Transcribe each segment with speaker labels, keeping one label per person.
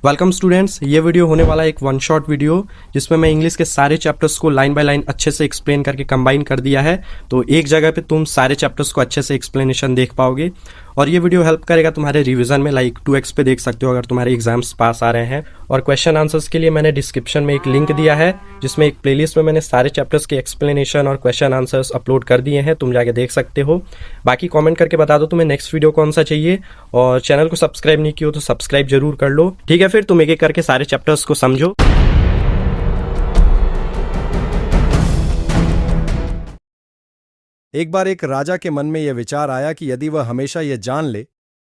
Speaker 1: Welcome students, ये video होने वाला है एक वन शॉट वीडियो जिसमें मैं इंग्लिश के सारे चैप्टर्स को लाइन बाय लाइन अच्छे से एक्सप्लेन करके कंबाइन कर दिया है। तो एक जगह पे तुम सारे चैप्टर्स को अच्छे से एक्सप्लेनेशन देख पाओगे और ये वीडियो हेल्प करेगा तुम्हारे रिवीजन में। लाइक 2x पे देख सकते हो अगर तुम्हारे एग्जाम्स पास आ रहे हैं। और क्वेश्चन आंसर्स के लिए मैंने डिस्क्रिप्शन में एक लिंक दिया है जिसमें एक प्लेलिस्ट में मैंने सारे चैप्टर्स के एक्सप्लेनेशन और क्वेश्चन आंसर्स अपलोड कर दिए हैं, तुम जाके देख सकते हो। बाकी कमेंट करके बता दो तुम्हें नेक्स्ट वीडियो कौन सा चाहिए, और चैनल को सब्सक्राइब नहीं किया हो तो सब्सक्राइब जरूर कर लो। ठीक है, फिर तुम एक एक करके सारे चैप्टर्स को समझो।
Speaker 2: एक बार एक राजा के मन में यह विचार आया कि यदि वह हमेशा यह जान ले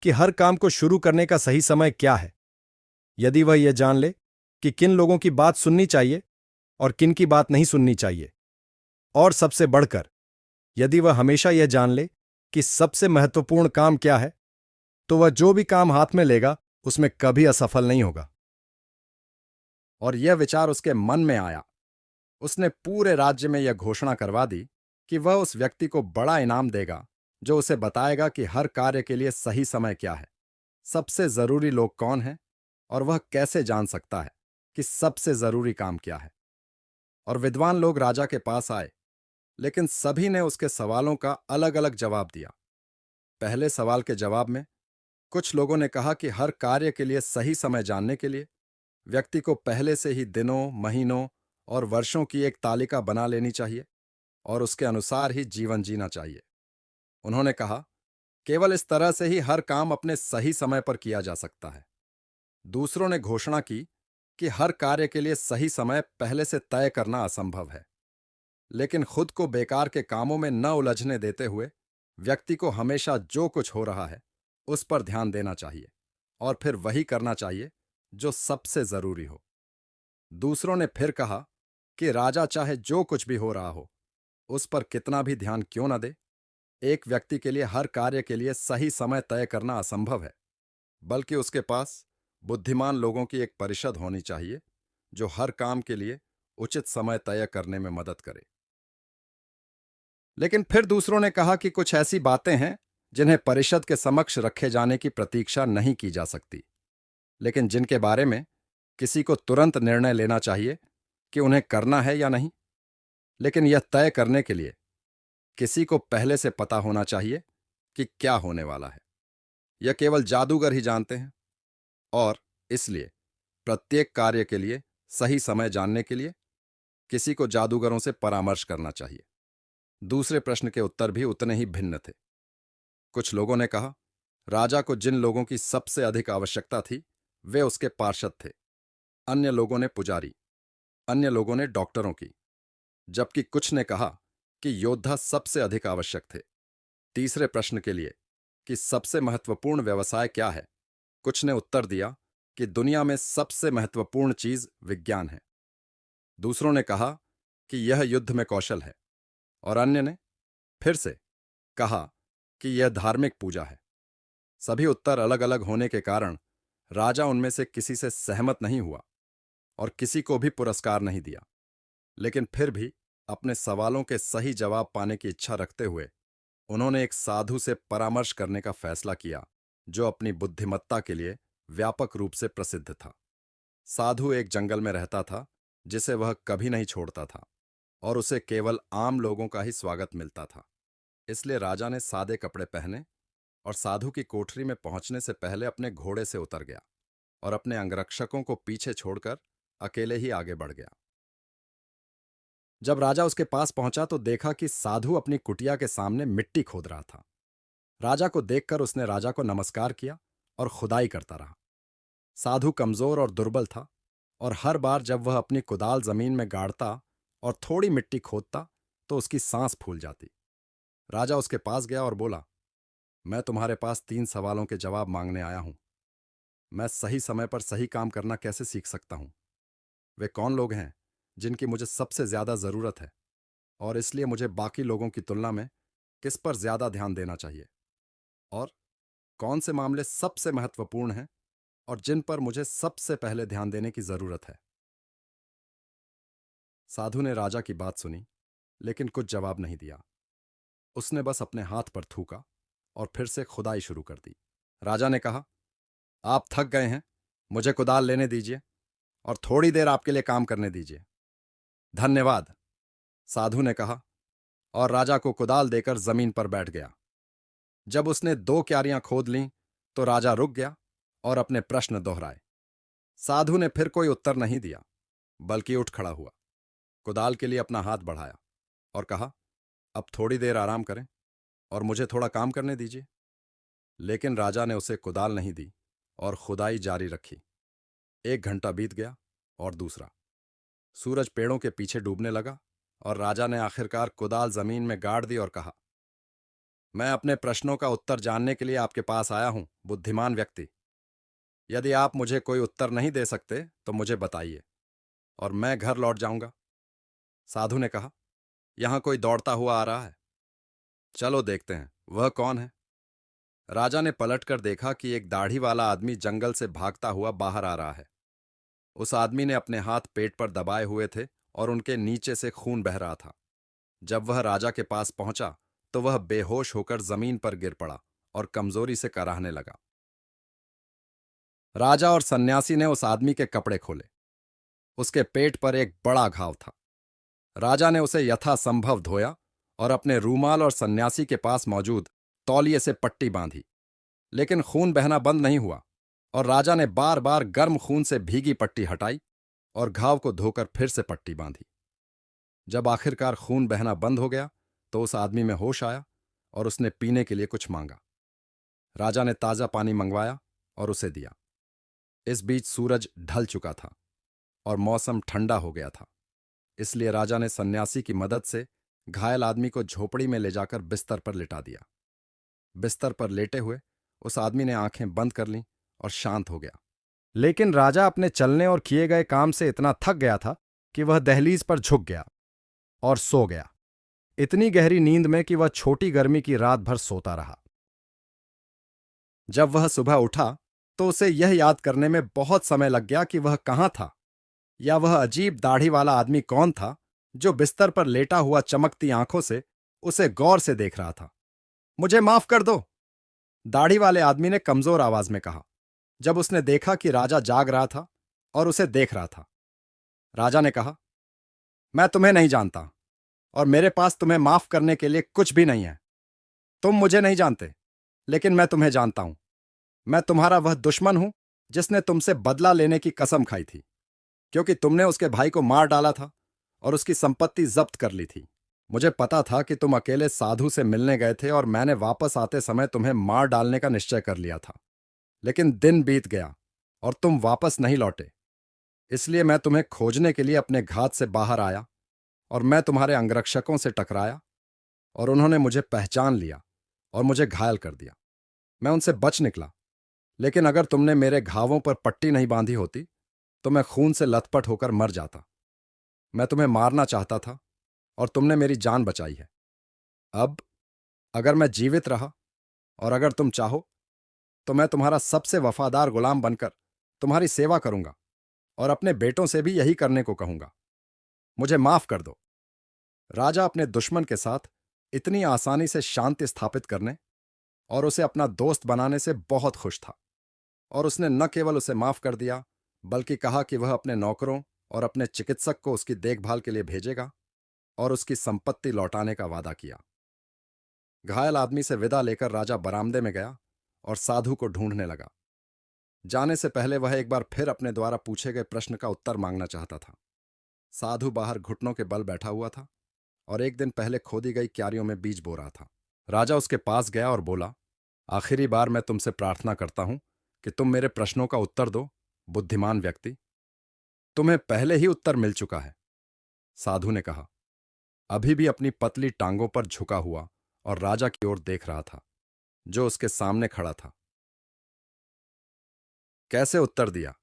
Speaker 2: कि हर काम को शुरू करने का सही समय क्या है, यदि वह यह जान ले कि किन लोगों की बात सुननी चाहिए और किन की बात नहीं सुननी चाहिए, और सबसे बढ़कर यदि वह हमेशा यह जान ले कि सबसे महत्वपूर्ण काम क्या है, तो वह जो भी काम हाथ में लेगा उसमें कभी असफल नहीं होगा। और यह विचार उसके मन में आया। उसने पूरे राज्य में यह घोषणा करवा दी कि वह उस व्यक्ति को बड़ा इनाम देगा जो उसे बताएगा कि हर कार्य के लिए सही समय क्या है, सबसे जरूरी लोग कौन हैं, और वह कैसे जान सकता है कि सबसे जरूरी काम क्या है। और विद्वान लोग राजा के पास आए, लेकिन सभी ने उसके सवालों का अलग अलग जवाब दिया। पहले सवाल के जवाब में कुछ लोगों ने कहा कि हर कार्य के लिए सही समय जानने के लिए व्यक्ति को पहले से ही दिनों, महीनों और वर्षों की एक तालिका बना लेनी चाहिए और उसके अनुसार ही जीवन जीना चाहिए। उन्होंने कहा, केवल इस तरह से ही हर काम अपने सही समय पर किया जा सकता है। दूसरों ने घोषणा की कि हर कार्य के लिए सही समय पहले से तय करना असंभव है, लेकिन खुद को बेकार के कामों में न उलझने देते हुए व्यक्ति को हमेशा जो कुछ हो रहा है उस पर ध्यान देना चाहिए और फिर वही करना चाहिए जो सबसे जरूरी हो। दूसरों ने फिर कहा कि राजा चाहे जो कुछ भी हो रहा हो उस पर कितना भी ध्यान क्यों न दे, एक व्यक्ति के लिए हर कार्य के लिए सही समय तय करना असंभव है, बल्कि उसके पास बुद्धिमान लोगों की एक परिषद होनी चाहिए जो हर काम के लिए उचित समय तय करने में मदद करे। लेकिन फिर दूसरों ने कहा कि कुछ ऐसी बातें हैं जिन्हें परिषद के समक्ष रखे जाने की प्रतीक्षा नहीं की जा सकती, लेकिन जिनके बारे में किसी को तुरंत निर्णय लेना चाहिए कि उन्हें करना है या नहीं। लेकिन यह तय करने के लिए किसी को पहले से पता होना चाहिए कि क्या होने वाला है। यह केवल जादूगर ही जानते हैं, और इसलिए प्रत्येक कार्य के लिए सही समय जानने के लिए किसी को जादूगरों से परामर्श करना चाहिए। दूसरे प्रश्न के उत्तर भी उतने ही भिन्न थे। कुछ लोगों ने कहा, राजा को जिन लोगों की सबसे अधिक आवश्यकता थी वे उसके पार्षद थे। अन्य लोगों ने पुजारी, अन्य लोगों ने डॉक्टरों की, जबकि कुछ ने कहा कि योद्धा सबसे अधिक आवश्यक थे। तीसरे प्रश्न के लिए कि सबसे महत्वपूर्ण व्यवसाय क्या है, कुछ ने उत्तर दिया कि दुनिया में सबसे महत्वपूर्ण चीज विज्ञान है। दूसरों ने कहा कि यह युद्ध में कौशल है, और अन्य ने फिर से कहा कि यह धार्मिक पूजा है। सभी उत्तर अलग अलग होने के कारण राजा उनमें से किसी से सहमत नहीं हुआ और किसी को भी पुरस्कार नहीं दिया। लेकिन फिर भी अपने सवालों के सही जवाब पाने की इच्छा रखते हुए उन्होंने एक साधु से परामर्श करने का फैसला किया जो अपनी बुद्धिमत्ता के लिए व्यापक रूप से प्रसिद्ध था। साधु एक जंगल में रहता था जिसे वह कभी नहीं छोड़ता था, और उसे केवल आम लोगों का ही स्वागत मिलता था। इसलिए राजा ने सादे कपड़े पहने और साधु की कोठरी में पहुंचने से पहले अपने घोड़े से उतर गया और अपने अंगरक्षकों को पीछे छोड़कर अकेले ही आगे बढ़ गया। जब राजा उसके पास पहुंचा तो देखा कि साधु अपनी कुटिया के सामने मिट्टी खोद रहा था। राजा को देखकर उसने राजा को नमस्कार किया और खुदाई करता रहा। साधु कमजोर और दुर्बल था, और हर बार जब वह अपनी कुदाल जमीन में गाड़ता और थोड़ी मिट्टी खोदता तो उसकी सांस फूल जाती। राजा उसके पास गया और बोला, मैं तुम्हारे पास 3 सवालों के जवाब मांगने आया हूं। मैं सही समय पर सही काम करना कैसे सीख सकता हूं? वे कौन लोग हैं जिनकी मुझे सबसे ज्यादा जरूरत है, और इसलिए मुझे बाकी लोगों की तुलना में किस पर ज्यादा ध्यान देना चाहिए? और कौन से मामले सबसे महत्वपूर्ण हैं और जिन पर मुझे सबसे पहले ध्यान देने की जरूरत है? साधु ने राजा की बात सुनी, लेकिन कुछ जवाब नहीं दिया। उसने बस अपने हाथ पर थूका और फिर से खुदाई शुरू कर दी। राजा ने कहा, आप थक गए हैं, मुझे कुदाल लेने दीजिए और थोड़ी देर आपके लिए काम करने दीजिए। धन्यवाद, साधु ने कहा और राजा को कुदाल देकर जमीन पर बैठ गया। जब उसने 2 क्यारियां खोद लीं तो राजा रुक गया और अपने प्रश्न दोहराए। साधु ने फिर कोई उत्तर नहीं दिया, बल्कि उठ खड़ा हुआ, कुदाल के लिए अपना हाथ बढ़ाया और कहा, अब थोड़ी देर आराम करें और मुझे थोड़ा काम करने दीजिए। लेकिन राजा ने उसे कुदाल नहीं दी और खुदाई जारी रखी। 1 घंटा बीत गया और दूसरा। सूरज पेड़ों के पीछे डूबने लगा और राजा ने आखिरकार कुदाल जमीन में गाड़ दी और कहा, मैं अपने प्रश्नों का उत्तर जानने के लिए आपके पास आया हूं, बुद्धिमान व्यक्ति। यदि आप मुझे कोई उत्तर नहीं दे सकते तो मुझे बताइए और मैं घर लौट जाऊंगा। साधु ने कहा, यहां कोई दौड़ता हुआ आ रहा है। चलो देखते हैं, वह कौन है। राजा ने पलटकर देखा कि एक दाढ़ी वाला आदमी जंगल से भागता हुआ बाहर आ रहा है। उस आदमी ने अपने हाथ पेट पर दबाए हुए थे और उनके नीचे से खून बह रहा था। जब वह राजा के पास पहुंचा तो वह बेहोश होकर जमीन पर गिर पड़ा और कमजोरी से कराहने लगा। राजा और सन्यासी ने उस आदमी के कपड़े खोले। उसके पेट पर एक बड़ा घाव था। राजा ने उसे यथासंभव धोया और अपने रूमाल और सन्यासी के पास मौजूद तौलिए से पट्टी बांधी। लेकिन खून बहना बंद नहीं हुआ और राजा ने बार बार गर्म खून से भीगी पट्टी हटाई और घाव को धोकर फिर से पट्टी बांधी। जब आखिरकार खून बहना बंद हो गया तो उस आदमी में होश आया और उसने पीने के लिए कुछ मांगा। राजा ने ताजा पानी मंगवाया और उसे दिया। इस बीच सूरज ढल चुका था और मौसम ठंडा हो गया था। इसलिए राजा ने सन्यासी की मदद से घायल आदमी को झोपड़ी में ले जाकर बिस्तर पर लिटा दिया। बिस्तर पर लेटे हुए उस आदमी ने आंखें बंद कर लीं और शांत हो गया। लेकिन राजा अपने चलने और किए गए काम से इतना थक गया था कि वह दहलीज पर झुक गया और सो गया, इतनी गहरी नींद में कि वह छोटी गर्मी की रात भर सोता रहा। जब वह सुबह उठा तो उसे यह याद करने में बहुत समय लग गया कि वह कहां था, या वह अजीब दाढ़ी वाला आदमी कौन था जो बिस्तर पर लेटा हुआ चमकती आंखों से उसे गौर से देख रहा था। मुझे माफ कर दो, दाढ़ी वाले आदमी ने कमजोर आवाज में कहा, जब उसने देखा कि राजा जाग रहा था और उसे देख रहा था। राजा ने कहा, मैं तुम्हें नहीं जानता और मेरे पास तुम्हें माफ करने के लिए कुछ भी नहीं है। तुम मुझे नहीं जानते, लेकिन मैं तुम्हें जानता हूं। मैं तुम्हारा वह दुश्मन हूं जिसने तुमसे बदला लेने की कसम खाई थी, क्योंकि तुमने उसके भाई को मार डाला था और उसकी संपत्ति जब्त कर ली थी। मुझे पता था कि तुम अकेले साधु से मिलने गए थे और मैंने वापस आते समय तुम्हें मार डालने का निश्चय कर लिया था। लेकिन दिन बीत गया और तुम वापस नहीं लौटे। इसलिए मैं तुम्हें खोजने के लिए अपने घात से बाहर आया और मैं तुम्हारे अंगरक्षकों से टकराया और उन्होंने मुझे पहचान लिया और मुझे घायल कर दिया। मैं उनसे बच निकला, लेकिन अगर तुमने मेरे घावों पर पट्टी नहीं बांधी होती तो मैं खून से लथपथ होकर मर जाता। मैं तुम्हें मारना चाहता था और तुमने मेरी जान बचाई है। अब अगर मैं जीवित रहा और अगर तुम चाहो तो मैं तुम्हारा सबसे वफादार गुलाम बनकर तुम्हारी सेवा करूंगा और अपने बेटों से भी यही करने को कहूंगा। मुझे माफ कर दो। राजा अपने दुश्मन के साथ इतनी आसानी से शांति स्थापित करने और उसे अपना दोस्त बनाने से बहुत खुश था, और उसने न केवल उसे माफ कर दिया बल्कि कहा कि वह अपने नौकरों और अपने चिकित्सक को उसकी देखभाल के लिए भेजेगा और उसकी संपत्ति लौटाने का वादा किया। घायल आदमी से विदा लेकर राजा बरामदे में गया और साधु को ढूंढने लगा। जाने से पहले वह एक बार फिर अपने द्वारा पूछे गए प्रश्न का उत्तर मांगना चाहता था। साधु बाहर घुटनों के बल बैठा हुआ था और एक दिन पहले खोदी गई क्यारियों में बीज बो रहा था। राजा उसके पास गया और बोला, आखिरी बार मैं तुमसे प्रार्थना करता हूं कि तुम मेरे प्रश्नों का उत्तर दो, बुद्धिमान व्यक्ति। तुम्हें पहले ही उत्तर मिल चुका है। साधु ने कहा, अभी भी अपनी पतली टांगों पर झुका हुआ और राजा की ओर देख रहा था, जो उसके सामने खड़ा था। कैसे उत्तर दिया?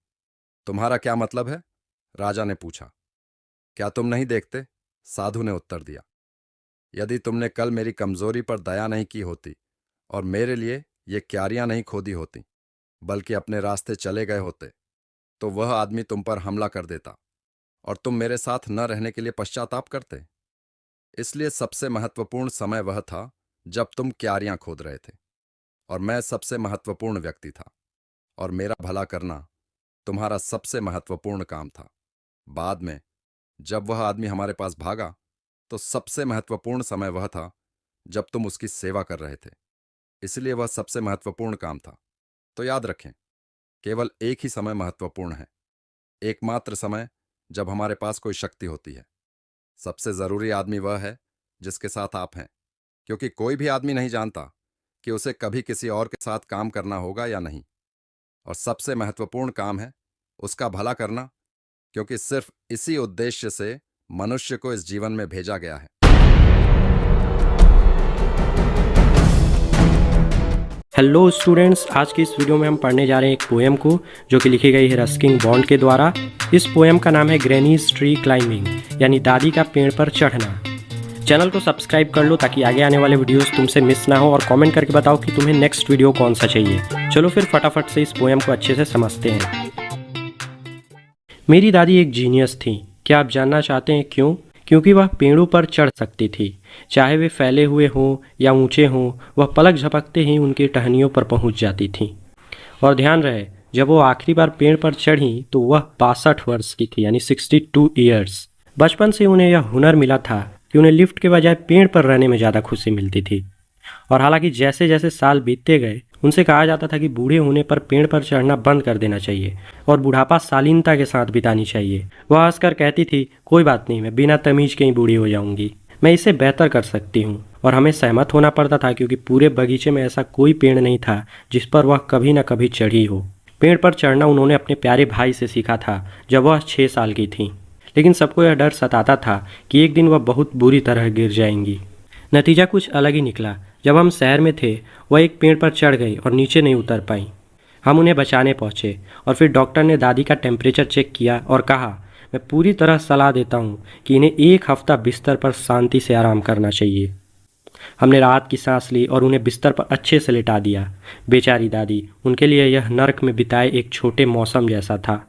Speaker 2: तुम्हारा क्या मतलब है? राजा ने पूछा। क्या तुम नहीं देखते? साधु ने उत्तर दिया। यदि तुमने कल मेरी कमजोरी पर दया नहीं की होती और मेरे लिए ये क्यारियां नहीं खोदी होती बल्कि अपने रास्ते चले गए होते, तो वह आदमी तुम पर हमला कर देता और तुम मेरे साथ न रहने के लिए पश्चाताप करते। इसलिए सबसे महत्वपूर्ण समय वह था जब तुम क्यारियां खोद रहे थे, और मैं सबसे महत्वपूर्ण व्यक्ति था, और मेरा भला करना तुम्हारा सबसे महत्वपूर्ण काम था। बाद में जब वह आदमी हमारे पास भागा तो सबसे महत्वपूर्ण समय वह था जब तुम उसकी सेवा कर रहे थे, इसलिए वह सबसे महत्वपूर्ण काम था। तो याद रखें, केवल एक ही समय महत्वपूर्ण है, एकमात्र समय जब हमारे पास कोई शक्ति होती है। सबसे जरूरी आदमी वह है जिसके साथ आप हैं, क्योंकि कोई भी आदमी नहीं जानता कि उसे कभी किसी और के साथ काम करना होगा या नहीं। और सबसे महत्वपूर्ण काम है उसका भला करना, क्योंकि सिर्फ इसी उद्देश्य से मनुष्य को इस जीवन में भेजा गया है।
Speaker 1: हेलो स्टूडेंट्स, आज की इस वीडियो में हम पढ़ने जा रहे हैं एक पोएम को जो कि लिखी गई है रस्किन बॉन्ड के द्वारा। इस पोएम का नाम है ग्रैनीज ट्री क्लाइंबिंग, यानी दादी का पेड़ पर चढ़ना। चैनल को सब्सक्राइब कर लो ताकि आगे आने वाले वीडियोस तुमसे मिस ना हो, और कमेंट करके बताओ कि तुम्हें नेक्स्ट वीडियो कौन सा चाहिए। चलो फिर फटाफट से इस पोएम को अच्छे से समझते हैं। मेरी दादी एक जीनियस थी। क्या आप जानना चाहते हैं क्यों? क्योंकि वह पेड़ों पर चढ़ सकती थी, चाहे वे फैले हुए हों या ऊंचे हों। वह पलक झपकते ही उनकी टहनियों पर पहुंच जाती थी। और ध्यान रहे, जब वो आखिरी बार पेड़ पर चढ़ी तो वह 62 वर्ष की थी, यानी 62 ईयर्स। बचपन से उन्हें यह हुनर मिला था कि उन्हें लिफ्ट के बजाय पेड़ पर रहने में ज़्यादा खुशी मिलती थी। और हालांकि जैसे जैसे साल बीतते गए, उनसे कहा जाता था कि बूढ़े होने पर पेड़ पर चढ़ना बंद कर देना चाहिए और बुढ़ापा शालीनता के साथ बितानी चाहिए। वह हंसकर कहती थी, कोई बात नहीं, मैं बिना तमीज के ही बूढ़ी हो जाऊंगी, मैं इसे बेहतर कर सकती हूँ। और हमें सहमत होना पड़ता था, क्योंकि पूरे बगीचे में ऐसा कोई पेड़ नहीं था जिस पर वह कभी न कभी चढ़ी हो। पेड़ पर चढ़ना उन्होंने अपने प्यारे भाई से सीखा था जब वह 6 साल की थी। लेकिन सबको यह डर सताता था कि एक दिन वह बहुत बुरी तरह गिर जाएंगी। नतीजा कुछ अलग ही निकला। जब हम शहर में थे, वह एक पेड़ पर चढ़ गई और नीचे नहीं उतर पाई। हम उन्हें बचाने पहुंचे और फिर डॉक्टर ने दादी का टेम्परेचर चेक किया और कहा, मैं पूरी तरह सलाह देता हूँ कि इन्हें 1 हफ्ता बिस्तर पर शांति से आराम करना चाहिए। हमने रात की सांस ली और उन्हें बिस्तर पर अच्छे से लिटा दिया। बेचारी दादी, उनके लिए यह नर्क में बिताए एक छोटे मौसम जैसा था।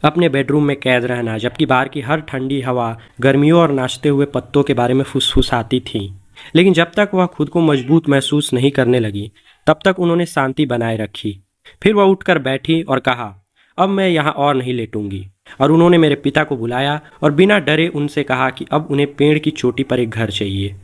Speaker 1: अपने बेडरूम में कैद रहना, जबकि बाहर की हर ठंडी हवा गर्मियों और नाचते हुए पत्तों के बारे में फुसफुसाती थी। लेकिन जब तक वह खुद को मजबूत महसूस नहीं करने लगी, तब तक उन्होंने शांति बनाए रखी। फिर वह उठकर बैठी और कहा, अब मैं यहाँ और नहीं लेटूंगी। और उन्होंने मेरे पिता को बुलाया और बिना डरे उनसे कहा कि अब उन्हें पेड़ की चोटी पर एक घर चाहिए।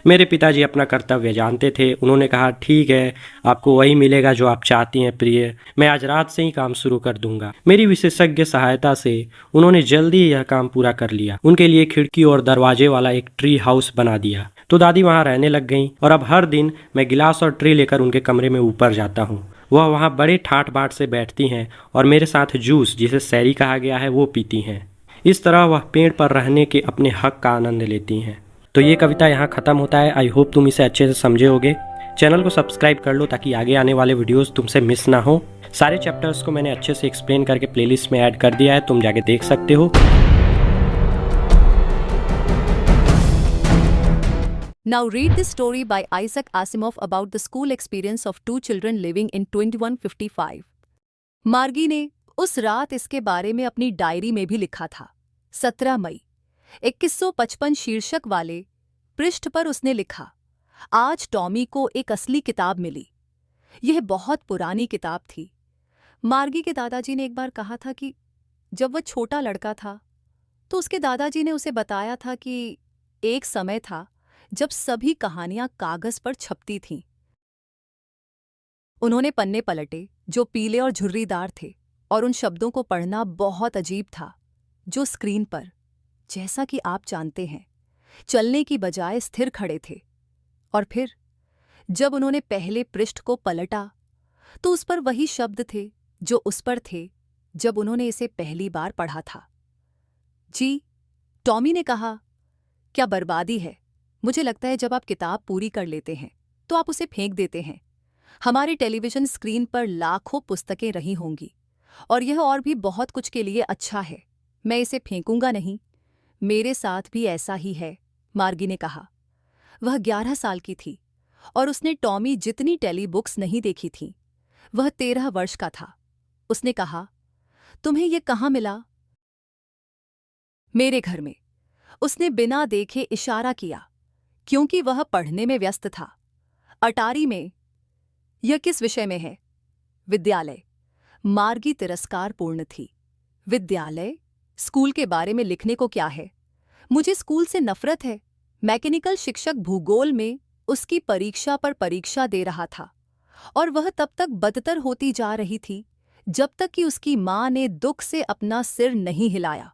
Speaker 1: मेरे पिताजी अपना कर्तव्य जानते थे। उन्होंने कहा, ठीक है, आपको वही मिलेगा जो आप चाहती हैं प्रिय, मैं आज रात से ही काम शुरू कर दूंगा। मेरी विशेषज्ञ सहायता से उन्होंने जल्दी यह काम पूरा कर लिया। उनके लिए खिड़की और दरवाजे वाला एक ट्री हाउस बना दिया। तो दादी वहाँ रहने लग गईं और अब हर दिन मैं गिलास और ट्रे लेकर उनके कमरे में ऊपर जाता हूँ। वह वहाँ बड़े ठाट बाट से बैठती हैं और मेरे साथ जूस, जिसे सैरी कहा गया है, वो पीती हैं। इस तरह वह पेड़ पर रहने के अपने हक का आनंद लेती हैं। तो ये कविता यहाँ ख़त्म होता है। आई होप तुम इसे अच्छे से समझे होगे। चैनल को सब्सक्राइब कर लो ताकि आगे आने वाले वीडियोस तुमसे मिस ना हो। सारे चैप्टर्स को मैंने अच्छे से एक्सप्लेन करके प्लेलिस्ट में ऐड कर दिया है, तुम जाके देख सकते हो।
Speaker 3: Now read this story by Isaac Asimov about the school experience of 2 children living in 2155. मार्गी ने उस रात इसके बारे में अपनी डायरी में भी लिखा था। 17 मई 2155 शीर्षक वाले पृष्ठ पर उसने लिखा, आज टॉमी को एक असली किताब मिली। यह बहुत पुरानी किताब थी। मार्गी के दादाजी ने एक बार कहा था कि जब वह छोटा लड़का था तो उसके दादाजी ने उसे बताया था कि एक समय था जब सभी कहानियां कागज पर छपती थीं। उन्होंने पन्ने पलटे जो पीले और झुर्रीदार थे, और उन शब्दों को पढ़ना बहुत अजीब था जो स्क्रीन पर, जैसा कि आप जानते हैं, चलने की बजाय स्थिर खड़े थे। और फिर जब उन्होंने पहले पृष्ठ को पलटा तो उस पर वही शब्द थे जो उस पर थे जब उन्होंने इसे पहली बार पढ़ा था। जी, टॉमी ने कहा, क्या बर्बादी है। मुझे लगता है जब आप किताब पूरी कर लेते हैं तो आप उसे फेंक देते हैं। हमारी टेलीविजन स्क्रीन पर लाखों पुस्तकें रही होंगी और यह और भी बहुत कुछ के लिए अच्छा है। मैं इसे फेंकूंगा नहीं। मेरे साथ भी ऐसा ही है, मार्गी ने कहा। वह 11 साल की थी और उसने टॉमी जितनी टेली बुक्स नहीं देखी थीं। वह 13 वर्ष का था। उसने कहा, तुम्हें यह कहाँ मिला? मेरे घर में। उसने बिना देखे इशारा किया क्योंकि वह पढ़ने में व्यस्त था। अटारी में। यह किस विषय में है? विद्यालय। मार्गी तिरस्कारपूर्ण थी। विद्यालय, स्कूल के बारे में लिखने को क्या है? मुझे स्कूल से नफरत है। मैकेनिकल शिक्षक भूगोल में उसकी परीक्षा पर परीक्षा दे रहा था और वह तब तक बदतर होती जा रही थी जब तक कि उसकी मां ने दुख से अपना सिर नहीं हिलाया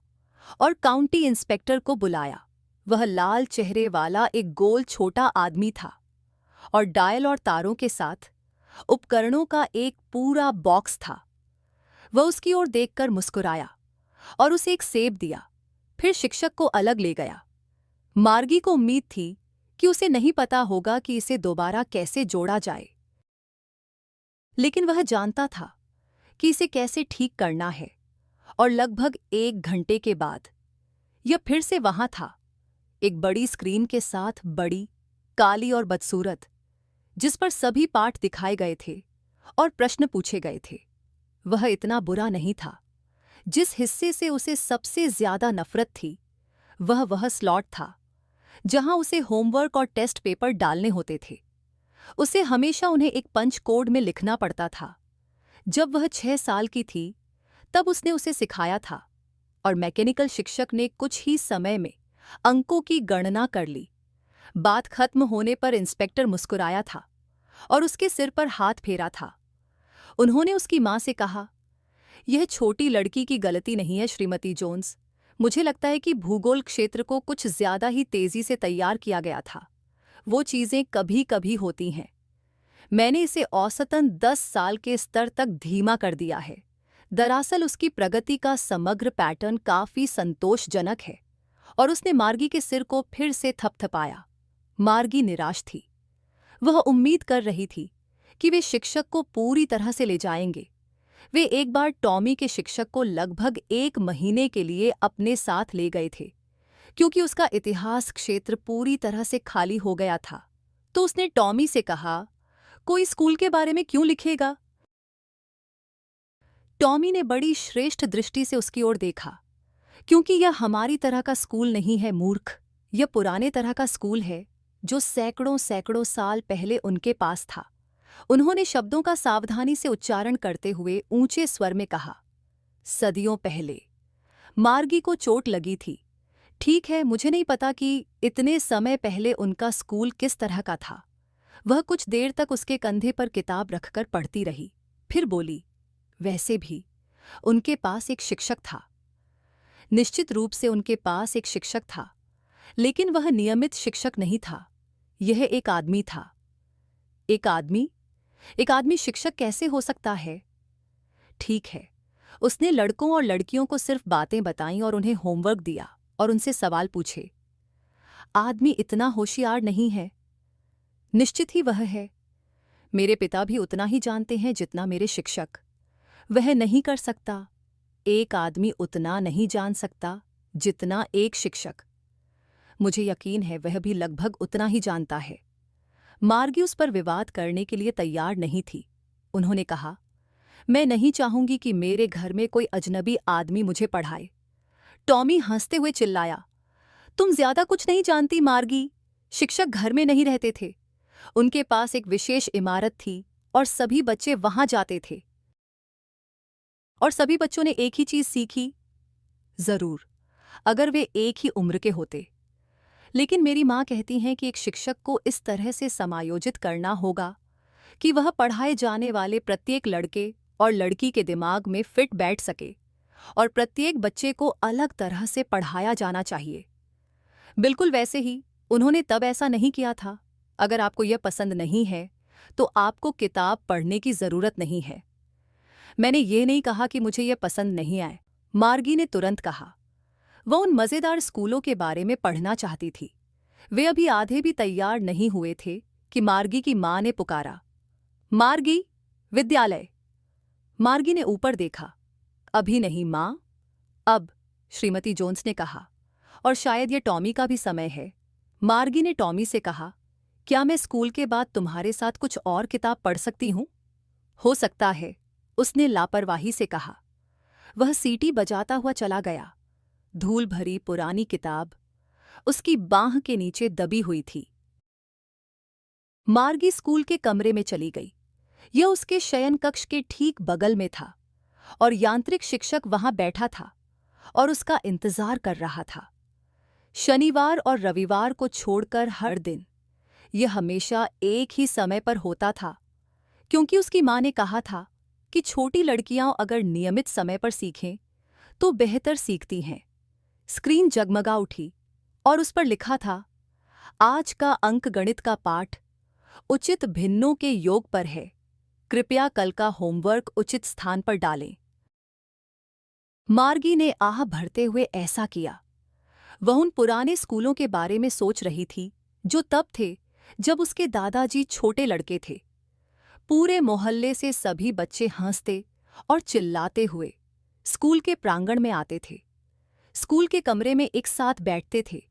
Speaker 3: और काउंटी इंस्पेक्टर को बुलाया। वह लाल चेहरे वाला एक गोल छोटा आदमी था और डायल और तारों के साथ उपकरणों का एक पूरा बॉक्स था। वह उसकी ओर देखकर मुस्कुराया और उसे एक सेब दिया, फिर शिक्षक को अलग ले गया। मार्गी को उम्मीद थी कि उसे नहीं पता होगा कि इसे दोबारा कैसे जोड़ा जाए, लेकिन वह जानता था कि इसे कैसे ठीक करना है। और लगभग 1 घंटे के बाद यह फिर से वहां था, एक बड़ी स्क्रीन के साथ, बड़ी, काली और बदसूरत, जिस पर सभी पाठ दिखाए गए थे और प्रश्न पूछे गए थे। वह इतना बुरा नहीं था। जिस हिस्से से उसे सबसे ज्यादा नफरत थी वह स्लॉट था जहां उसे होमवर्क और टेस्ट पेपर डालने होते थे। उसे हमेशा उन्हें एक पंच कोड में लिखना पड़ता था। जब वह 6 साल की थी तब उसने उसे सिखाया था और मैकेनिकल शिक्षक ने कुछ ही समय में अंकों की गणना कर ली। बात खत्म होने पर इंस्पेक्टर मुस्कुराया था और उसके सिर पर हाथ फेरा था। उन्होंने उसकी मां से कहा, यह छोटी लड़की की गलती नहीं है श्रीमती जोन्स। मुझे लगता है कि भूगोल क्षेत्र को कुछ ज्यादा ही तेजी से तैयार किया गया था। वो चीजें कभी कभी होती हैं। मैंने इसे औसतन 10 साल के स्तर तक धीमा कर दिया है। दरअसल उसकी प्रगति का समग्र पैटर्न काफी संतोषजनक है। और उसने मार्गी के सिर को फिर से थपथपाया। मार्गी निराश थी। वह उम्मीद कर रही थी कि वे शिक्षक को पूरी तरह से ले जाएंगे। वे एक बार टॉमी के शिक्षक को लगभग 1 महीने के लिए अपने साथ ले गए थे, क्योंकि उसका इतिहास क्षेत्र पूरी तरह से खाली हो गया था। तो उसने टॉमी से कहा, कोई स्कूल के बारे में क्यों लिखेगा? टॉमी ने बड़ी श्रेष्ठ दृष्टि से उसकी ओर देखा। क्योंकि यह हमारी तरह का स्कूल नहीं है मूर्ख। यह पुराने तरह का स्कूल है जो सैकड़ों सैकड़ों साल पहले उनके पास था। उन्होंने शब्दों का सावधानी से उच्चारण करते हुए ऊंचे स्वर में कहा, सदियों पहले। मार्गी को चोट लगी थी। ठीक है, मुझे नहीं पता कि इतने समय पहले उनका स्कूल किस तरह का था। वह कुछ देर तक उसके कंधे पर किताब रखकर पढ़ती रही, फिर बोली, वैसे भी उनके पास एक शिक्षक था। निश्चित रूप से उनके पास एक शिक्षक था, लेकिन वह नियमित शिक्षक नहीं था। यह एक आदमी था। एक आदमी? एक आदमी शिक्षक कैसे हो सकता है? ठीक है, उसने लड़कों और लड़कियों को सिर्फ बातें बताईं और उन्हें होमवर्क दिया और उनसे सवाल पूछे। आदमी इतना होशियार नहीं है। निश्चित ही वह है। मेरे पिता भी उतना ही जानते हैं जितना मेरे शिक्षक। वह नहीं कर सकता। एक आदमी उतना नहीं जान सकता जितना एक शिक्षक। मुझे यकीन है वह भी लगभग उतना ही जानता है। मार्गी उस पर विवाद करने के लिए तैयार नहीं थी। उन्होंने कहा, मैं नहीं चाहूंगी कि मेरे घर में कोई अजनबी आदमी मुझे पढ़ाए। टॉमी हंसते हुए चिल्लाया, तुम ज्यादा कुछ नहीं जानती मार्गी। शिक्षक घर में नहीं रहते थे। उनके पास एक विशेष इमारत थी और सभी बच्चे वहां जाते थे। और सभी बच्चों ने एक ही चीज सीखी। जरूर, अगर वे एक ही उम्र के होते। लेकिन मेरी मां कहती हैं कि एक शिक्षक को इस तरह से समायोजित करना होगा कि वह पढ़ाए जाने वाले प्रत्येक लड़के और लड़की के दिमाग में फिट बैठ सके और प्रत्येक बच्चे को अलग तरह से पढ़ाया जाना चाहिए। बिल्कुल वैसे ही उन्होंने तब ऐसा नहीं किया था। अगर आपको यह पसंद नहीं है तो आपको किताब पढ़ने की जरूरत नहीं है। मैंने ये नहीं कहा कि मुझे यह पसंद नहीं आए, मार्गी ने तुरंत कहा। वह उन मज़ेदार स्कूलों के बारे में पढ़ना चाहती थी। वे अभी आधे भी तैयार नहीं हुए थे कि मार्गी की मां ने पुकारा, मार्गी, विद्यालय। मार्गी ने ऊपर देखा। अभी नहीं मां, अब, श्रीमती जोन्स ने कहा, और शायद यह टॉमी का भी समय है। मार्गी ने टॉमी से कहा, क्या मैं स्कूल के बाद तुम्हारे साथ कुछ और किताब पढ़ सकती हूं? हो सकता है, उसने लापरवाही से कहा। वह सीटी बजाता हुआ चला गया। धूल भरी पुरानी किताब उसकी बांह के नीचे दबी हुई थी। मार्गी स्कूल के कमरे में चली गई। यह उसके शयन कक्ष के ठीक बगल में था और यांत्रिक शिक्षक वहां बैठा था और उसका इंतजार कर रहा था। शनिवार और रविवार को छोड़कर हर दिन यह हमेशा एक ही समय पर होता था, क्योंकि उसकी मां ने कहा था कि छोटी लड़कियां अगर नियमित समय पर सीखें तो बेहतर सीखती हैं। स्क्रीन जगमगा उठी और उस पर लिखा था, आज का अंक गणित का पाठ उचित भिन्नों के योग पर है, कृपया कल का होमवर्क उचित स्थान पर डालें। मार्गी ने आह भरते हुए ऐसा किया। वह उन पुराने स्कूलों के बारे में सोच रही थी जो तब थे जब उसके दादाजी छोटे लड़के थे। पूरे मोहल्ले से सभी बच्चे हंसते और चिल्लाते हुए स्कूल के प्रांगण में आते थे, स्कूल के कमरे में एक साथ बैठते थे,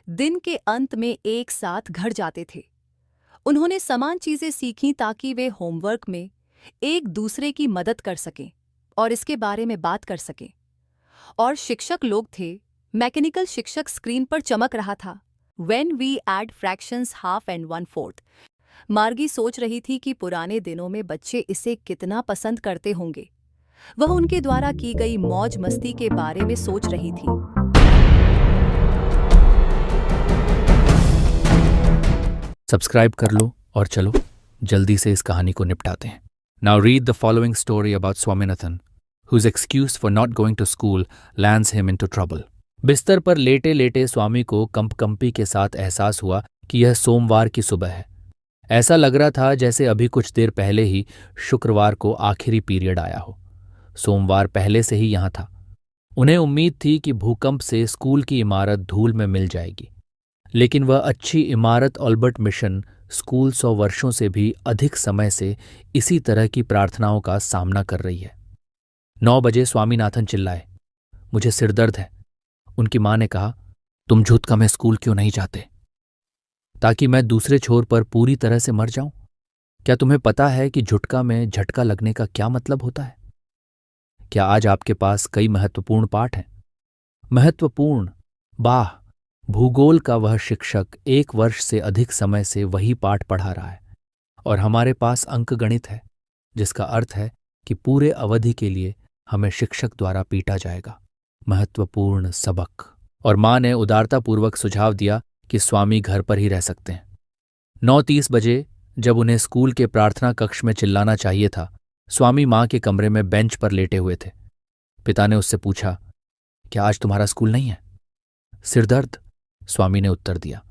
Speaker 3: दिन के अंत में एक साथ घर जाते थे। उन्होंने समान चीजें सीखीं ताकि वे होमवर्क में एक दूसरे की मदद कर सकें और इसके बारे में बात कर सकें। और शिक्षक लोग थे, मैकेनिकल शिक्षक स्क्रीन पर चमक रहा था। When we add fractions half and 1/4। मार्गी सोच रही थी कि पुराने दिनों में बच्चे इसे कितना पसंद करते होंगे। वह उनके द्वारा की गई मौज मस्ती के बारे में सोच रही थी।
Speaker 4: सब्सक्राइब कर लो और चलो जल्दी से इस कहानी को निपटाते हैं। Now read the following story about Swaminathan, whose excuse for not going to school lands him into trouble. बिस्तर पर लेटे लेटे स्वामी को कंपकंपी के साथ एहसास हुआ कि यह सोमवार की सुबह है। ऐसा लग रहा था जैसे अभी कुछ देर पहले ही शुक्रवार को आखिरी पीरियड आया हो। सोमवार पहले से ही यहाँ था। उन्हें उम्मीद थी कि भूकंप से स्कूल की इमारत धूल में मिल जाएगी, लेकिन वह अच्छी इमारत ऑल्बर्ट मिशन स्कूल 100 वर्षों से भी अधिक समय से इसी तरह की प्रार्थनाओं का सामना कर रही है। 9 बजे स्वामीनाथन चिल्लाए, मुझे सिरदर्द है। उनकी मां ने कहा, तुम झुटका में स्कूल क्यों नहीं जाते? ताकि मैं दूसरे छोर पर पूरी तरह से मर जाऊं? क्या तुम्हें पता है कि झुटका में झटका लगने का क्या मतलब होता है? क्या आज आपके पास कई महत्वपूर्ण पाठ हैं? महत्वपूर्ण? वाह! भूगोल का वह शिक्षक 1 वर्ष से अधिक समय से वही पाठ पढ़ा रहा है और हमारे पास अंकगणित है, जिसका अर्थ है कि पूरे अवधि के लिए हमें शिक्षक द्वारा पीटा जाएगा। महत्वपूर्ण सबक। और मां ने उदारतापूर्वक सुझाव दिया कि स्वामी घर पर ही रह सकते हैं। 9:30 बजे जब उन्हें स्कूल के प्रार्थना कक्ष में चिल्लाना चाहिए था, स्वामी मां के कमरे में बेंच पर लेटे हुए थे। पिता ने उससे पूछा, क्या आज तुम्हारा स्कूल नहीं है? सिरदर्द, स्वामी ने उत्तर दिया।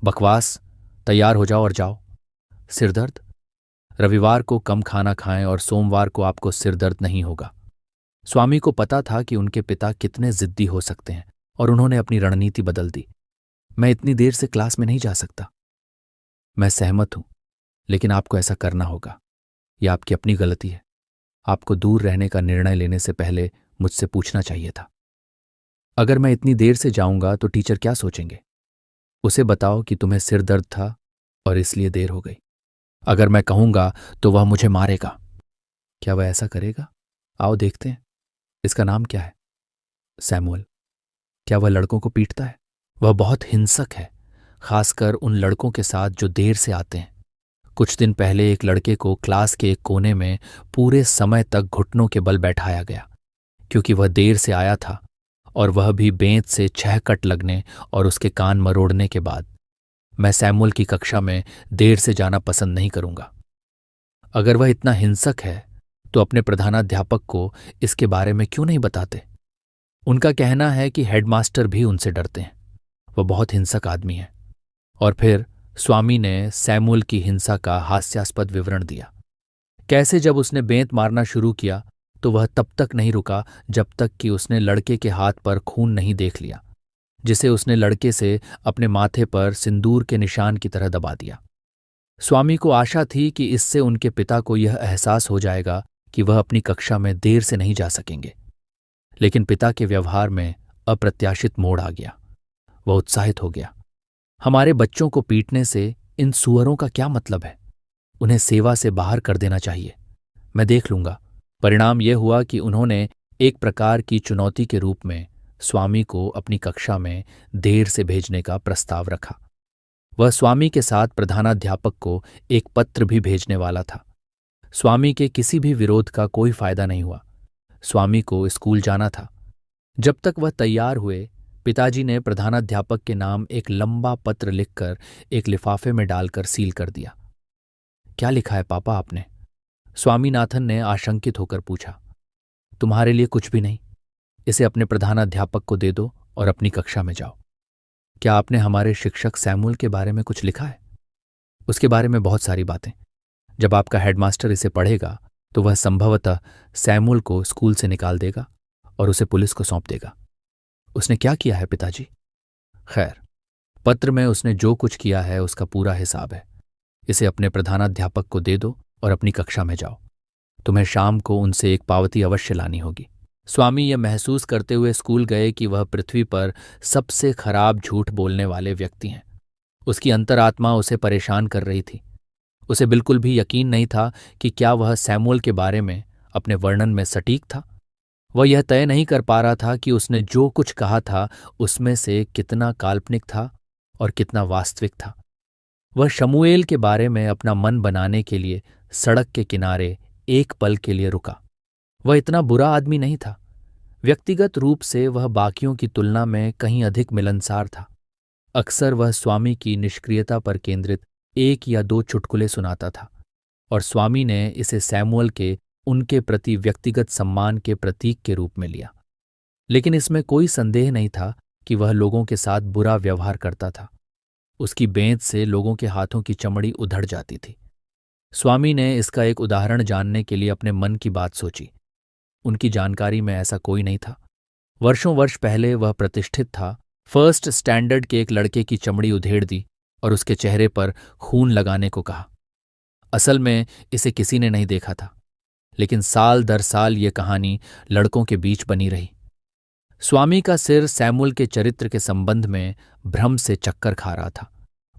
Speaker 4: बकवास, तैयार हो जाओ और जाओ। सिरदर्द? रविवार को कम खाना खाएं और सोमवार को आपको सिरदर्द नहीं होगा। स्वामी को पता था कि उनके पिता कितने जिद्दी हो सकते हैं और उन्होंने अपनी रणनीति बदल दी। मैं इतनी देर से क्लास में नहीं जा सकता। मैं सहमत हूं, लेकिन आपको ऐसा करना होगा। यह आपकी अपनी गलती है। आपको दूर रहने का निर्णय लेने से पहले मुझसे पूछना चाहिए था। अगर मैं इतनी देर से जाऊंगा तो टीचर क्या सोचेंगे? उसे बताओ कि तुम्हें सिर दर्द था और इसलिए देर हो गई। अगर मैं कहूंगा तो वह मुझे मारेगा। क्या वह ऐसा करेगा? आओ देखते हैं। इसका नाम क्या है? सैमुअल। क्या वह लड़कों को पीटता है? वह बहुत हिंसक है, खासकर उन लड़कों के साथ जो देर से आते हैं। कुछ दिन पहले एक लड़के को क्लास के एक कोने में पूरे समय तक घुटनों के बल बैठाया गया, क्योंकि वह देर से आया था, और वह भी बेंत से 6 कट लगने और उसके कान मरोड़ने के बाद। मैं सैमुअल की कक्षा में देर से जाना पसंद नहीं करूंगा। अगर वह इतना हिंसक है तो अपने प्रधानाध्यापक को इसके बारे में क्यों नहीं बताते? उनका कहना है कि हेडमास्टर भी उनसे डरते हैं। वह बहुत हिंसक आदमी है। और फिर स्वामी ने सैमुअल की हिंसा का हास्यास्पद विवरण दिया। कैसे जब उसने बेंत मारना शुरू किया तो वह तब तक नहीं रुका जब तक कि उसने लड़के के हाथ पर खून नहीं देख लिया, जिसे उसने लड़के से अपने माथे पर सिंदूर के निशान की तरह दबा दिया। स्वामी को आशा थी कि इससे उनके पिता को यह एहसास हो जाएगा कि वह अपनी कक्षा में देर से नहीं जा सकेंगे। लेकिन पिता के व्यवहार में अप्रत्याशित मोड़ आ गया। वह उत्साहित हो गया। हमारे बच्चों को पीटने से इन सुअरों का क्या मतलब है? उन्हें सेवा से बाहर कर देना चाहिए। मैं देख लूंगा। परिणाम यह हुआ कि उन्होंने एक प्रकार की चुनौती के रूप में स्वामी को अपनी कक्षा में देर से भेजने का प्रस्ताव रखा। वह स्वामी के साथ प्रधानाध्यापक को एक पत्र भी भेजने वाला था। स्वामी के किसी भी विरोध का कोई फायदा नहीं हुआ। स्वामी को स्कूल जाना था। जब तक वह तैयार हुए, पिताजी ने प्रधानाध्यापक के नाम एक लंबा पत्र लिखकर एक लिफाफे में डालकर सील कर दिया। क्या लिखा है पापा आपने? स्वामीनाथन ने आशंकित होकर पूछा। तुम्हारे लिए कुछ भी नहीं। इसे अपने प्रधानाध्यापक को दे दो और अपनी कक्षा में जाओ। क्या आपने हमारे शिक्षक सैमुअल के बारे में कुछ लिखा है? उसके बारे में बहुत सारी बातें। जब आपका हेडमास्टर इसे पढ़ेगा तो वह संभवतः सैमुअल को स्कूल से निकाल देगा और उसे पुलिस को सौंप देगा। उसने क्या किया है पिताजी? खैर, पत्र में उसने जो कुछ किया है उसका पूरा हिसाब है। इसे अपने प्रधानाध्यापक को दे दो और अपनी कक्षा में जाओ। तुम्हें शाम को उनसे एक पावती अवश्य लानी होगी। स्वामी यह महसूस करते हुए स्कूल गए कि वह पृथ्वी पर सबसे खराब झूठ बोलने वाले व्यक्ति हैं। उसकी अंतरात्मा उसे परेशान कर रही थी। उसे बिल्कुल भी यकीन नहीं था कि क्या वह सैमुअल के बारे में अपने वर्णन में सटीक था। वह यह तय नहीं कर पा रहा था कि उसने जो कुछ कहा था उसमें से कितना काल्पनिक था और कितना वास्तविक था। वह शमूएल के बारे में अपना मन बनाने के लिए सड़क के किनारे एक पल के लिए रुका। वह इतना बुरा आदमी नहीं था। व्यक्तिगत रूप से वह बाकियों की तुलना में कहीं अधिक मिलनसार था। अक्सर वह स्वामी की निष्क्रियता पर केंद्रित 1 या 2 चुटकुले सुनाता था और स्वामी ने इसे सैमुअल के उनके प्रति व्यक्तिगत सम्मान के प्रतीक के रूप में लिया। लेकिन इसमें कोई संदेह नहीं था कि वह लोगों के साथ बुरा व्यवहार करता था। उसकी बेंत से लोगों के हाथों की चमड़ी उधड़ जाती थी। स्वामी ने इसका एक उदाहरण जानने के लिए अपने मन की बात सोची। उनकी जानकारी में ऐसा कोई नहीं था। वर्षों वर्ष पहले वह प्रतिष्ठित था। फर्स्ट स्टैंडर्ड के एक लड़के की चमड़ी उधेड़ दी और उसके चेहरे पर खून लगाने को कहा। असल में इसे किसी ने नहीं देखा था, लेकिन साल दर साल ये कहानी लड़कों के बीच बनी रही। स्वामी का सिर सैमुअल के चरित्र के संबंध में भ्रम से चक्कर खा रहा था।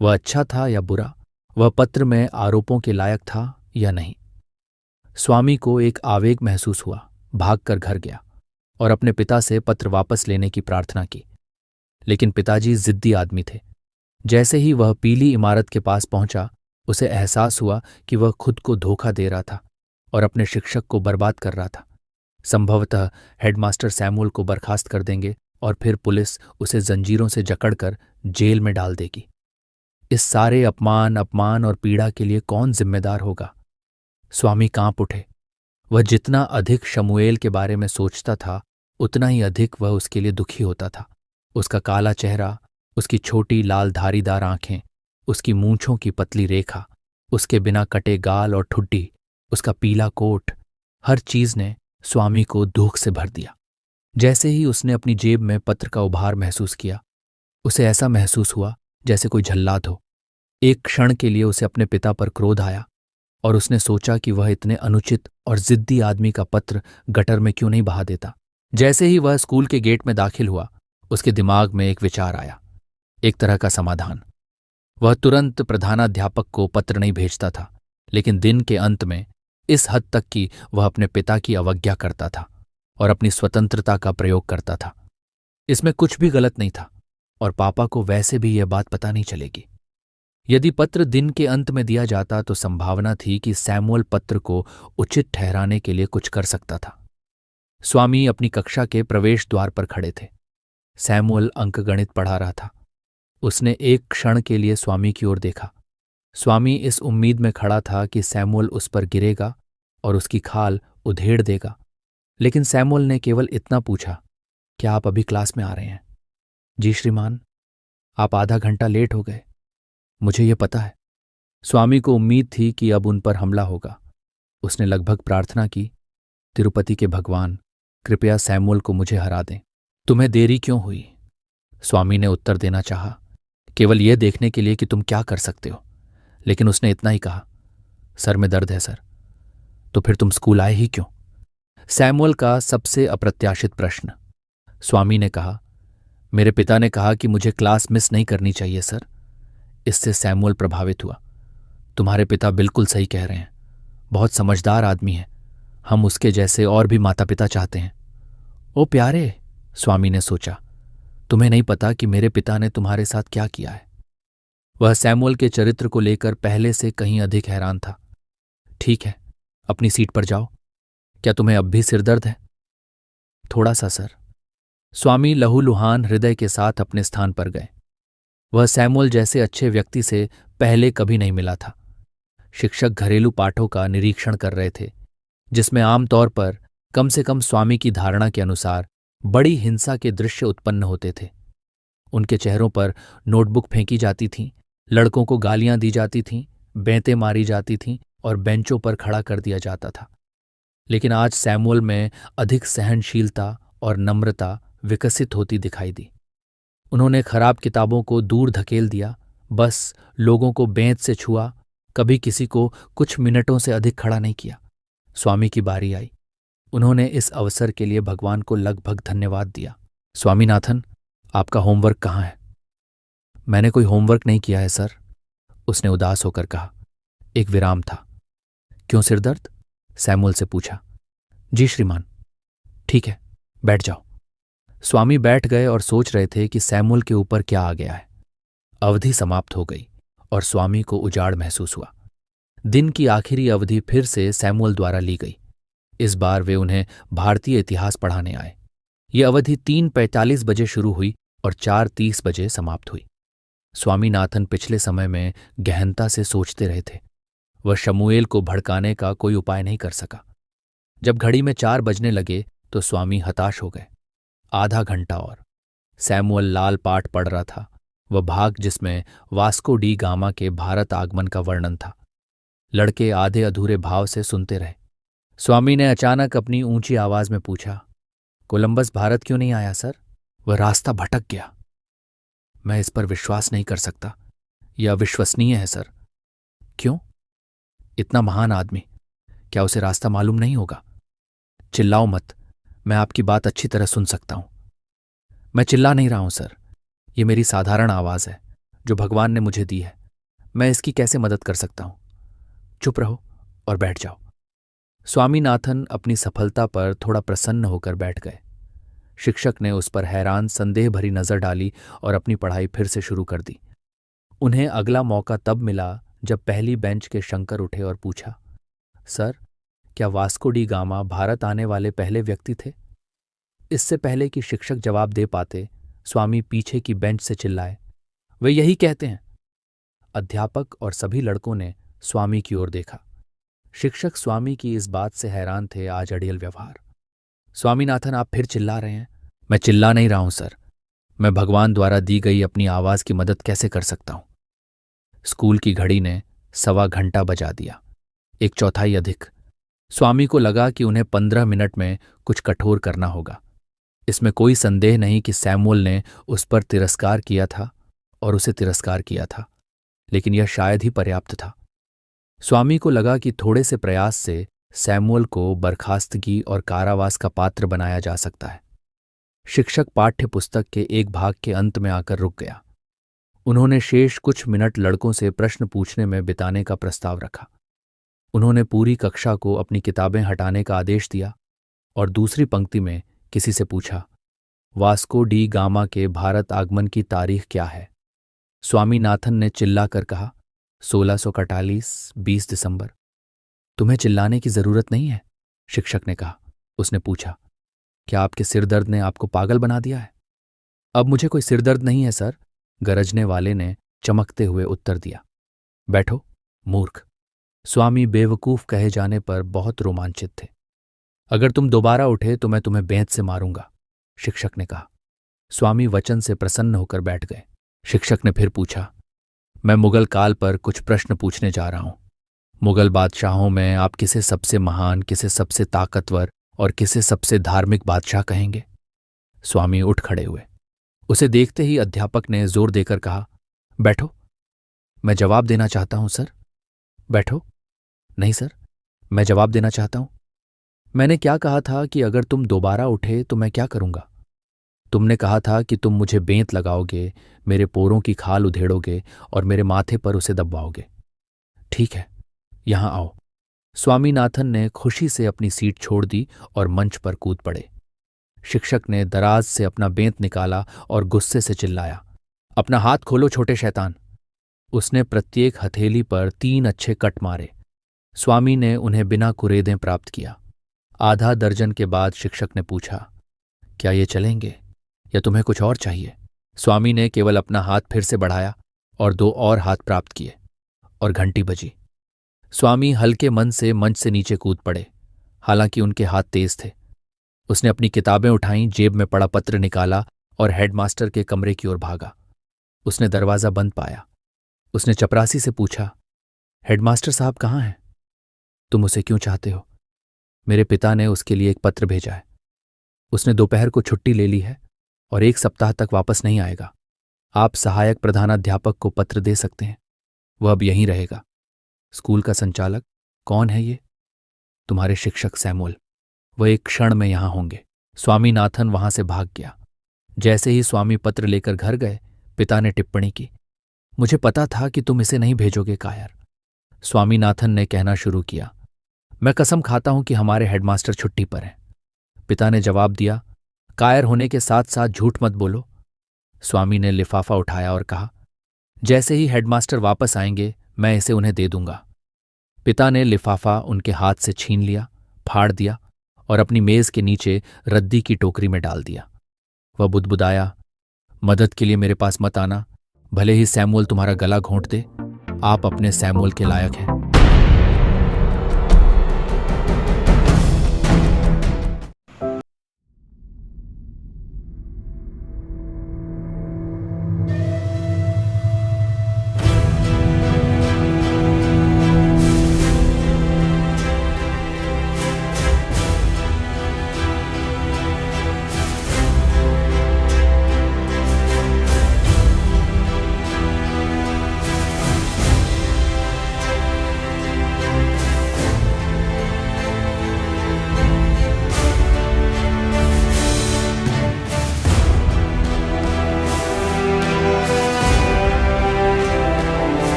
Speaker 4: वह अच्छा था या बुरा? वह पत्र में आरोपों के लायक था या नहीं? स्वामी को एक आवेग महसूस हुआ। भागकर घर गया और अपने पिता से पत्र वापस लेने की प्रार्थना की। लेकिन पिताजी जिद्दी आदमी थे। जैसे ही वह पीली इमारत के पास पहुंचा, उसे एहसास हुआ कि वह खुद को धोखा दे रहा था और अपने शिक्षक को बर्बाद कर रहा था। संभवतः हेडमास्टर सैमुअल को बर्खास्त कर देंगे और फिर पुलिस उसे जंजीरों से जकड़कर जेल में डाल देगी। इस सारे अपमान और पीड़ा के लिए कौन जिम्मेदार होगा? स्वामी कांप उठे। वह जितना अधिक शमूएल के बारे में सोचता था, उतना ही अधिक वह उसके लिए दुखी होता था। उसका काला चेहरा, उसकी छोटी लाल धारीदार आंखें, उसकी मूंछों की पतली रेखा, उसके बिना कटे गाल और ठुड्डी, उसका पीला कोट, हर चीज ने स्वामी को दुख से भर दिया। जैसे ही उसने अपनी जेब में पत्र का उभार महसूस किया, उसे ऐसा महसूस हुआ जैसे कोई जल्लाद हो। एक क्षण के लिए उसे अपने पिता पर क्रोध आया और उसने सोचा कि वह इतने अनुचित और जिद्दी आदमी का पत्र गटर में क्यों नहीं बहा देता। जैसे ही वह स्कूल के गेट में दाखिल हुआ, उसके दिमाग में एक विचार आया, एक तरह का समाधान। वह तुरंत प्रधानाध्यापक को पत्र नहीं भेजता था, लेकिन दिन के अंत में इस हद तक कि वह अपने पिता की अवज्ञा करता था और अपनी स्वतंत्रता का प्रयोग करता था। इसमें कुछ भी गलत नहीं था और पापा को वैसे भी यह बात पता नहीं चलेगी। यदि पत्र दिन के अंत में दिया जाता तो संभावना थी कि सैमुअल पत्र को उचित ठहराने के लिए कुछ कर सकता था। स्वामी अपनी कक्षा के प्रवेश द्वार पर खड़े थे। सैमुअल अंकगणित पढ़ा रहा था। उसने एक क्षण के लिए स्वामी की ओर देखा। स्वामी इस उम्मीद में खड़ा था कि सैमुअल उस पर गिरेगा और उसकी खाल उधेड़ देगा, लेकिन सैमुअल ने केवल इतना पूछा, क्या आप अभी क्लास में आ रहे हैं? जी श्रीमान, आप आधा घंटा लेट हो गए। मुझे ये पता है। स्वामी को उम्मीद थी कि अब उन पर हमला होगा। उसने लगभग प्रार्थना की, तिरुपति के भगवान, कृपया सैमुअल को मुझे हरा दें। तुम्हें देरी क्यों हुई? स्वामी ने उत्तर देना चाहा, केवल यह देखने के लिए कि तुम क्या कर सकते हो, लेकिन उसने इतना ही कहा, सर में दर्द है सर। तो फिर तुम स्कूल आए ही क्यों? सैमुअल का सबसे अप्रत्याशित प्रश्न। स्वामी ने कहा, मेरे पिता ने कहा कि मुझे क्लास मिस नहीं करनी चाहिए सर। इससे सैमुअल प्रभावित हुआ। तुम्हारे पिता बिल्कुल सही कह रहे हैं, बहुत समझदार आदमी है। हम उसके जैसे और भी माता पिता चाहते हैं। ओ प्यारे, स्वामी ने सोचा, तुम्हें नहीं पता कि मेरे पिता ने तुम्हारे साथ क्या किया है। वह सैमुअल के चरित्र को लेकर पहले से कहीं अधिक हैरान था। ठीक है, अपनी सीट पर जाओ। क्या तुम्हें अब भी सिरदर्द है? थोड़ा सा सर। स्वामी लहूलुहान हृदय के साथ अपने स्थान पर गए। वह सैमुअल जैसे अच्छे व्यक्ति से पहले कभी नहीं मिला था। शिक्षक घरेलू पाठों का निरीक्षण कर रहे थे, जिसमें आमतौर पर कम से कम स्वामी की धारणा के अनुसार बड़ी हिंसा के दृश्य उत्पन्न होते थे। उनके चेहरों पर नोटबुक फेंकी जाती थीं, लड़कों को गालियां दी जाती थीं, बेंतें मारी जाती थीं और बेंचों पर खड़ा कर दिया जाता था। लेकिन आज सैमुअल में अधिक सहनशीलता और नम्रता विकसित होती दिखाई दी। उन्होंने खराब किताबों को दूर धकेल दिया, बस लोगों को बेंत से छुआ, कभी किसी को कुछ मिनटों से अधिक खड़ा नहीं किया। स्वामी की बारी आई। उन्होंने इस अवसर के लिए भगवान को लगभग धन्यवाद दिया। स्वामीनाथन, आपका होमवर्क कहाँ है? मैंने कोई होमवर्क नहीं किया है सर, उसने उदास होकर कहा। एक विराम था। क्यों, सिरदर्द? सैमुअल से पूछा। जी श्रीमान। ठीक है, बैठ जाओ। स्वामी बैठ गए और सोच रहे थे कि सैमुअल के ऊपर क्या आ गया है। अवधि समाप्त हो गई और स्वामी को उजाड़ महसूस हुआ। दिन की आखिरी अवधि फिर से सैमुअल द्वारा ली गई। इस बार वे उन्हें भारतीय इतिहास पढ़ाने आए। ये अवधि 3:45 बजे शुरू हुई और 4:30 बजे समाप्त हुई। स्वामीनाथन पिछले समय में गहनता से सोचते रहे थे। वह शमूएल को भड़काने का कोई उपाय नहीं कर सका। जब घड़ी में 4 बजने लगे तो स्वामी हताश हो गए। आधा घंटा और। सैमुअल लाल पाठ पढ़ रहा था, वह भाग जिसमें वास्को डी गामा के भारत आगमन का वर्णन था। लड़के आधे अधूरे भाव से सुनते रहे। स्वामी ने अचानक अपनी ऊंची आवाज में पूछा, कोलंबस भारत क्यों नहीं आया सर? वह रास्ता भटक गया। मैं इस पर विश्वास नहीं कर सकता, यह अविश्वसनीय है सर। क्यों? इतना महान आदमी, क्या उसे रास्ता मालूम नहीं होगा? चिल्लाओ मत, मैं आपकी बात अच्छी तरह सुन सकता हूं। मैं चिल्ला नहीं रहा हूं सर, ये मेरी साधारण आवाज है जो भगवान ने मुझे दी है। मैं इसकी कैसे मदद कर सकता हूं? चुप रहो और बैठ जाओ। स्वामीनाथन अपनी सफलता पर थोड़ा प्रसन्न होकर बैठ गए। शिक्षक ने उस पर हैरान संदेह भरी नजर डाली और अपनी पढ़ाई फिर से शुरू कर दी। उन्हें अगला मौका तब मिला जब पहली बेंच के शंकर उठे और पूछा, सर, क्या वास्को डी गामा भारत आने वाले पहले व्यक्ति थे? इससे पहले कि शिक्षक जवाब दे पाते, स्वामी पीछे की बेंच से चिल्लाए, वे यही कहते हैं। अध्यापक और सभी लड़कों ने स्वामी की ओर देखा। शिक्षक स्वामी की इस बात से हैरान थे, आज अड़ियल व्यवहार। स्वामीनाथन, आप फिर चिल्ला रहे हैं। मैं चिल्ला नहीं रहा हूं सर, मैं भगवान द्वारा दी गई अपनी आवाज की मदद कैसे कर सकता हूं? स्कूल की घड़ी ने 1.25 घंटा बजा दिया, 1/4 अधिक। स्वामी को लगा कि उन्हें 15 मिनट में कुछ कठोर करना होगा। इसमें कोई संदेह नहीं कि सैमुअल ने उस पर तिरस्कार किया था और उसे तिरस्कार किया था, लेकिन यह शायद ही पर्याप्त था। स्वामी को लगा कि थोड़े से प्रयास से सैमुअल को बर्खास्तगी और कारावास का पात्र बनाया जा सकता है। शिक्षक पाठ्य पुस्तक के एक भाग के अंत में आकर रुक गया। उन्होंने शेष कुछ मिनट लड़कों से प्रश्न पूछने में बिताने का प्रस्ताव रखा। उन्होंने पूरी कक्षा को अपनी किताबें हटाने का आदेश दिया और दूसरी पंक्ति में किसी से पूछा, वास्को डी गामा के भारत आगमन की तारीख क्या है? स्वामीनाथन ने चिल्लाकर कहा, 1641, 20 दिसंबर। तुम्हें चिल्लाने की जरूरत नहीं है, शिक्षक ने कहा। उसने पूछा, क्या आपके सिरदर्द ने आपको पागल बना दिया है? अब मुझे कोई सिरदर्द नहीं है सर, गरजने वाले ने चमकते हुए उत्तर दिया। बैठो, मूर्ख। स्वामी बेवकूफ कहे जाने पर बहुत रोमांचित थे। अगर तुम दोबारा उठे तो मैं तुम्हें बेंत से मारूंगा, शिक्षक ने कहा। स्वामी वचन से प्रसन्न होकर बैठ गए। शिक्षक ने फिर पूछा, मैं मुगल काल पर कुछ प्रश्न पूछने जा रहा हूं। मुगल बादशाहों में आप किसे सबसे महान, किसे सबसे ताकतवर और किसे सबसे धार्मिक बादशाह कहेंगे? स्वामी उठ खड़े हुए। उसे देखते ही अध्यापक ने जोर देकर कहा, बैठो। मैं जवाब देना चाहता हूं सर। बैठो। नहीं सर, मैं जवाब देना चाहता हूं। मैंने क्या कहा था कि अगर तुम दोबारा उठे तो मैं क्या करूंगा? तुमने कहा था कि तुम मुझे बेंत लगाओगे, मेरे पोरों की खाल उधेड़ोगे और मेरे माथे पर उसे दबवाओगे। ठीक है, यहां आओ। स्वामीनाथन ने खुशी से अपनी सीट छोड़ दी और मंच पर कूद पड़े। शिक्षक ने दराज से अपना बेंत निकाला और गुस्से से चिल्लाया, अपना हाथ खोलो छोटे शैतान। उसने प्रत्येक हथेली पर 3 अच्छे कट मारे। स्वामी ने उन्हें बिना कुरेदें प्राप्त किया। आधा दर्जन के बाद शिक्षक ने पूछा, क्या ये चलेंगे या तुम्हें कुछ और चाहिए? स्वामी ने केवल अपना हाथ फिर से बढ़ाया और 2 और हाथ प्राप्त किए और घंटी बजी। स्वामी हल्के मन से मंच से नीचे कूद पड़े, हालांकि उनके हाथ तेज थे। उसने अपनी किताबें उठाईं, जेब में पड़ा पत्र निकाला और हेडमास्टर के कमरे की ओर भागा। उसने दरवाज़ा बंद पाया। उसने चपरासी से पूछा, हेडमास्टर साहब कहाँ हैं? तुम उसे क्यों चाहते हो? मेरे पिता ने उसके लिए एक पत्र भेजा है। उसने दोपहर को छुट्टी ले ली है और 1 सप्ताह तक वापस नहीं आएगा। आप सहायक प्रधानाध्यापक को पत्र दे सकते हैं, वह अब यहीं रहेगा। स्कूल का संचालक कौन है ये? तुम्हारे शिक्षक सैमुअल। वह एक क्षण में यहां होंगे। स्वामीनाथन वहां से भाग गया। जैसे ही स्वामी पत्र लेकर घर गए, पिता ने टिप्पणी की, मुझे पता था कि तुम इसे नहीं भेजोगे कायर। स्वामीनाथन ने कहना शुरू किया, मैं कसम खाता हूं कि हमारे हेडमास्टर छुट्टी पर हैं। पिता ने जवाब दिया, कायर होने के साथ साथ झूठ मत बोलो। स्वामी ने लिफाफा उठाया और कहा, जैसे ही हेडमास्टर वापस आएंगे मैं इसे उन्हें दे दूंगा। पिता ने लिफाफा उनके हाथ से छीन लिया, फाड़ दिया और अपनी मेज के नीचे रद्दी की टोकरी में डाल दिया। वह बुदबुदाया, मदद के लिए मेरे पास मत आना, भले ही सैमुअल तुम्हारा गला घोंट दे, आप अपने सैमुअल के लायक हैं।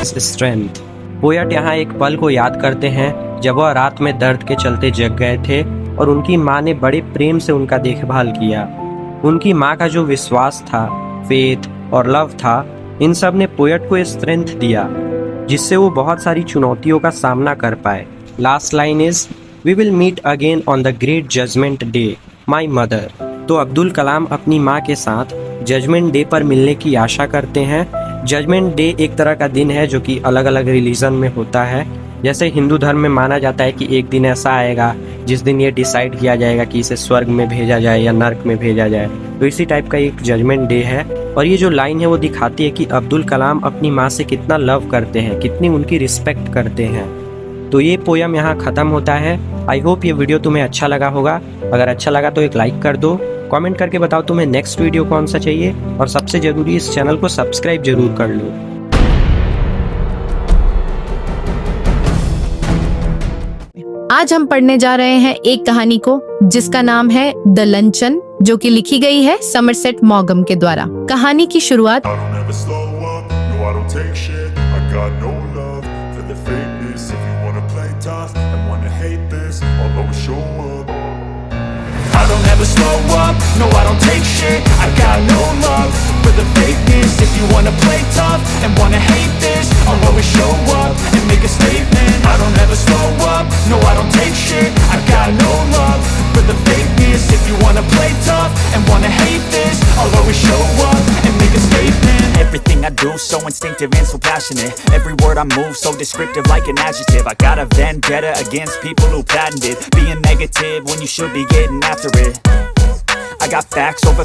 Speaker 1: woman's strength. पोयट यहाँ एक पल को याद करते हैं जब वह रात में दर्द के चलते जग गए थे और उनकी माँ ने बड़े प्रेम से उनका देखभाल किया। उनकी माँ का जो विश्वास था, फेथ और लव था, इन सब ने पोयट को स्ट्रेंथ दिया जिससे वो बहुत सारी चुनौतियों का सामना कर पाए। Last line is, we will meet again on the great judgement day my mother. तो अब्दुल कलाम अपनी माँ के साथ जजमेंट डे पर मिलने की आशा करते हैं। जजमेंट डे एक तरह का दिन है जो कि अलग अलग रिलीजन में होता है। जैसे हिंदू धर्म में माना जाता है कि एक दिन ऐसा आएगा जिस दिन ये डिसाइड किया जाएगा कि इसे स्वर्ग में भेजा जाए या नर्क में भेजा जाए। तो इसी टाइप का एक जजमेंट डे है। और ये जो लाइन है वो दिखाती है कि अब्दुल कलाम अपनी माँ से कितना लव करते हैं, कितनी उनकी रिस्पेक्ट करते हैं। तो ये पोयम यहाँ ख़त्म होता है। आई होप ये वीडियो तुम्हें अच्छा लगा होगा। अगर अच्छा लगा तो एक लाइक कर दो, कमेंट करके बताओ तुम्हें नेक्स्ट वीडियो कौन सा चाहिए, और सबसे ज़रूरी इस चैनल को सब्सक्राइब जरूर कर लो।
Speaker 5: आज हम पढ़ने जा रहे हैं एक कहानी को जिसका नाम है द लंचन, जो कि लिखी गई है समरसेट मॉगम के द्वारा। कहानी की शुरुआत
Speaker 6: I don't ever slow up, no I don't take shit. I got no love for the fakeness. If you wanna play tough and wanna hate this, I'll always show up and make a statement. I don't ever slow up, no I don't take shit. I got no love for the fakeness. If you wanna play tough and wanna hate this, I'll always show up and make a statement. Everything I do so instinctive and so passionate. Every word I move so descriptive like an adjective. I got a vendetta against people who patented being negative when you should be getting after it. I got facts over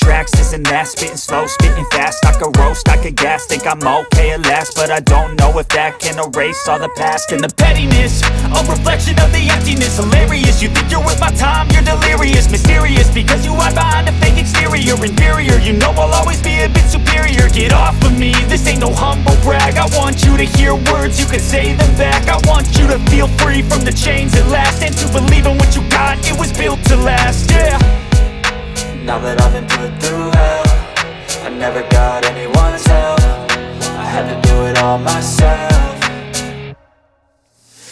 Speaker 6: tracks, this and that. Spitting slow, spitting fast. I could roast, I could gas. Think I'm okay at last, but I don't know if that can erase all the past. And the pettiness, a reflection of the emptiness. Hilarious, you think you're worth my time, you're delirious. Mysterious, because you hide behind a fake exterior. Inferior, you know I'll always be a bit superior. Get off of me, this ain't no humble brag. I want you to hear words, you can say them back. I want you to feel free from the chains at last, and to believe in what you got, it was built to last, yeah. Now that I've been put through hell, I never got anyone's help. I had to do it all myself.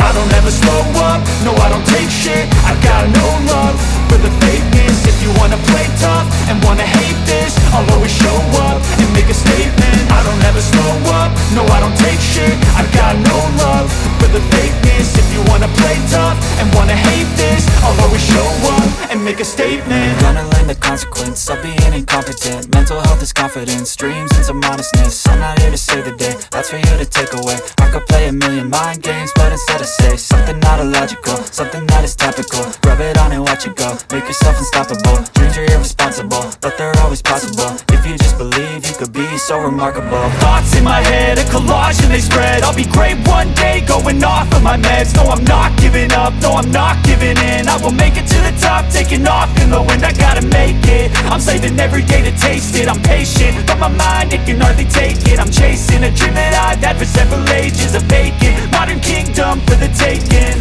Speaker 6: I don't ever slow up, no I don't take shit. I got no love for the fakeness. If you wanna play tough and wanna hate this, I'll always show up and make a statement. I don't ever slow up, no I don't take shit. I got no love for the fakeness. If you wanna play tough and wanna hate this, I'll always show up and make a statement. Gonna learn the consequence of being incompetent. Mental health is confidence, dreams and some honestness. I'm not here to save the day, that's for you to take away. I could play a million mind games, but instead I say something not illogical, something that is topical. Rub it on and watch it go, make yourself unstoppable. Dreams are irresponsible, but they're always possible. If you just believe, you could be so remarkable. Thoughts in my head, a collage and they spread. I'll be great one day, going off of my meds. No, I'm not giving up, no, I'm not giving in. I will make it to the top, taking off in the wind. I gotta make it, I'm saving every day to taste it. I'm patient, but my mind, it can hardly take it. I'm chasing a dream that I've had for several ages. A vacant, modern kingdom for the taking.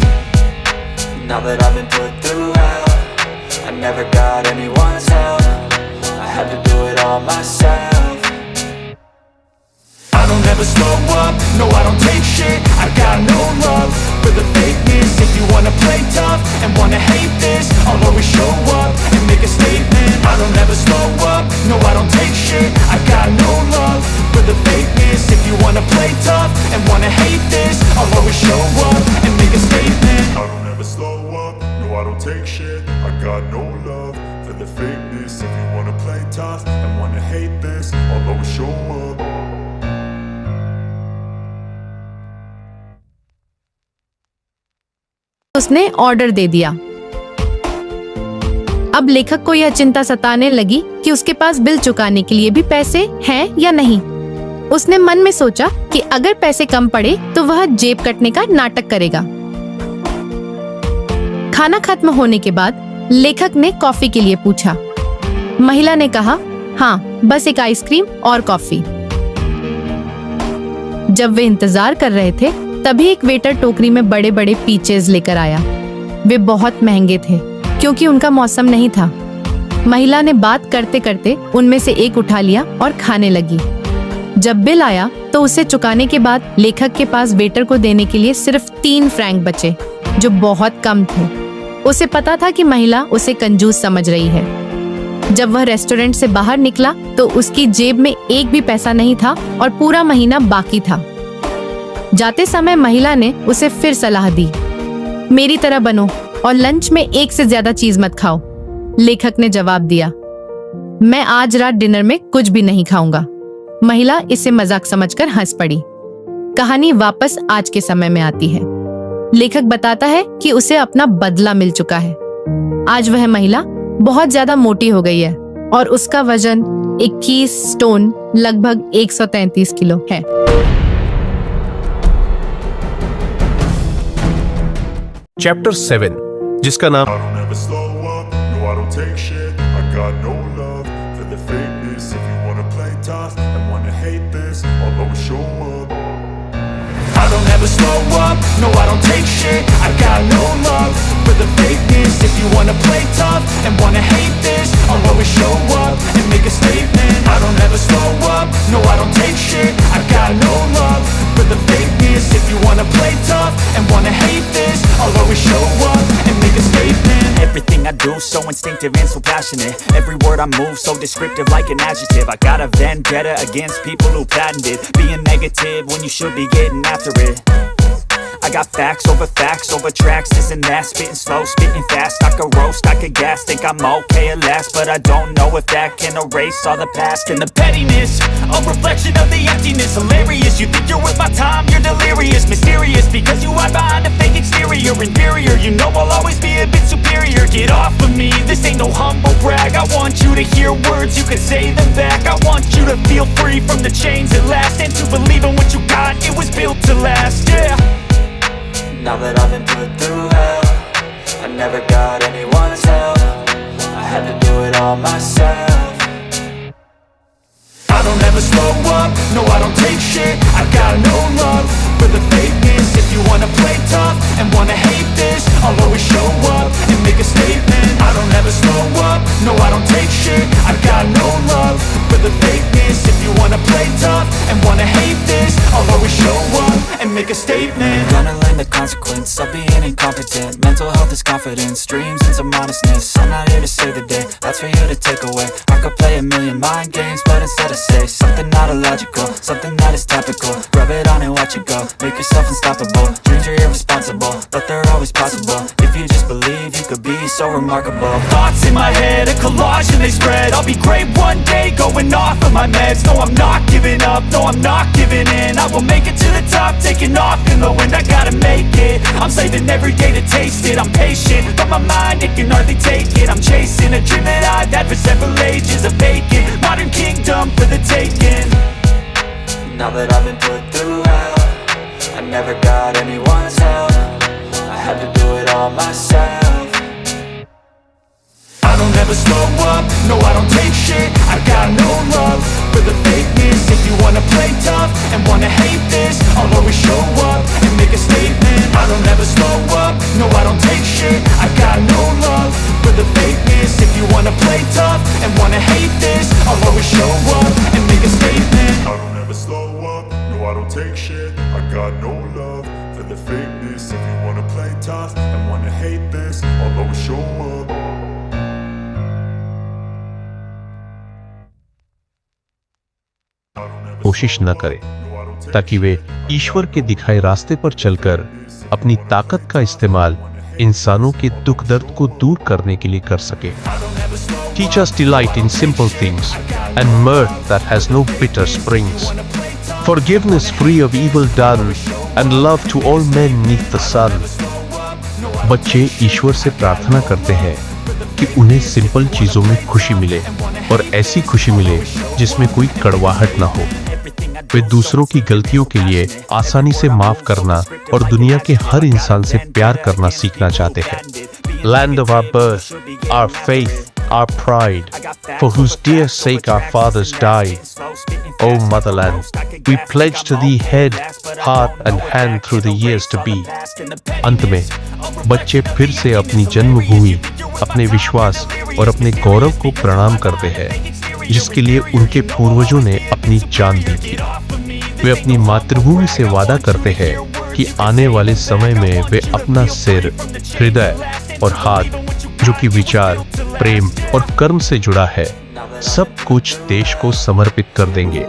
Speaker 6: Now that I've been put through hell, I never got anyone's help. I had to do it all myself. I don't ever slow up, no I don't take shit. I got no love for the fakeness. If you wanna play tough and wanna hate this, I'll always show up and make a statement. I don't ever slow up, no I don't take shit. I got no love for the fakeness. If you wanna play tough and wanna hate this, I'll always show up and make a statement. I don't ever slow up, no I don't take shit. I got no love for the fakeness. If you wanna play tough and wanna hate this, I'll always show up.
Speaker 5: उसने order दे दिया। अब लेखक को यह चिंता सताने लगी कि उसके पास बिल चुकाने के लिए भी पैसे हैं या नहीं। उसने मन में सोचा कि अगर पैसे कम पड़े तो वह जेब कटने का नाटक करेगा। खाना खत्म होने के बाद लेखक ने कॉफी के लिए पूछा। महिला ने कहा, हाँ, बस एक आइसक्रीम और कॉफी। जब वे इंतजार कर रहे थे तभी एक वेटर टोकरी में बड़े बड़े पीचेस लेकर आया। वे बहुत महंगे थे क्योंकि उनका मौसम नहीं था। महिला ने बात करते करते उनमें से एक उठा लिया और खाने लगी। जब बिल आया तो उसे चुकाने के बाद लेखक के पास वेटर को देने के लिए सिर्फ 3 फ्रैंक बचे, जो बहुत कम थे। उसे पता था कि महिला उसे कंजूस समझ रही है। जब वह रेस्टोरेंट से बाहर निकला तो उसकी जेब में एक भी पैसा नहीं था और पूरा महीना बाकी था। जाते समय महिला ने उसे फिर सलाह दी, मेरी तरह बनो और लंच में एक से ज्यादा चीज मत खाओ। लेखक ने जवाब दिया, मैं आज रात डिनर में कुछ भी नहीं खाऊंगा। महिला इसे मजाक समझकर हंस पड़ी। कहानी वापस आज के समय में आती है। लेखक बताता है कि उसे अपना बदला मिल चुका है। आज वह महिला बहुत ज्यादा मोटी हो गई है और उसका वजन 21 स्टोन लगभग 133 किलो है।
Speaker 7: चैप्टर 7, जिसका नाम
Speaker 8: I don't ever slow up, no I don't take shit. I got no love for the fakeness. If you wanna play tough and wanna hate this, I'll always show up.
Speaker 6: I don't ever slow up, no I don't take shit. I got no love for the fakeness. If you wanna play tough and wanna hate this, I'll always show up and make a statement. I don't ever slow up, no I don't take shit. I got no love for the fakeness. If you wanna play tough and wanna hate this, I'll always show up and make a statement.
Speaker 9: Everything I do so instinctive and so passionate. Every word I move so descriptive like an adjective. I got a vendetta against people who patented being negative when you should be getting after it. I got facts over tracks, this and that. Spitting slow, spitting fast. I could roast, I could gas. Think I'm okay at last, but I don't know if that can erase all the past.
Speaker 6: And the pettiness, a reflection of the emptiness. Hilarious, you think you're worth my time, you're delirious. Mysterious, because you hide behind a fake exterior. Inferior, you know I'll always be a bit superior. Get off of me, this ain't no humble brag. I want you to hear words, you can say them back. I want you to feel free from the chains at last, and to believe in what you got, it was built to last, yeah.
Speaker 9: Now that I've been put through hell, I never got anyone's help. I had to do it all myself.
Speaker 6: I don't ever slow up, no I don't take shit. I got no love for the fakeness. If you wanna play tough and wanna hate this, I'll always show up and make a statement. I don't ever slow up, no I don't take shit. I got no love for the fakeness. If you wanna play tough and wanna hate this, I'll always show up and make a statement.
Speaker 9: Gonna learn the consequence of being incompetent. Mental health is confidence, dreams and some honestness. I'm not here to save the day, that's for you to take away. I could play a million mind games, but instead I say something not illogical, something that is topical. Rub it on and watch it go, make yourself unstoppable. Dreams are irresponsible, but they're always possible. If you just believe, you could be so remarkable.
Speaker 6: Thoughts in my head, a collage and they spread. I'll be great one day, going off of my meds. No, I'm not giving up, no, I'm not giving in. I will make it to the top, taking off in the wind. I gotta make it, I'm saving every day to taste it. I'm patient, but my mind, it can hardly take it. I'm chasing a dream that I've had for several ages. A vacant, modern kingdom for the taking.
Speaker 9: Now that I've been put through hell, I never got anyone's help. I had to do it all myself.
Speaker 6: I don't ever slow up, no I don't take shit. I got no love for the fakeness. If you wanna play tough and wanna hate this, I'll always show up and make a statement. I don't ever slow up, no I don't take shit. I got no love for the fakeness. If you wanna play tough and wanna hate this, I'll always show up and make a statement.
Speaker 8: I don't ever slow up, no I don't take shit. I got no love for the fakeness. If you wanna play tough and wanna hate this, I'll always show up.
Speaker 7: कोशिश न करें ताकि वे ईश्वर के दिखाए रास्ते पर चलकर अपनी ताकत का इस्तेमाल इंसानों के दुख दर्द को दूर करने के लिए कर सके. Teach us delight in simple things and mirth that has no bitter springs. Forgiveness free of evil done and love to all men neath the sun. बच्चे ईश्वर से प्रार्थना करते हैं कि उन्हें सिंपल चीजों में खुशी मिले और ऐसी खुशी मिले जिसमें कोई कड़वाहट ना हो. वे दूसरों की गलतियों के लिए आसानी से माफ करना और दुनिया के हर इंसान से प्यार करना सीखना चाहते हैं. Land of our birth, our faith, our pride, for whose dear sake our fathers died. O motherland, we pledge to thee head, heart and hand through the years to be. अंत में बच्चे फिर से अपनी जन्मभूमि, अपने विश्वास और अपने गौरव को प्रणाम करते हैं. जिसके लिए उनके पूर्वजों ने अपनी जान दी थी। वे अपनी मातृभूमि से वादा करते हैं कि आने वाले समय में वे अपना सिर, हृदय और हाथ, जो कि विचार, प्रेम और कर्म से जुड़ा है, सब कुछ देश को समर्पित कर देंगे।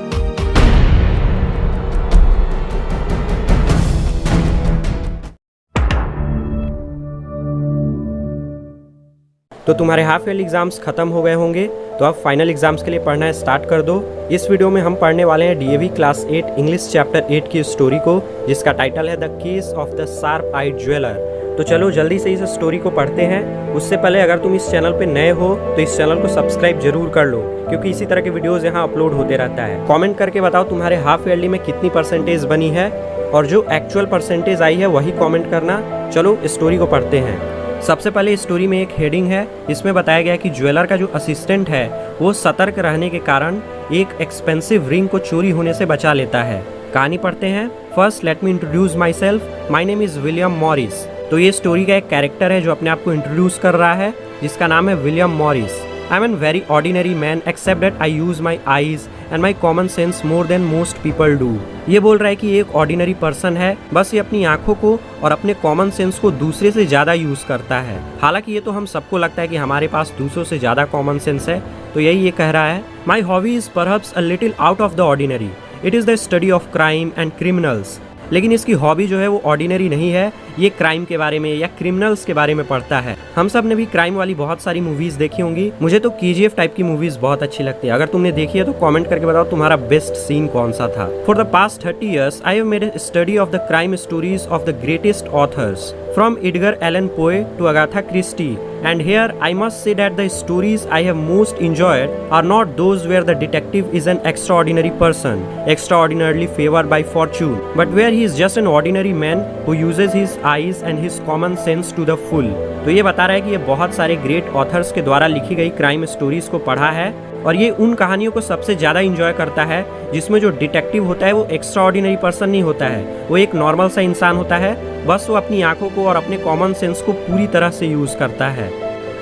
Speaker 1: तो तुम्हारे हाफ ईयरली एग्जाम्स खत्म हो गए होंगे, तो अब फाइनल एग्जाम्स के लिए पढ़ना स्टार्ट कर दो। इस वीडियो में हम पढ़ने वाले हैं डीएवी क्लास 8 इंग्लिश चैप्टर 8 की स्टोरी को, जिसका टाइटल है the case of the sharp eyed jeweller. तो चलो जल्दी से इस स्टोरी को पढ़ते हैं। उससे पहले अगर तुम इस चैनल पे नए हो तो इस चैनल को सब्सक्राइब जरूर कर लो, क्योंकि इसी तरह के वीडियोस यहाँ अपलोड होते रहता है। कमेंट करके बताओ तुम्हारे हाफ ईयरली में कितनी परसेंटेज बनी है, और जो एक्चुअल परसेंटेज आई है वही कॉमेंट करना। चलो स्टोरी को पढ़ते हैं। सबसे पहले इस स्टोरी में एक हेडिंग है, इसमें बताया गया कि ज्वेलर का जो असिस्टेंट है वो सतर्क रहने के कारण एक एक्सपेंसिव रिंग को चोरी होने से बचा लेता है। कहानी पढ़ते हैं। First let me introduce my self, my name is William Morris. तो ये स्टोरी का एक कैरेक्टर है जो अपने आप को इंट्रोड्यूस कर रहा है, जिसका नाम है William Morris. I am an very ordinary man except that I use my eyes and my common sense more than most people do. ये बोल रहा है कि ये एक ऑर्डिनरी पर्सन है, बस ये अपनी आंखों को और अपने कॉमन सेंस को दूसरे से ज्यादा यूज करता है। हालांकि ये तो हम सबको लगता है कि हमारे पास दूसरों से ज्यादा कॉमन सेंस है, तो यही ये कह रहा है। My hobby is perhaps a little out of the ordinary, it is the study of crime and criminals. लेकिन इसकी हॉबी जो है वो ऑर्डिनरी नहीं है, ये क्राइम के बारे में या क्रिमिनल्स के बारे में पढ़ता है। हम सब ने भी क्राइम वाली बहुत सारी मूवीज देखी होंगी। मुझे तो KGF टाइप की मूवीज बहुत अच्छी लगती है। अगर तुमने देखी है तो कमेंट करके बताओ तुम्हारा बेस्ट सीन कौन सा था। For the past 30 years I have made a study of the crime stories of the greatest authors from Edgar Allan Poe to Agatha Christie, and here I must say that the stories I have most enjoyed are not those where the detective is an extraordinary person, extraordinarily favored by fortune, but where he is just an ordinary man who uses his eyes and his common sense to the full। तो ये बता रहा है कि ये बहुत सारे great authors के द्वारा लिखी गई क्राइम स्टोरीज को पढ़ा है, और ये उन कहानियों को सबसे ज़्यादा इंजॉय करता है जिसमें जो डिटेक्टिव होता है वो एक्स्ट्रा ऑर्डिनरी पर्सन नहीं होता है, वो एक नॉर्मल सा इंसान होता है, बस वो अपनी आंखों को और अपने कॉमन सेंस को पूरी तरह से यूज करता है।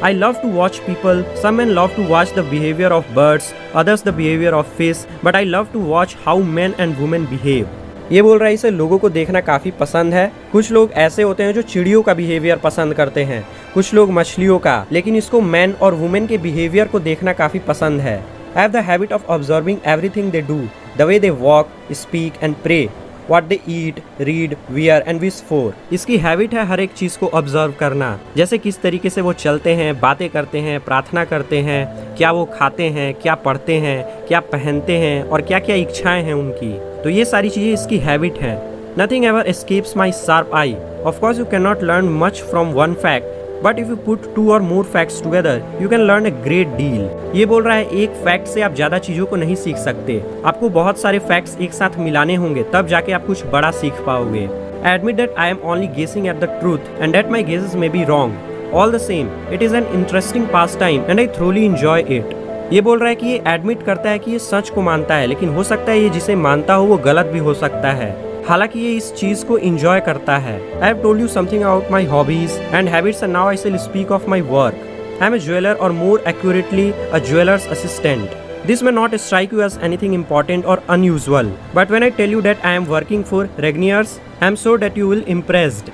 Speaker 1: I love to watch people. Some men love to watch the behavior of birds, others the behavior of fish, but I love to watch how men and women behave। ये बोल रहा है इसे लोगों को देखना काफ़ी पसंद है। कुछ लोग ऐसे होते हैं जो चिड़ियों का बिहेवियर पसंद करते हैं, कुछ लोग मछलियों का, लेकिन इसको मैन और वुमेन के बिहेवियर को देखना काफ़ी पसंद है। I have the habit of observing everything they do, the way they walk, speak and pray, what they eat, read, wear and wish for। इसकी हैबिट है हर एक चीज़ को ऑब्जर्व करना, जैसे किस तरीके से वो चलते हैं, बातें करते हैं, प्रार्थना करते हैं, क्या वो खाते हैं, क्या पढ़ते हैं, क्या पहनते हैं और क्या क्या इच्छाएं हैं उनकी। तो ये सारी चीज़ें इसकी हैबिट है। Nothing ever escapes my sharp eye. Of course you cannot learn much from one fact, but if you put 2 or more facts together, you can learn a great deal। ये बोल रहा है एक फैक्ट से आप ज्यादा चीजों को नहीं सीख सकते, आपको बहुत सारे फैक्ट्स एक साथ मिलाने होंगे, तब जाके आप कुछ बड़ा सीख पाओगे। I admit that I am only guessing at the truth and that my guesses may be wrong. All the same, it is an interesting pastime and I thoroughly enjoy it। ये बोल रहा है कि ये एडमिट करता है कि ये सच को मानता है, लेकिन हो सकता है ये जिसे मानता हो वो गलत भी हो सकता है। हालांकि ये इस चीज को एंजॉय करता है। I have told you something about my hobbies and habits and now I shall speak of my work। I am a jeweler or more accurately a jeweler's assistant। This may not strike you as anything important or unusual, but when I tell you that I am working for Regniers, I am sure that you will impressed।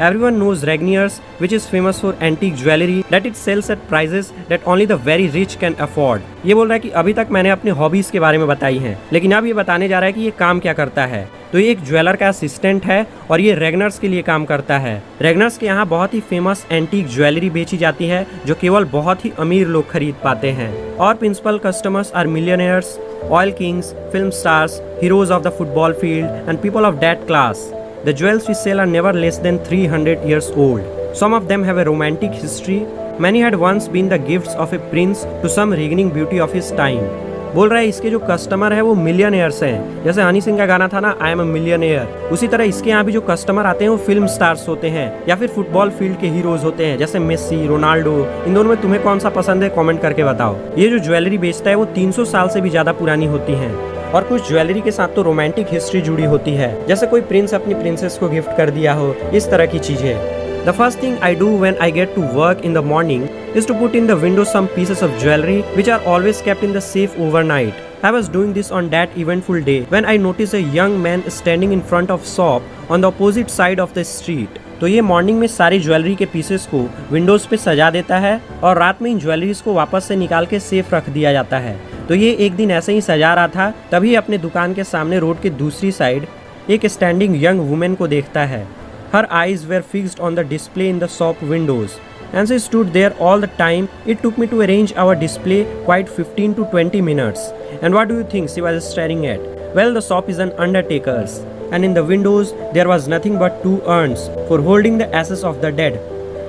Speaker 1: Everyone knows Regniers, which is famous for antique jewelry that it sells at prices that only the very rich can afford। ये बोल रहा है कि अभी तक मैंने अपने hobbies के बारे में बताई हैं, लेकिन अब ये बताने जा रहा है कि ये काम क्या करता है। तो ये एक ज्वेलर का असिस्टेंट है और ये रेगनर्स के लिए काम करता है। रेगनर्स के यहाँ बहुत ही फेमस एंटीक ज्वेलरी बेची जाती है जो केवल बहुत ही अमीर लोग खरीद पाते हैं। और principal customers are millionaires, oil kings, film stars, heroes of the football field and people of that class. The jewels we sell are never less than 300 years old. Some of them have a romantic history. Many had once been the gifts of a prince to some reigning beauty of his time। बोल रहा है इसके जो customer है वो millionaires हैं, जैसे हनी सिंह का गाना था ना आई एम अ मिलियनियर, उसी तरह इसके यहाँ भी जो कस्टमर आते हैं वो फिल्म स्टार्स होते हैं या फिर फुटबॉल फील्ड के हीरोज होते हैं, जैसे मेसी, रोनाल्डो। इन दोनों में तुम्हें कौन सा पसंद है कमेंट करके बताओ। ये जो ज्वेलरी बेचता है वो 300 साल से भी ज्यादा पुरानी होती है। और कुछ ज्वेलरी के साथ तो रोमांटिक हिस्ट्री जुड़ी होती है, जैसे कोई प्रिंस अपनी प्रिंसेस को गिफ्ट कर दिया हो, इस तरह की चीजें। The first thing I do when I get to work in the morning is to put in the window some pieces of jewelry which are always kept in the safe overnight. I was doing this on that eventful day when I noticed a young man standing in front of shop on the opposite side of the street. तो ये morning में सारी jewellery के pieces को Windows पे सजा देता है और रात में इन ज्वेलरीज को वापस से निकाल के सेफ रख दिया जाता है। तो ये एक दिन ऐसे ही सजा रहा था, तभी अपने दुकान के सामने रोड के दूसरी साइड एक स्टैंडिंग यंग वुमेन को देखता है। Her eyes were fixed on the display in the shop windows, and she stood there all the time. It took me to arrange our display quite 15 to 20 minutes. And what do you think she was staring at? Well, the shop is an undertaker's, and in the windows there was nothing but 2 urns for holding the ashes of the dead,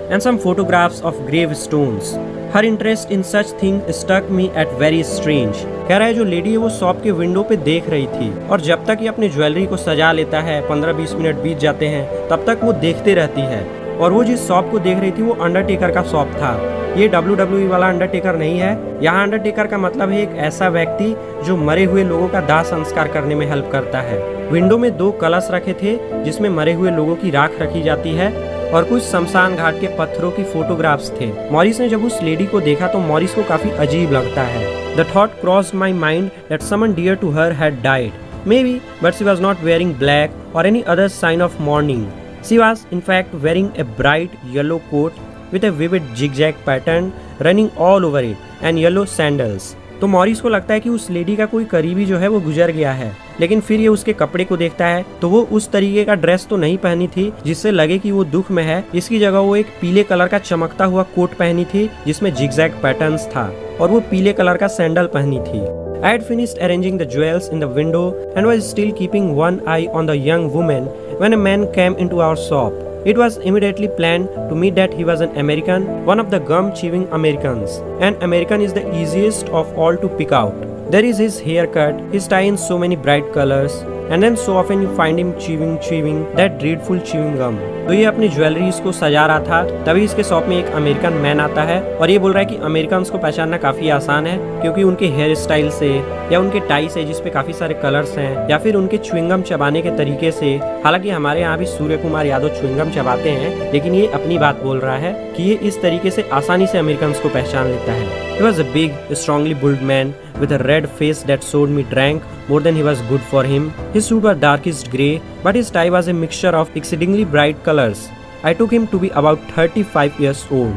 Speaker 1: and some photographs of gravestones. Her interest in such things struck me at very strange. कह रहा है जो lady है वो shop के window पे देख रही थी और जब तक ये अपनी ज्वेलरी को सजा लेता है 15-20 मिनट बीत जाते हैं तब तक वो देखते रहती है। और वो जिस शॉप को देख रही थी वो अंडरटेकर का शॉप था। ये WWE वाला अंडरटेकर नहीं है। यहाँ अंडरटेकर का मतलब है एक ऐसा व्यक्ति जो मरे हुए लोगों का दाह संस्कार करने में हेल्प करता है। विंडो में 2 कलश रखे थे जिसमें मरे हुए लोगों की राख रखी जाती है और कुछ शमशान घाट के पत्थरों की फोटोग्राफ्स थे। मॉरिस ने जब उस लेडी को देखा तो मॉरिस को काफी अजीब लगता है। The thought crossed my mind that someone dear to her had died. Maybe, but she was not wearing black or any other sign of mourning. She was, in fact, wearing a bright yellow coat with a vivid zigzag pattern running all over it and yellow sandals. तो Morris को लगता है कि उस lady का कोई करीबी जो है वो गुजर गया है, लेकिन फिर ये उसके कपड़े को देखता है तो वो उस तरीके का ड्रेस तो नहीं पहनी थी जिससे लगे कि वो दुख में है। इसकी जगह वो एक पीले कलर का चमकता हुआ कोट पहनी थी जिसमें जिगजैग पैटर्न्स था और वो पीले कलर का सैंडल पहनी थी। I had finished arranging the jewels in the window and was still keeping one eye on the young woman when a man came into our shop. It was immediately planned to me that he was an American, one of the gum-chewing Americans. An American is the easiest of all to pick out. There is his haircut, his tie in so many bright colors, and then so often you find him chewing that dreadful chewing gum. तो ये अपनी jewelleries को सजा रहा था, तभी इसके shop में एक अमेरिकन मैन आता है और ये बोल रहा है कि अमेरिकन्स को पहचानना काफी आसान है क्योंकि उनके हेयर स्टाइल से या उनके टाई से जिसपे काफी सारे कलर्स हैं या फिर उनके च्युइंगम चबाने के तरीके से। हालांकि हमारे यहाँ भी सूर्य कुमार यादव च्युइंगम चबाते हैं, लेकिन ये अपनी बात बोल रहा है कि ये इस तरीके से आसानी से अमेरिकन्स को पहचान लेता है। He was a big, strongly built man with a red face that showed me drank more than he was good for him. His suit was darkish grey, but his tie was a mixture of exceedingly bright colors. I took him to be about 35 years old.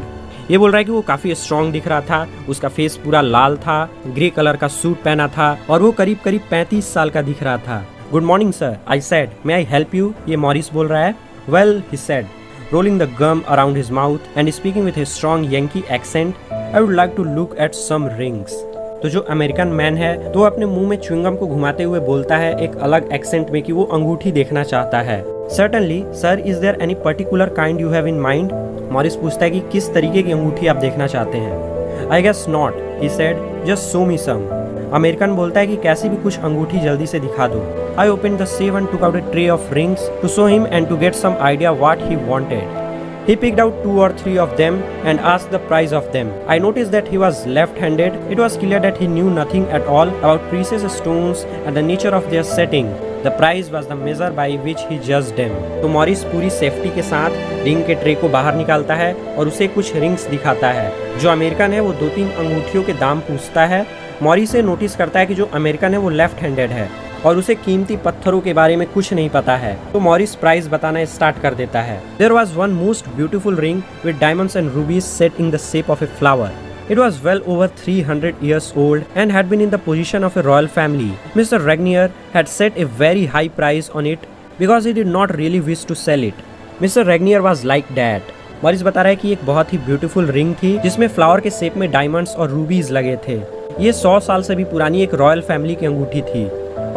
Speaker 1: ये बोल रहा है कि वो काफी strong दिख रहा था, उसका फेस पूरा लाल था, ग्रे कलर का सूट पहना था और वो करीब 35 साल का दिख रहा था। Good morning sir, I said, may I help you? ये मॉरिस बोल रहा है। Well, he said, rolling the gum around his mouth and speaking with a strong Yankee accent, I would like to look at some rings. तो जो American man है तो अपने मुंह में च्युइंगम को घुमाते हुए बोलता है एक अलग एक्सेंट में कि वो अंगूठी देखना चाहता है। Certainly, sir, is there any particular kind you have in mind? Morris पूछता है कि किस तरीके की अंगूठी आप देखना चाहते हैं। I guess not, he said, just show me some. American बोलता है कि कैसी भी कुछ अंगूठी जल्दी से दिखा दो। I opened the safe and took out a tray of rings to show him and to get some idea what he wanted. He picked out 2 or 3 of them and asked the price of them. I noticed that he was left-handed. It was clear that he knew nothing at all about precious stones and the nature of their setting. The price was the measure by which he judged them. तो Morris पूरी safety के साथ ring के tray को बाहर निकालता है और उसे कुछ रिंग्स दिखाता है। जो अमेरिकन है वो 2-3 अंगूठियों के दाम पूछता है। मॉरिस से नोटिस करता है कि जो अमेरिकन है वो लेफ्ट हैंडेड है और उसे कीमती पत्थरों के बारे में कुछ नहीं पता है, तो मॉरिस प्राइस बताना स्टार्ट कर देता है। There was one most beautiful ring with diamonds and rubies set in the shape of a flower. It was well over 300 years old and had been in the possession of a royal family. Mr. Regnier had set a very high price on it because he did not really wish to sell it. Mr. Regnier was like that. Morris बता रहा है कि एक बहुत ही beautiful ring थी जिसमें flower के shape में डायमंड्स और रूबीज लगे थे। ये 100 साल से भी पुरानी एक रॉयल फैमिली की अंगूठी थी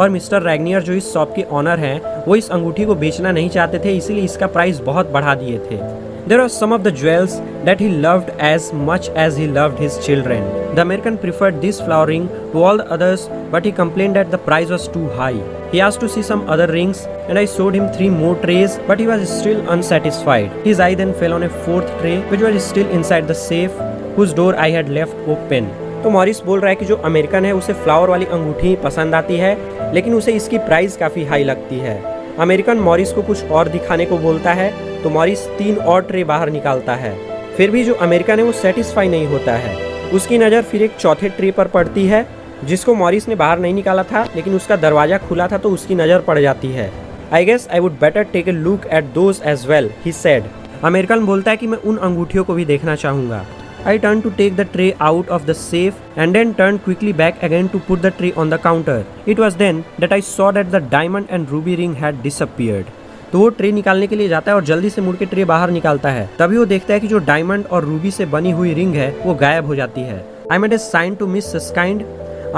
Speaker 1: और मिस्टर रैगनियर जो इस शॉप के ऑनर हैं वो इस अंगूठी को बेचना नहीं चाहते थे, इसीलिए इसका प्राइस बहुत बढ़ा दिए थे। There are some of the jewels that he loved as much as he loved his children. The American preferred this flower ring to all the others, but he complained that the price was too high. He asked to see some other rings, and I showed him 3 more trays, but he was still unsatisfied. His eye then fell on a 4th tray, which was still inside the safe, whose door I had left open. तो Morris बोल रहा है कि जो American है उसे flower वाली अंगूठी पसंद आती है, लेकिन उसे इसकी प्राइस काफ़ी हाई लगती है। अमेरिकन मॉरिस को कुछ और दिखाने को बोलता है, तो मॉरिस 3 और ट्रे बाहर निकालता है। फिर भी जो अमेरिकन है वो सेटिस्फाई नहीं होता है। उसकी नज़र फिर एक चौथे ट्रे पर पड़ती है जिसको मॉरिस ने बाहर नहीं निकाला था, लेकिन उसका दरवाज़ा खुला था तो उसकी नज़र पड़ जाती है। I guess I would better take a look at those as well, he said. American बोलता है कि मैं उन अंगूठियों को भी देखना चाहूँगा। I turned to take the tray out of the safe and then turned quickly back again to put the tray on the counter. It was then that I saw that the diamond and ruby ring had disappeared. तो वो tray निकालने के लिए जाता है और जल्दी से मुड़ के ट्रे बाहर निकालता है। तभी वो देखता है कि जो डायमंड और रूबी से बनी हुई रिंग है वो गायब हो जाती है। I made a sign to Miss Suskind,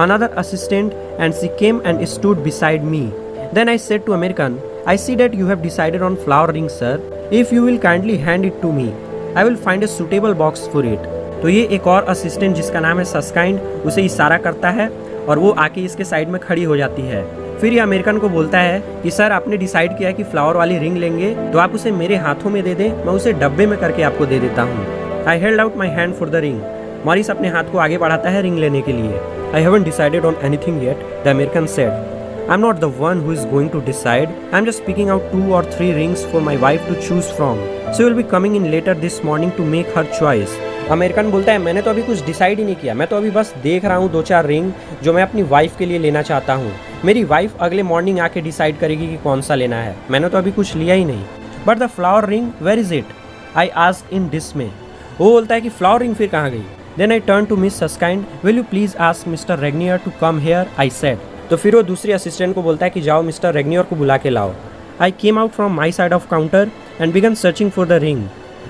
Speaker 1: another assistant, and she came and stood beside me. Then I said to American, I see that you have decided on flower ring, sir. If you will kindly hand it to me, I will find a suitable box for it. तो ये एक और assistant जिसका नाम है सस्काइंड उसे इशारा करता है और वो आके इसके साइड में खड़ी हो जाती है। फिर ये अमेरिकन को बोलता है कि सर आपने डिसाइड किया है कि फ्लावर वाली रिंग लेंगे तो आप उसे मेरे हाथों में दे दें, मैं उसे डब्बे में करके आपको दे देता हूँ। I held out my hand for the ring. Morris अपने हाथ को आगे बढ़ाता है रिंग लेने के लिए। I haven't decided on anything yet, the American said. I'm not the one who is going to decide. I'm just picking out 2 or 3 rings for my wife to choose from. She will be coming in later this morning to make her choice. American बोलता है मैंने तो अभी कुछ decide ही नहीं किया, मैं तो अभी बस देख रहा हूँ 2-4 रिंग जो मैं अपनी वाइफ के लिए लेना चाहता हूँ। मेरी वाइफ अगले मॉर्निंग आके डिसाइड करेगी कि कौन सा लेना है, मैंने तो अभी कुछ लिया ही नहीं। But the flower ring where is it? I asked in dismay. वो बोलता है कि फ्लावर रिंग फिर कहाँ गई? Then I turn to Miss Susskind, will you please ask Mr Regnier to come here, I said. तो फिर वो दूसरी असिस्टेंट को बोलता है कि जाओ मिस्टर रेगनियर को बुला के लाओ। I came out from my side of counter and began searching for the ring.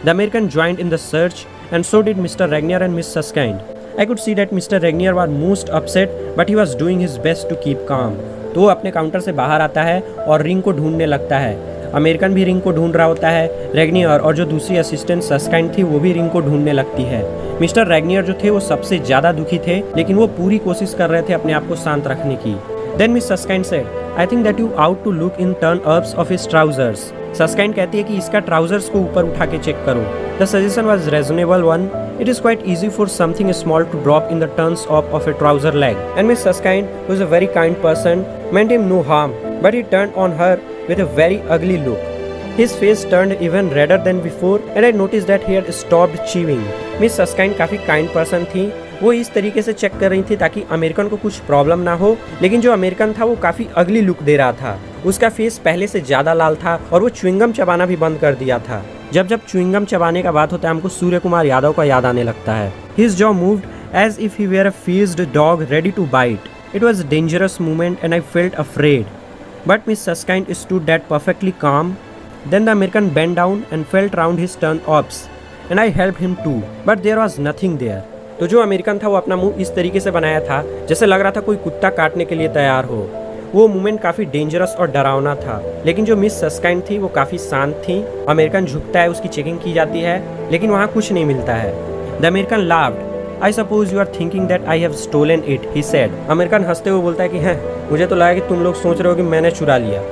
Speaker 1: The American joined in the search and so did Mr. Regnier and Miss Suskind. I could see that Mr. Regnier was most upset, but he was doing his best to keep calm. तो वो अपने counter से बाहर आता है और ring को ढूंढने लगता है। अमेरिकन भी रिंग को ढूंढ रहा होता है। रेगनियर और जो दूसरी असिस्टेंट सस्काइंड थी वो भी रिंग को ढूंढने लगती है। मिस्टर रेगनियर जो थे वो सबसे ज़्यादा दुखी थे, लेकिन वो पूरी कोशिश कर रहे थे अपने आप को शांत रखने की। Then Miss Suskind said, I think that you ought to look in turn-ups of his trousers. सस्काइंड कहती है कि इसका ट्राउजर्स को ऊपर उठा के चेक करो। The suggestion was reasonable one. It is quite easy for something small to drop in the turns up of a trouser leg. And Miss Suskind, who is a very kind person, meant him no harm, but he turned on her with a very ugly look. His face turned even redder than before, and I noticed that he had stopped chewing. Miss Suskind काफी kind person थी। वो इस तरीके से check कर रही थी ताकि अमेरिकन को कुछ प्रॉब्लम ना हो, लेकिन जो अमेरिकन था वो काफ़ी अगली लुक दे रहा था। उसका फेस पहले से ज़्यादा लाल था और वो च्युइंगम चबाना भी बंद कर दिया था। जब जब च्युइंगम चबाने का बात होता है हमको सूर्य कुमार यादव का याद आने लगता है। His jaw moved as if he were a fierce dog ready to bite. It was a dangerous moment and I felt afraid. But Miss Suskind stood that perfectly calm. Then the American bent down and felt round his turn-ups, and I helped him too. But there was nothing there. तो जो American था वो अपना मुंह इस तरीके से बनाया था जैसे लग रहा था कोई कुत्ता काटने के लिए तैयार हो। वो मूवमेंट काफ़ी डेंजरस और डरावना था, लेकिन जो मिस सस्काइंड थी वो काफ़ी शांत थी। अमेरिकन झुकता है, उसकी चेकिंग की जाती है, लेकिन वहाँ कुछ नहीं मिलता है। The American laughed. I suppose you are thinking that I have stolen it, he said. American हंसते हुए बोलता है कि हैं, मुझे तो लगा कि तुम लोग सोच रहे हो कि मैंने चुरा लिया।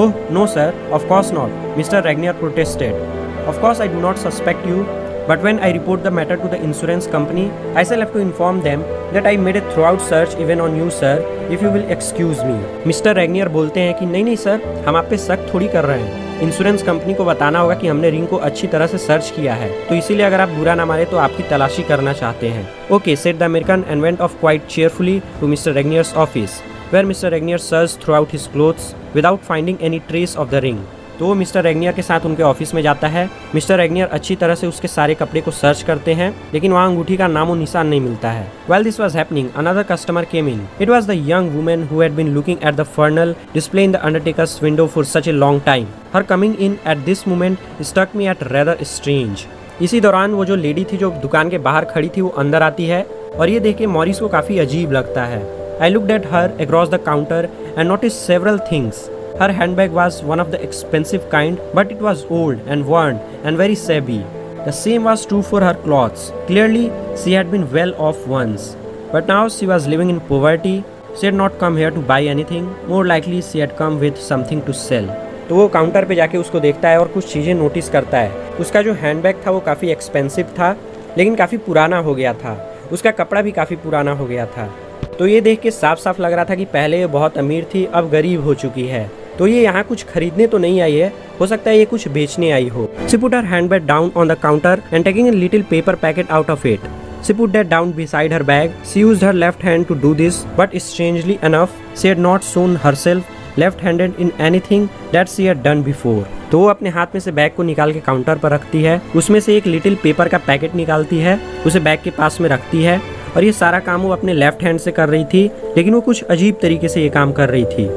Speaker 1: Oh no sir, of course not, Mr Regnier protested. Of course I do not suspect you, but when I report the matter to the insurance company, I shall have to inform them that I made a thorough search even on you, sir, if you will excuse me. Mr Regnier बोलते हैं कि नहीं sir, हम आप पे शक थोड़ी कर रहे हैं। इंश्योरेंस कंपनी को बताना होगा कि हमने रिंग को अच्छी तरह से सर्च किया है, तो इसीलिए अगर आप बुरा ना मारे तो आपकी तलाशी करना चाहते हैं। Okay, said the American and went off quite cheerfully to Mr. Regnier's office, where Mr. Regnier searched throughout his clothes without finding any trace of the ring. तो वो मिस्टर रेगनियर के साथ उनके ऑफिस में जाता है। मिस्टर रेगनियर अच्छी तरह से उसके सारे कपड़े को सर्च करते हैं, लेकिन वहाँ अंगूठी का नामो निशान नहीं मिलता है। While this was happening, another customer came in. It was the young woman who had been looking at the funnel display in the undertaker's window for such a long time. Her coming in at this moment struck me as rather strange. इसी दौरान वो जो lady थी जो दुकान के बाहर खड़ी थी वो अंदर आती है और ये देख के मॉरिस को काफ़ी अजीब लगता है। I looked at her across the counter and noticed several things. Her handbag was one of the expensive kind, but it was old and worn and very shabby. The same was true for her clothes. Clearly, she had been well off once, but now she was living in poverty. She had not come here to buy anything. More likely, she had come with something to sell. तो वो counter पे जाके उसको देखता है और कुछ चीज़ें नोटिस करता है। उसका जो हैंडबैग था वो काफ़ी एक्सपेंसिव था, लेकिन काफ़ी पुराना हो गया था। उसका कपड़ा भी काफ़ी पुराना हो गया था। तो ये देख के साफ साफ लग रहा था कि पहले ये बहुत अमीर थी, अब गरीब हो चुकी है। तो ये यहाँ कुछ खरीदने तो नहीं आई है, हो सकता है ये कुछ बेचने आई हो। She put her handbag down on the counter and taking a little paper packet out of it. She put that down beside her bag. She used her left hand to do this, but strangely enough, she had not shown herself left-handed in anything that she had done before. तो वो अपने हाथ में से bag को निकाल के counter पर रखती है, उसमें से एक लिटिल पेपर का पैकेट निकालती है, उसे बैग के पास में रखती है और ये सारा काम वो अपने लेफ्ट हैंड से कर रही थी, लेकिन वो कुछ अजीब तरीके से ये काम कर रही थी।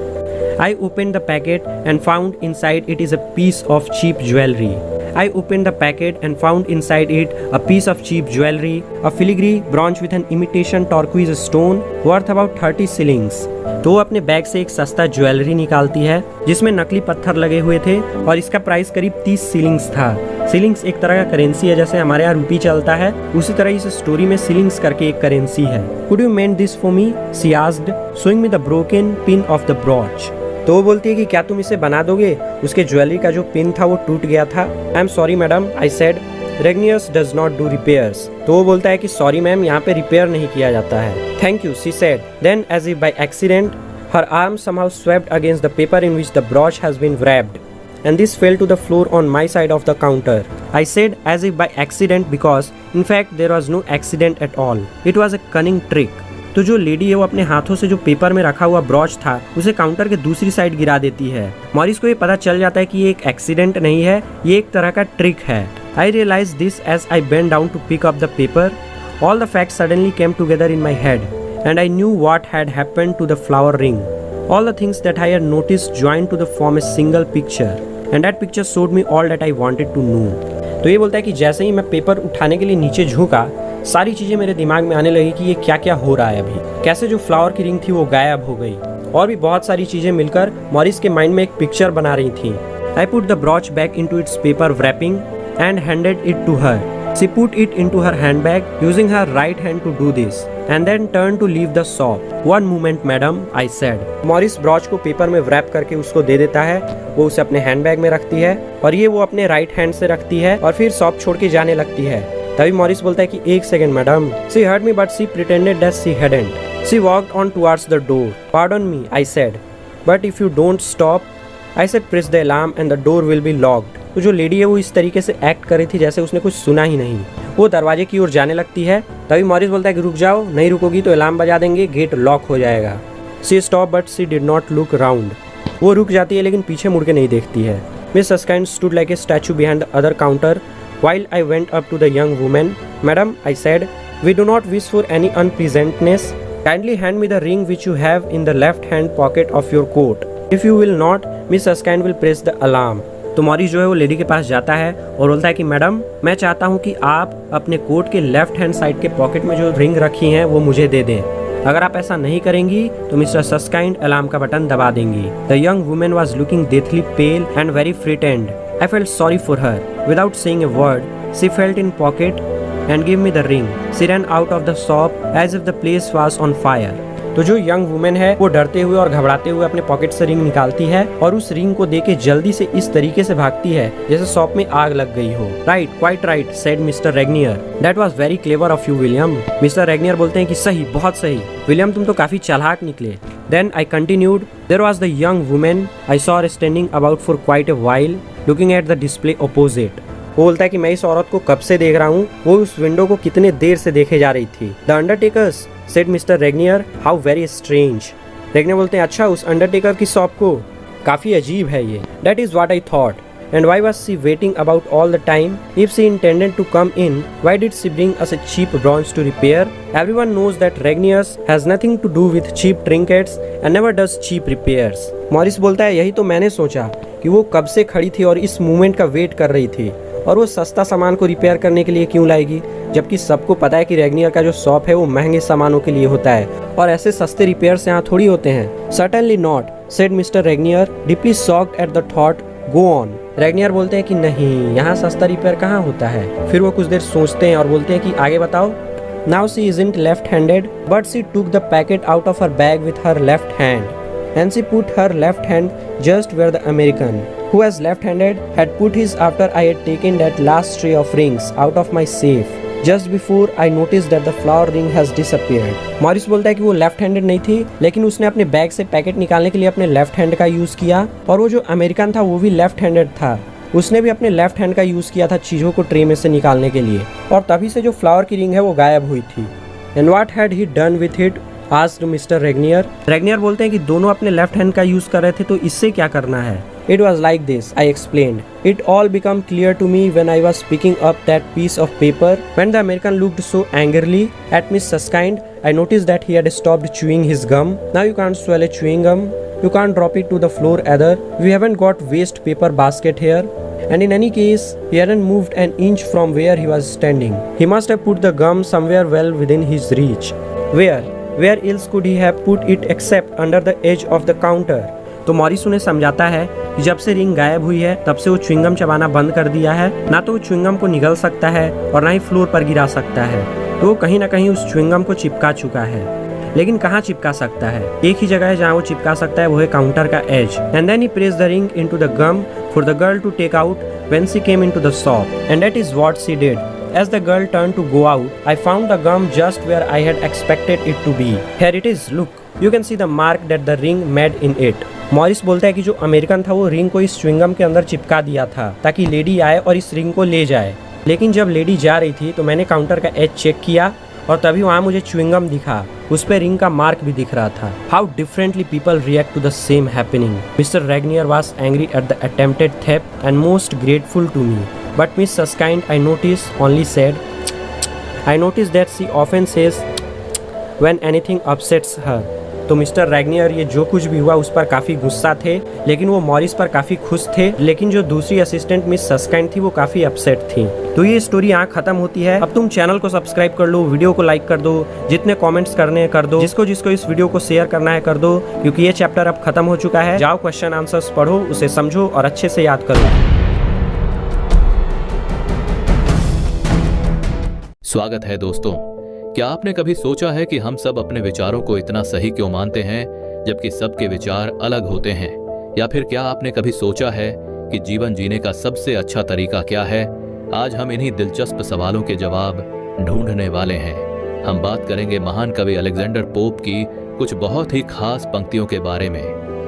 Speaker 1: I opened the packet and found inside it is a piece of cheap jewelry. I opened the packet and found inside it a piece of cheap jewelry, a filigree bronze with an imitation turquoise stone worth about 30 shillings. तो वो अपने bag से एक सस्ता jewellery निकालती है जिसमें नकली पत्थर लगे हुए थे और इसका प्राइस करीब 30 शिलिंग्स था। शिलिंग्स एक तरह का करेंसी है, जैसे हमारे यहाँ रुपी चलता है, उसी तरह इस स्टोरी में शिलिंग्स करके एक करेंसी है। Could you mend this for me? She asked, showing me the broken pin of the brooch. तो वो बोलती है कि क्या तुम इसे बना दोगे? उसके ज्वेलरी का जो पिन था वो टूट गया था। I am sorry madam, I said, Regnier's does not do repairs. तो वो बोलता है कि सॉरी मैम, यहाँ पे रिपेयर नहीं किया जाता है। Thank you, she said. Then as if by accident her arm somehow swept against the paper in which the brooch has been wrapped, and this fell to the floor on my side of the counter. I said as if by accident because in fact there was no accident at all. It was a cunning trick. तो जो lady है वो अपने हाथों से जो paper में रखा हुआ ब्रॉच था उसे काउंटर के दूसरी साइड गिरा देती है। मॉरिस को ये पता चल जाता है कि ये एक एक्सीडेंट नहीं है, ये एक तरह का ट्रिक है। I realized this as I bent down to pick up the paper. All the facts suddenly came together in my head, and I knew what had happened to the flower ring. All the things that I had noticed joined to form a single picture, and that picture showed me all that I wanted to know. तो ये बोलता है कि जैसे ही मैं paper उठाने के लिए नीचे झुका, सारी चीजें मेरे दिमाग में आने लगी कि ये क्या क्या हो रहा है अभी, कैसे जो फ्लावर की रिंग थी वो गायब हो गई, और भी बहुत सारी चीजें मिलकर मॉरिस के माइंड में एक पिक्चर बना रही थी। I put the brooch back into its paper wrapping and handed it to her. She put it into her handbag using her right hand to do this, and then turned to leave the shop. One moment, madam, I said. Morris brooch को paper में wrap करके उसको दे देता है, वो उसे अपने handbag में रखती है और ये वो अपने राइट हैंड से रखती है और फिर शॉप छोड़ के जाने लगती है। तभी मॉरिस बोलता है कि एक second madam. She heard me but she pretended that she hadn't. She walked on towards the door. Pardon me, I said. But if you don't stop, I said press the alarm and the door will be locked. तो जो lady है वो इस तरीके से act कर रही थी जैसे उसने कुछ सुना ही नहीं। वो दरवाजे की ओर जाने लगती है, तभी मॉरिस बोलता है कि रुक जाओ, नहीं रुकोगी तो अलार्म बजा देंगे, गेट लॉक हो जाएगा। She stopped but she did not look round. वो रुक जाती है लेकिन पीछे मुड़ के नहीं देखती है। Miss Erskine stood like a statue behind the other counter while I went up to the young woman. Madam, I said, we do not wish for any unpleasantness. Kindly hand me the ring which you have in the left hand pocket of your coat. If you will not, Miss Erskine will press the alarm. तो Morris जो है वो lady के पास जाता है और बोलता है कि मैडम, मैं चाहता हूँ कि आप अपने कोट के लेफ्ट हैंड साइड के पॉकेट में जो रिंग रखी हैं वो मुझे दे दें। अगर आप ऐसा नहीं करेंगी तो मिस्टर सस्काइंड अलार्म का बटन दबा देंगी। The young women was looking deathly pale and very frightened. I felt sorry for her. Without saying a word, she felt in pocket and give me the ring. She ran out of the shop as if the place was on fire. तो जो young women है वो डरते हुए और घबराते हुए अपने पॉकेट से रिंग निकालती है और उस रिंग को देके जल्दी से इस तरीके से भागती है जैसे शॉप में आग लग गई हो। Right, quite right, said Mr Regnier. That was very clever of you William. Mr Regnier बोलते हैं कि सही, बहुत सही विलियम, तुम तो काफी चालाक निकले। Then I continued, there was the young women I saw her standing about for quite a while looking at the display opposite. वो बोलता है कि मैं इस औरत को कब से देख रहा हूँ, वो उस विंडो को कितने देर से देखे जा रही थी। The undertakers, said Mr Regnier, how very strange. Regnier बोलते हैं अच्छा, उस अंडरटेकर की शॉप को, काफी अजीब है ये। That is what I thought. And why was she waiting about all the time? If she intended to come in, why did she bring us a cheap bronze to repair? Everyone knows that Regnier's has nothing to do with cheap trinkets and never does cheap repairs. Morris बोलता है यही तो मैंने सोचा कि वो कब से खड़ी थी और इस मूवमेंट का वेट कर रही थी, और वो सस्ता सामान को रिपेयर करने के लिए क्यों लाएगी, जबकि सबको पता है कि रेगनियर का जो शॉप है वो महंगे सामानों के लिए होता है और ऐसे सस्ते रिपेयर्स यहाँ थोड़ी होते हैं। Certainly not, said Mr. Regnier, deeply shocked at the thought. Go on. रेगनियर बोलते हैं कि नहीं, यहाँ सस्ता रिपेयर कहाँ होता है। फिर वो कुछ देर सोचते हैं और बोलते हैं कि आगे बताओ। Now she isn't left-handed, but she took the packet out of her bag with her left hand, and she put her left hand just where the American, who was left-handed, had put his after I had taken that last tray of rings out of my safe. Just before I noticed that the flower ring has disappeared. Morris बोलता है कि वो left handed नहीं थी, लेकिन उसने अपने bag से पैकेट निकालने के लिए अपने लेफ्ट हैंड का यूज किया, और वो जो अमेरिकन था वो भी लेफ्ट हैंडेड था, उसने भी अपने लेफ्ट हैंड का यूज किया था चीजों को ट्रे में से निकालने के लिए, और तभी से जो फ्लावर की रिंग है वो गायब हुई थी। And what had he done with it asked mister Regnier. Regnier बोलते हैं कि दोनों अपने लेफ्ट हैंड का यूज कर रहे थे, तो इससे क्या करना है? It was like this, I explained. It all became clear to me when I was picking up that piece of paper. When the American looked so angrily at Miss Susskind, I noticed that he had stopped chewing his gum. Now you can't swallow chewing gum. You can't drop it to the floor either. We haven't got waste paper basket here. And in any case, he hadn't moved an inch from where he was standing. He must have put the gum somewhere well within his reach. Where? Where else could he have put it except under the edge of the counter? तो Morris उन्हें समझाता है कि जब से ring गायब हुई है तब से वो च्युइंगम चबाना बंद कर दिया है, ना तो वो च्युइंगम को निगल सकता है और ना ही फ्लोर पर गिरा सकता है, तो वो कहीं ना कहीं उस च्युइंगम को चिपका चुका है। लेकिन कहाँ चिपका सकता है? एक ही जगह है जहाँ वो चिपका सकता है, वो है काउंटर का edge. And then he pressed the ring into the gum for the girl to take out when she came into the shop, and that is what she did. As the girl turned to go out, I found the gum just where I had expected it to be. Here it is, look. You can see the mark that the ring made in it. Morris बोलता है कि जो American था वो ring को इस chewing gum के अंदर चिपका दिया था ताकि लेडी आए और इस रिंग को ले जाए, लेकिन जब लेडी जा रही थी तो मैंने काउंटर का एज चेक किया और तभी वहाँ मुझे च्युइंगम दिखा, उस पर रिंग का मार्क भी दिख रहा था। How differently people react to the same happening. Mister Regnier was angry at the attempted theft and most grateful to me, but miss Susskind I noticed only said, I noticed that she often says when anything upsets her. तो mister रेगनियर ये जो कुछ भी हुआ उस पर काफ़ी गुस्सा थे, लेकिन वो मॉरिस पर काफ़ी खुश थे, लेकिन जो दूसरी असिस्टेंट मिस सस्काइंड थी वो काफ़ी अपसेट थी। तो ये स्टोरी यहाँ खत्म होती है। अब तुम चैनल को सब्सक्राइब कर लो, वीडियो को लाइक कर दो, जितने कमेंट्स करने हैं कर दो, जिसको जिसको इस वीडियो को शेयर करना है कर दो, क्योंकि ये चैप्टर अब खत्म हो चुका है। जाओ क्वेश्चन आंसर्स पढ़ो, उसे समझो और अच्छे से याद करो।
Speaker 4: स्वागत है दोस्तों। क्या आपने कभी सोचा है कि हम सब अपने विचारों को इतना सही क्यों मानते हैं जबकि सबके विचार अलग होते हैं? या फिर क्या आपने कभी सोचा है कि जीवन जीने का सबसे अच्छा तरीका क्या है? आज हम इन्हीं दिलचस्प सवालों के जवाब ढूंढने वाले हैं। हम बात करेंगे महान कवि अलेक्जेंडर पोप की कुछ बहुत ही खास पंक्तियों के बारे में।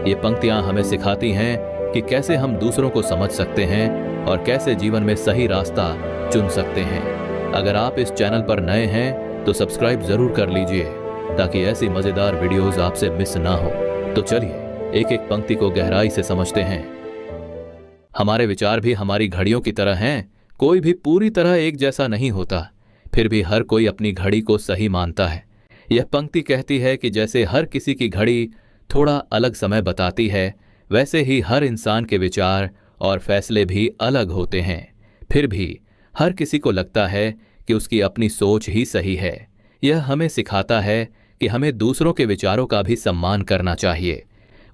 Speaker 4: ये पंक्तियां हमें सिखाती हैं कि कैसे हम दूसरों को समझ सकते हैं और कैसे जीवन में सही रास्ता चुन सकते हैं। अगर आप इस चैनल पर नए हैं तो सब्सक्राइब जरूर कर लीजिए ताकि ऐसी मजेदार वीडियोस आपसे मिस ना हो। तो चलिए एक एक पंक्ति को गहराई से समझते हैं। हमारे विचार भी हमारी घड़ियों की तरह हैं। कोई भी पूरी तरह एक जैसा नहीं होता, फिर भी हर कोई अपनी घड़ी को सही मानता है। यह पंक्ति कहती है कि जैसे हर किसी की घड़ी थोड़ा अलग समय बताती है, वैसे ही हर इंसान के विचार और फैसले भी अलग होते हैं। फिर भी हर किसी को लगता है कि उसकी अपनी सोच ही सही है। यह हमें सिखाता है कि हमें दूसरों के विचारों का भी सम्मान करना चाहिए।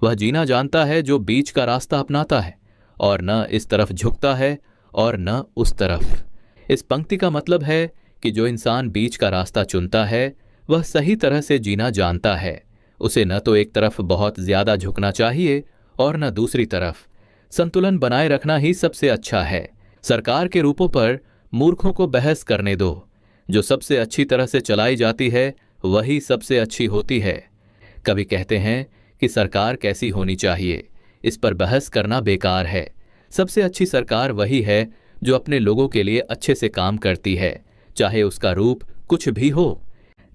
Speaker 4: वह जीना जानता है जो बीच का रास्ता अपनाता है और न इस तरफ झुकता है और न उस तरफ। इस पंक्ति का मतलब है कि जो इंसान बीच का रास्ता चुनता है वह सही तरह से जीना जानता है। उसे न तो एक तरफ बहुत ज्यादा झुकना चाहिए और न दूसरी तरफ। संतुलन बनाए रखना ही सबसे अच्छा है। सरकार के रूपों पर मूर्खों को बहस करने दो। जो सबसे अच्छी तरह से चलाई जाती है वही सबसे अच्छी होती है। कभी कहते हैं कि सरकार कैसी होनी चाहिए, इस पर बहस करना बेकार है। सबसे अच्छी सरकार वही है जो अपने लोगों के लिए अच्छे से काम करती है, चाहे उसका रूप कुछ भी हो।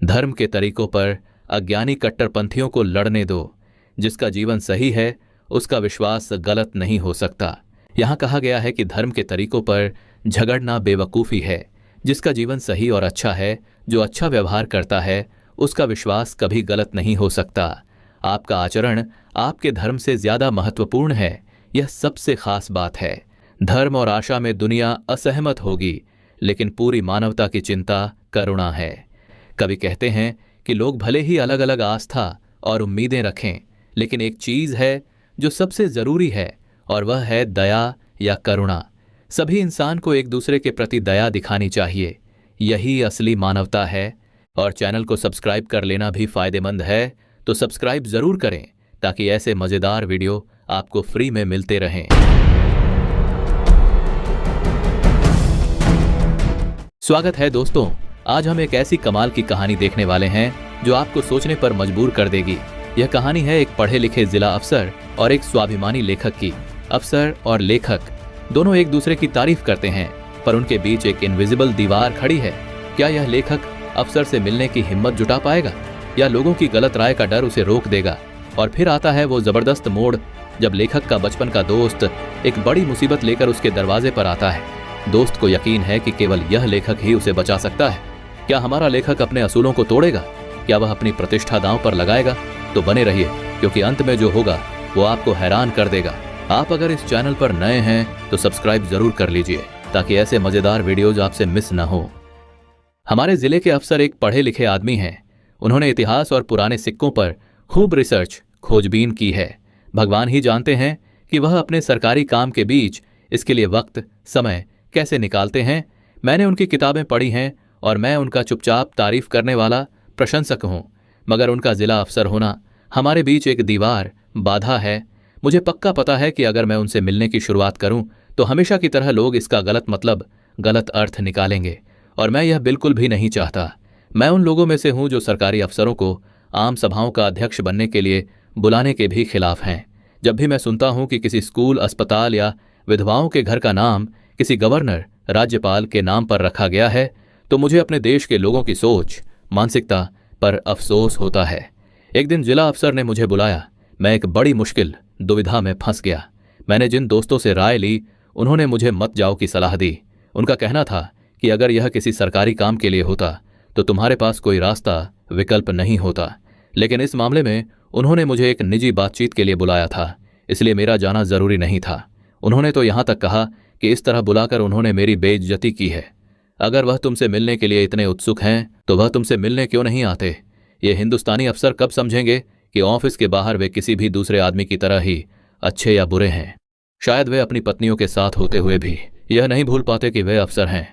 Speaker 4: धर्म के तरीकों पर अज्ञानी कट्टरपंथियों को लड़ने दो। जिसका जीवन सही है उसका विश्वास गलत नहीं हो सकता। यहाँ कहा गया है कि धर्म के तरीकों पर झगड़ना बेवकूफ़ी है। जिसका जीवन सही और अच्छा है, जो अच्छा व्यवहार करता है, उसका विश्वास कभी गलत नहीं हो सकता। आपका आचरण आपके धर्म से ज्यादा महत्वपूर्ण है, यह सबसे खास बात है। धर्म और आशा में दुनिया असहमत होगी, लेकिन पूरी मानवता की चिंता करुणा है। कवि कहते हैं कि लोग भले ही अलग अलग आस्था और उम्मीदें रखें, लेकिन एक चीज़ है जो सबसे ज़रूरी है और वह है दया या करुणा। सभी इंसान को एक दूसरे के प्रति दया दिखानी चाहिए, यही असली मानवता है। और चैनल को सब्सक्राइब कर लेना भी फायदेमंद है, तो सब्सक्राइब ज़रूर करें ताकि ऐसे मज़ेदार वीडियो आपको फ्री में मिलते रहें। स्वागत है दोस्तों। आज हम एक ऐसी कमाल की कहानी देखने वाले हैं जो आपको सोचने पर मजबूर कर देगी। यह कहानी है एक पढ़े लिखे जिला अफसर और एक स्वाभिमानी लेखक की। अफसर और लेखक दोनों एक दूसरे की तारीफ करते हैं, पर उनके बीच एक इनविजिबल दीवार खड़ी है। क्या यह लेखक अफसर से मिलने की हिम्मत जुटा पाएगा या लोगों की गलत राय का डर उसे रोक देगा? और फिर आता है वो जबरदस्त मोड़ जब लेखक का बचपन का दोस्त एक बड़ी मुसीबत लेकर उसके दरवाजे पर आता है। दोस्त को यकीन है कि केवल यह लेखक ही उसे बचा सकता है। क्या हमारा लेखक अपने असूलों को तोड़ेगा? क्या वह अपनी प्रतिष्ठा दांव पर लगाएगा? तो बने रहिए, क्योंकि अंत में जो होगा वो आपको हैरान कर देगा। आप अगर इस चैनल पर नए हैं तो सब्सक्राइब जरूर कर लीजिए ताकि ऐसे मजेदार वीडियोज आपसे मिस न हो। हमारे जिले के अफसर एक पढ़े लिखे आदमी हैं। उन्होंने इतिहास और पुराने सिक्कों पर खूब रिसर्च खोजबीन की है। भगवान ही जानते हैं कि वह अपने सरकारी काम के बीच इसके लिए वक्त समय कैसे निकालते हैं। मैंने उनकी किताबें पढ़ी हैं और मैं उनका चुपचाप तारीफ करने वाला प्रशंसक हूँ, मगर उनका जिला अफसर होना हमारे बीच एक दीवार बाधा है। मुझे पक्का पता है कि अगर मैं उनसे मिलने की शुरुआत करूं तो हमेशा की तरह लोग इसका गलत मतलब, गलत अर्थ निकालेंगे, और मैं यह बिल्कुल भी नहीं चाहता। मैं उन लोगों में से हूं जो सरकारी अफसरों को आम सभाओं का अध्यक्ष बनने के लिए बुलाने के भी खिलाफ हैं। जब भी मैं सुनता हूं कि किसी स्कूल, अस्पताल या विधवाओं के घर का नाम किसी गवर्नर, राज्यपाल के नाम पर रखा गया है तो मुझे अपने देश के लोगों की सोच, मानसिकता पर अफसोस होता है। एक दिन जिला अफसर ने मुझे बुलाया। मैं एक बड़ी मुश्किल दुविधा में फंस गया। मैंने जिन दोस्तों से राय ली उन्होंने मुझे मत जाओ की सलाह दी। उनका कहना था कि अगर यह किसी सरकारी काम के लिए होता तो तुम्हारे पास कोई रास्ता, विकल्प नहीं होता, लेकिन इस मामले में उन्होंने मुझे एक निजी बातचीत के लिए बुलाया था, इसलिए मेरा जाना जरूरी नहीं था। उन्होंने तो यहां तक कहा कि इस तरह बुलाकर उन्होंने मेरी बेइज्जती की है। अगर वह तुमसे मिलने के लिए इतने उत्सुक हैं तो वह तुमसे मिलने क्यों नहीं आते? ये हिंदुस्तानी अफसर कब समझेंगे कि ऑफिस के बाहर वे किसी भी दूसरे आदमी की तरह ही अच्छे या बुरे हैं। शायद वे अपनी पत्नियों के साथ होते हुए भी यह नहीं भूल पाते कि वे अफसर हैं।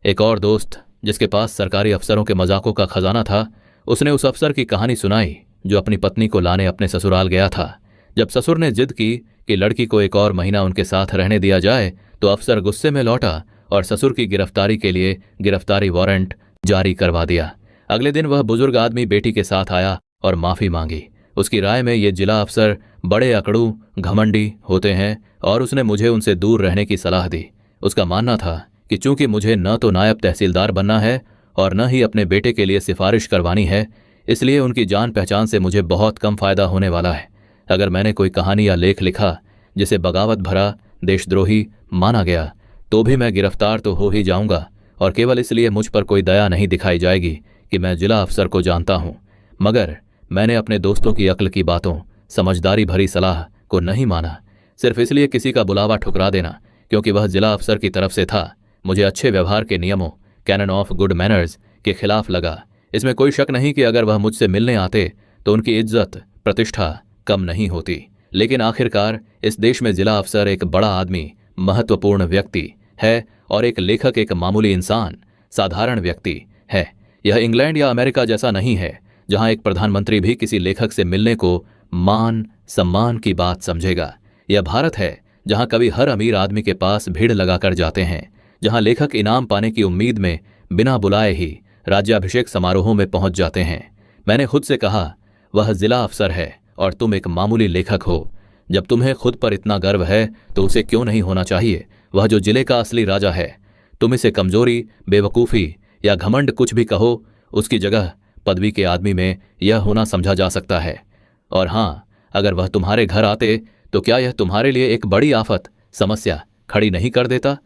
Speaker 4: एक और दोस्त जिसके पास सरकारी अफसरों के मजाकों का खजाना था, उसने उस अफसर की कहानी सुनाई जो अपनी पत्नी को लाने अपने ससुराल गया था। जब ससुर ने जिद की कि लड़की को एक और महीना उनके साथ रहने दिया जाए तो अफसर गुस्से में लौटा और ससुर की गिरफ्तारी के लिए गिरफ्तारी वारंट जारी करवा दिया। अगले दिन वह बुजुर्ग आदमी बेटी के साथ आया और माफी मांगी। उसकी राय में ये जिला अफसर बड़े अकड़ू, घमंडी होते हैं और उसने मुझे उनसे दूर रहने की सलाह दी। उसका मानना था कि चूंकि मुझे न तो नायब तहसीलदार बनना है और न ही अपने बेटे के लिए सिफारिश करवानी है, इसलिए उनकी जान पहचान से मुझे बहुत कम फायदा होने वाला है। अगर मैंने कोई कहानी या लेख लिखा जिसे बगावत भरा, देशद्रोही माना गया तो भी मैं गिरफ्तार तो हो ही जाऊंगा, और केवल इसलिए मुझ पर कोई दया नहीं दिखाई जाएगी कि मैं जिला अफसर को जानता हूं। मगर मैंने अपने दोस्तों की अक्ल की बातों, समझदारी भरी सलाह को नहीं माना, सिर्फ इसलिए किसी का बुलावा ठुकरा देना क्योंकि वह जिला अफसर की तरफ से था। मुझे अच्छे व्यवहार के नियमों, कैनन ऑफ गुड मैनर्स के खिलाफ लगा। इसमें कोई शक नहीं कि अगर वह मुझसे मिलने आते तो उनकी इज्जत, प्रतिष्ठा कम नहीं होती। लेकिन आखिरकार इस देश में जिला अफसर एक बड़ा आदमी, महत्वपूर्ण व्यक्ति है और एक लेखक एक मामूली इंसान, साधारण व्यक्ति है। यह इंग्लैंड या अमेरिका जैसा नहीं है जहां एक प्रधानमंत्री भी किसी लेखक से मिलने को मान सम्मान की बात समझेगा। यह भारत है जहां कभी हर अमीर आदमी के पास भीड़ लगाकर जाते हैं, जहां लेखक इनाम पाने की उम्मीद में बिना बुलाए ही राज्याभिषेक समारोहों में पहुंच जाते हैं। मैंने खुद से कहा वह जिला अफसर है और तुम एक मामूली लेखक हो। जब तुम्हें खुद पर इतना गर्व है तो उसे क्यों नहीं होना चाहिए वह जो जिले का असली राजा है। तुम इसे कमजोरी, बेवकूफ़ी या घमंड कुछ भी कहो, उसकी जगह पदवी के आदमी में यह होना समझा जा सकता है। और हाँ, अगर वह तुम्हारे घर आते तो क्या यह तुम्हारे लिए एक बड़ी आफत, समस्या खड़ी नहीं कर देता?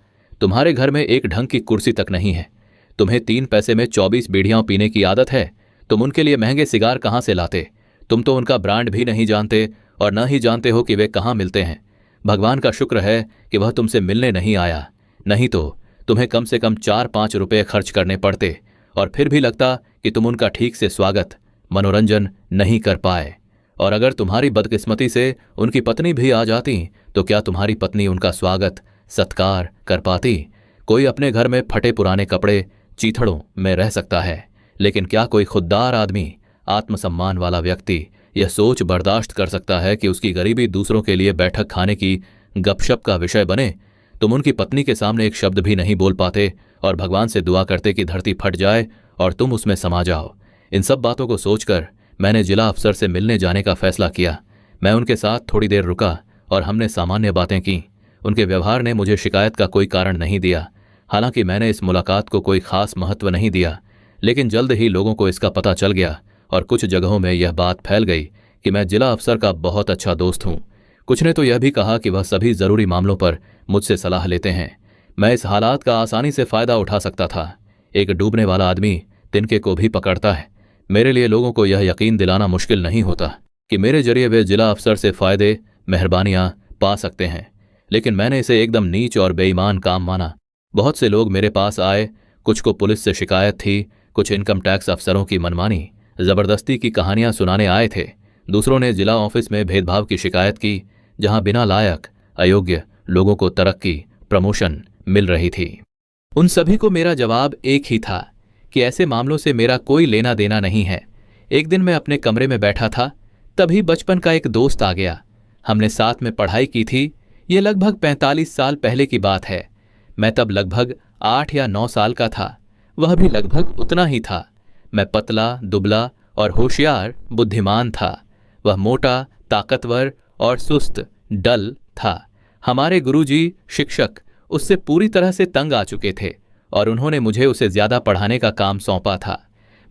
Speaker 4: तुम्हारे घर में एक ढंग की कुर्सी तक नहीं है। तुम्हें 3 पैसे में 24 बीड़ियां पीने की आदत है। तुम उनके लिए महंगे सिगार कहाँ से लाते? तुम तो उनका ब्रांड भी नहीं जानते और न ही जानते हो कि वे कहाँ मिलते हैं। भगवान का शुक्र है कि वह तुमसे मिलने नहीं आया, नहीं तो तुम्हें कम से कम 4-5 रुपये खर्च करने पड़ते और फिर भी लगता कि तुम उनका ठीक से स्वागत, मनोरंजन नहीं कर पाए। और अगर तुम्हारी बदकिस्मती से उनकी पत्नी भी आ जाती तो क्या तुम्हारी पत्नी उनका स्वागत, सत्कार कर पाती? कोई अपने घर में फटे पुराने कपड़े, चीथड़ों में रह सकता है, लेकिन क्या कोई खुददार आदमी, आत्मसम्मान वाला व्यक्ति यह सोच बर्दाश्त कर सकता है कि उसकी गरीबी दूसरों के लिए बैठक खाने की गपशप का विषय बने? तुम उनकी पत्नी के सामने एक शब्द भी नहीं बोल पाते और भगवान से दुआ करते कि धरती फट जाए और तुम उसमें समा जाओ। इन सब बातों को सोचकर मैंने जिला अफसर से मिलने जाने का फैसला किया। मैं उनके साथ थोड़ी देर रुका और हमने सामान्य बातें की। उनके व्यवहार ने मुझे शिकायत का कोई कारण नहीं दिया। हालांकि मैंने इस मुलाकात को कोई खास महत्व नहीं दिया, लेकिन जल्द ही लोगों को इसका पता चल गया और कुछ जगहों में यह बात फैल गई कि मैं जिला अफसर का बहुत अच्छा दोस्त हूं। कुछ ने तो यह भी कहा कि वह सभी जरूरी मामलों पर मुझसे सलाह लेते हैं। मैं इस हालात का आसानी से फायदा उठा सकता था। एक डूबने वाला आदमी तिनके को भी पकड़ता है। मेरे लिए लोगों को यह यकीन दिलाना मुश्किल नहीं होता कि मेरे जरिए वे जिला अफसर से फायदे, मेहरबानियां पा सकते हैं, लेकिन मैंने इसे एकदम नीच और बेईमान काम माना। बहुत से लोग मेरे पास आए, कुछ को पुलिस से शिकायत थी, कुछ इनकम टैक्स अफसरों की मनमानी, जबरदस्ती की कहानियां सुनाने आए थे। दूसरों ने जिला ऑफिस में भेदभाव की शिकायत की, जहां बिना लायक, अयोग्य लोगों को तरक्की, प्रमोशन मिल रही थी। उन सभी को मेरा जवाब एक ही था कि ऐसे मामलों से मेरा कोई लेना देना नहीं है। एक दिन मैं अपने कमरे में बैठा था, तभी बचपन का एक दोस्त आ गया। हमने साथ में पढ़ाई की थी। ये लगभग 45 साल पहले की बात है। मैं तब लगभग 8 या 9 साल का था, वह भी लगभग उतना ही था। मैं पतला, दुबला और होशियार, बुद्धिमान था। वह मोटा, ताकतवर और सुस्त, डल था। हमारे गुरुजी, शिक्षक उससे पूरी तरह से तंग आ चुके थे और उन्होंने मुझे उसे ज्यादा पढ़ाने का काम सौंपा था।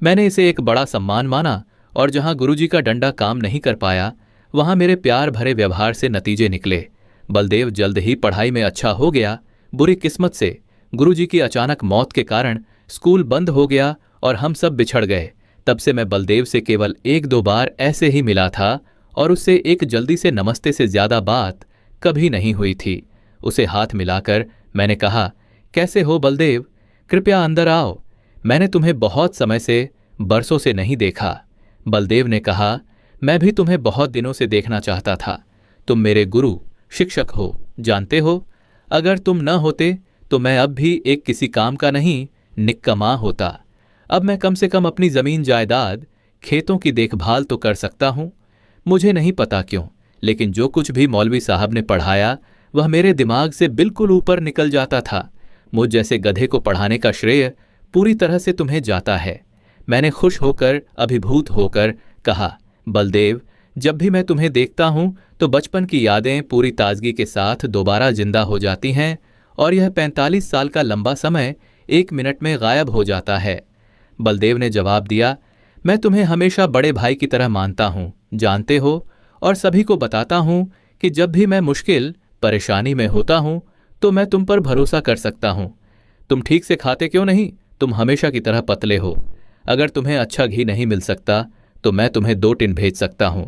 Speaker 4: मैंने इसे एक बड़ा सम्मान माना और जहां गुरुजी का डंडा काम नहीं कर पाया, वहां मेरे प्यार भरे व्यवहार से नतीजे निकले। बलदेव जल्द ही पढ़ाई में अच्छा हो गया। बुरी किस्मत से गुरुजी की अचानक मौत के कारण स्कूल बंद हो गया और हम सब बिछड़ गए। तब से मैं बलदेव से केवल 1-2 बार ऐसे ही मिला था और उससे एक जल्दी से नमस्ते से ज्यादा बात कभी नहीं हुई थी। उसे हाथ मिलाकर मैंने कहा, कैसे हो बलदेव? कृपया अंदर आओ, मैंने तुम्हें बहुत समय से, बरसों से नहीं देखा। बलदेव ने कहा, मैं भी तुम्हें बहुत दिनों से देखना चाहता था। तुम मेरे गुरु, शिक्षक हो, जानते हो। अगर तुम न होते तो मैं अब भी एक किसी काम का नहीं, निक्कमा होता। अब मैं कम से कम अपनी जमीन जायदाद, खेतों की देखभाल तो कर सकता हूं। मुझे नहीं पता क्यों, लेकिन जो कुछ भी मौलवी साहब ने पढ़ाया वह मेरे दिमाग से बिल्कुल ऊपर निकल जाता था। मुझ जैसे गधे को पढ़ाने का श्रेय पूरी तरह से तुम्हें जाता है। मैंने खुश होकर, अभिभूत होकर कहा, बलदेव, जब भी मैं तुम्हें देखता हूं तो बचपन की यादें पूरी ताजगी के साथ दोबारा जिंदा हो जाती हैं और यह 45 साल का लंबा समय 1 मिनट में गायब हो जाता है। बलदेव ने जवाब दिया, मैं तुम्हें हमेशा बड़े भाई की तरह मानता हूं, जानते हो, और सभी को बताता हूं कि जब भी मैं मुश्किल, परेशानी में होता हूं तो मैं तुम पर भरोसा कर सकता हूं। तुम ठीक से खाते क्यों नहीं? तुम हमेशा की तरह पतले हो। अगर तुम्हें अच्छा घी नहीं मिल सकता तो मैं तुम्हें 2 टिन भेज सकता हूं।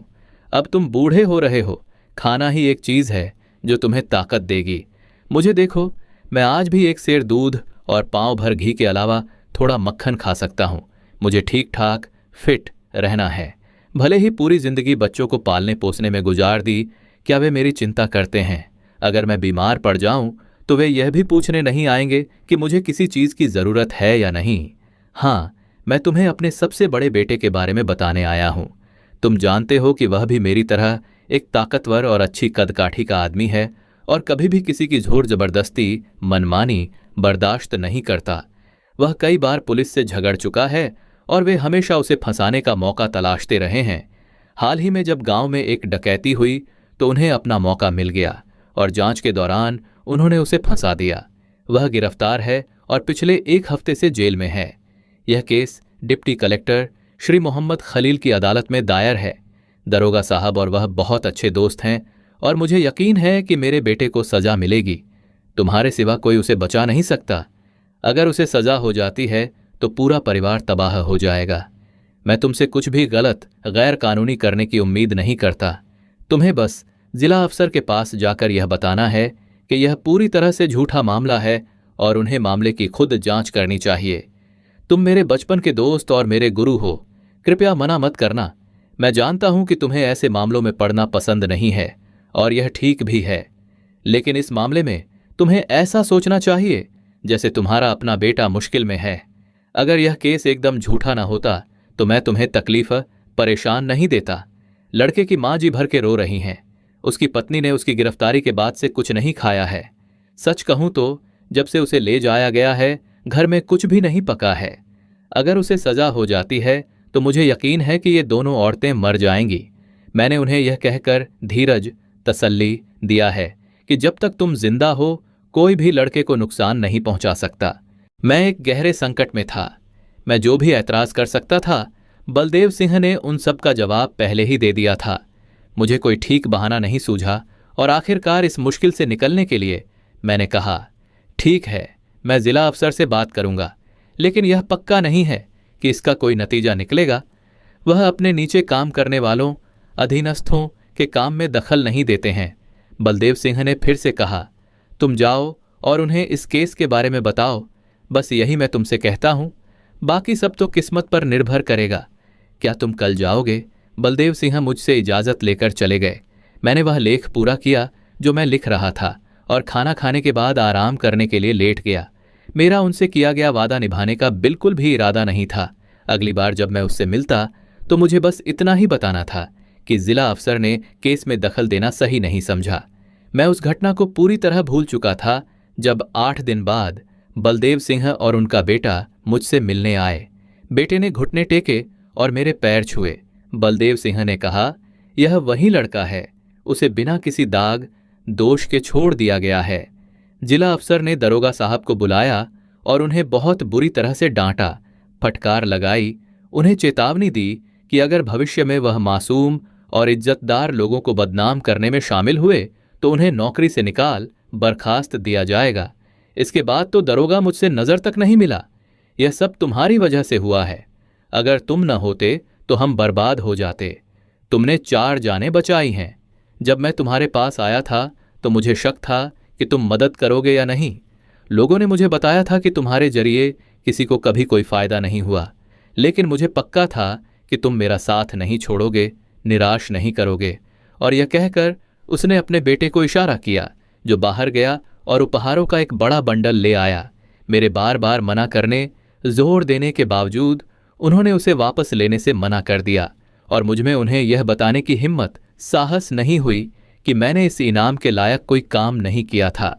Speaker 4: अब तुम बूढ़े हो रहे हो, खाना ही एक चीज है जो तुम्हें ताकत देगी। मुझे देखो, मैं आज भी 1 सेर दूध और पांव भर घी के अलावा थोड़ा मक्खन खा सकता हूं। मुझे ठीक ठाक फिट रहना है। भले ही पूरी जिंदगी बच्चों को पालने पोसने में गुजार दी, क्या वे मेरी चिंता करते हैं? अगर मैं बीमार पड़ जाऊं तो वे यह भी पूछने नहीं आएंगे कि मुझे किसी चीज की जरूरत है या नहीं। हाँ, मैं तुम्हें अपने सबसे बड़े बेटे के बारे में बताने आया हूं। तुम जानते हो कि वह भी मेरी तरह एक ताकतवर और अच्छी कदकाठी का आदमी है और कभी भी किसी की जोर जबरदस्ती, मनमानी बर्दाश्त नहीं करता। वह कई बार पुलिस से झगड़ चुका है और वे हमेशा उसे फंसाने का मौका तलाशते रहे हैं। हाल ही में जब गांव में एक डकैती हुई तो उन्हें अपना मौका मिल गया और जांच के दौरान उन्होंने उसे फंसा दिया। वह गिरफ्तार है और पिछले 1 हफ्ते से जेल में है। यह case deputy collector Shri Mohammad Khalil की अदालत में दायर है। दरोगा साहब और वह बहुत अच्छे दोस्त हैं और मुझे यकीन है कि मेरे बेटे को सजा मिलेगी। तुम्हारे सिवा कोई उसे बचा नहीं सकता। अगर उसे सजा हो जाती है तो पूरा परिवार तबाह हो जाएगा। मैं तुमसे कुछ भी गलत, गैर कानूनी करने की उम्मीद नहीं करता। तुम्हें बस जिला अफसर के पास जाकर यह बताना है कि यह पूरी तरह से झूठा मामला है और उन्हें मामले की खुद जांच करनी चाहिए। तुम मेरे बचपन के दोस्त और मेरे गुरु हो, कृपया मना मत करना। मैं जानता हूं कि तुम्हें ऐसे मामलों में पड़ना पसंद नहीं है और यह ठीक भी है, लेकिन इस मामले में तुम्हें ऐसा सोचना चाहिए जैसे तुम्हारा अपना बेटा मुश्किल में है। अगर यह केस एकदम झूठा ना होता तो मैं तुम्हें तकलीफ, परेशान नहीं देता। लड़के की मां जी भर के रो रही हैं। उसकी पत्नी ने उसकी गिरफ्तारी के बाद से कुछ नहीं खाया है। सच कहूं तो जब से उसे ले जाया गया है घर में कुछ भी नहीं पका है। अगर उसे सजा हो जाती है तो मुझे यकीन है कि ये दोनों औरतें मर जाएंगी। मैंने उन्हें यह कहकर धीरज तसल्ली दिया है कि जब तक तुम जिंदा हो कोई भी लड़के को नुकसान नहीं पहुंचा सकता। मैं एक गहरे संकट में था। मैं जो भी ऐतराज कर सकता था बलदेव सिंह ने उन सब का जवाब पहले ही दे दिया था। मुझे कोई ठीक बहाना नहीं सूझा और आखिरकार इस मुश्किल से निकलने के लिए मैंने कहा, ठीक है, मैं जिला अफसर से बात करूंगा, लेकिन यह पक्का नहीं है कि इसका कोई नतीजा निकलेगा। वह अपने नीचे काम करने वालों अधीनस्थों के काम में दखल नहीं देते हैं। बलदेव सिंह ने फिर से कहा, तुम जाओ और उन्हें इस केस के बारे में बताओ। बस यही मैं तुमसे कहता हूं, बाकी सब तो किस्मत पर निर्भर करेगा। क्या तुम कल जाओगे? बलदेव सिंह मुझसे इजाजत लेकर चले गए। मैंने वह लेख पूरा किया जो मैं लिख रहा था और खाना खाने के बाद आराम करने के लिए लेट गया। मेरा उनसे किया गया वादा निभाने का बिल्कुल भी इरादा नहीं था। अगली बार जब मैं उससे मिलता तो मुझे बस इतना ही बताना था कि जिला अफसर ने केस में दखल देना सही नहीं समझा। मैं उस घटना को पूरी तरह भूल चुका था जब 8 दिन बाद बलदेव सिंह और उनका बेटा मुझसे मिलने आए। बेटे ने घुटने टेके और मेरे पैर छुए। बलदेव सिंह ने कहा, यह वही लड़का है, उसे बिना किसी दाग दोष के छोड़ दिया गया है। जिला अफसर ने दरोगा साहब को बुलाया और उन्हें बहुत बुरी तरह से डांटा, फटकार लगाई, उन्हें चेतावनी दी कि अगर भविष्य में वह मासूम और इज्जतदार लोगों को बदनाम करने में शामिल हुए तो उन्हें नौकरी से निकाल बर्खास्त दिया जाएगा। इसके बाद तो दरोगा मुझसे नजर तक नहीं मिला। यह सब तुम्हारी वजह से हुआ है। अगर तुम न होते तो हम बर्बाद हो जाते। तुमने 4 जानें बचाई हैं। जब मैं तुम्हारे पास आया था तो मुझे शक था कि तुम मदद करोगे या नहीं। लोगों ने मुझे बताया था कि तुम्हारे जरिए किसी को कभी कोई फायदा नहीं हुआ, लेकिन मुझे पक्का था कि तुम मेरा साथ नहीं छोड़ोगे, निराश नहीं करोगे। और यह कहकर उसने अपने बेटे को इशारा किया, जो बाहर गया और उपहारों का एक बड़ा बंडल ले आया। मेरे बार बार मना करने, जोर देने के बावजूद उन्होंने उसे वापस लेने से मना कर दिया और मुझमें उन्हें यह बताने की हिम्मत, साहस नहीं हुई कि मैंने इस इनाम के लायक कोई काम नहीं किया था।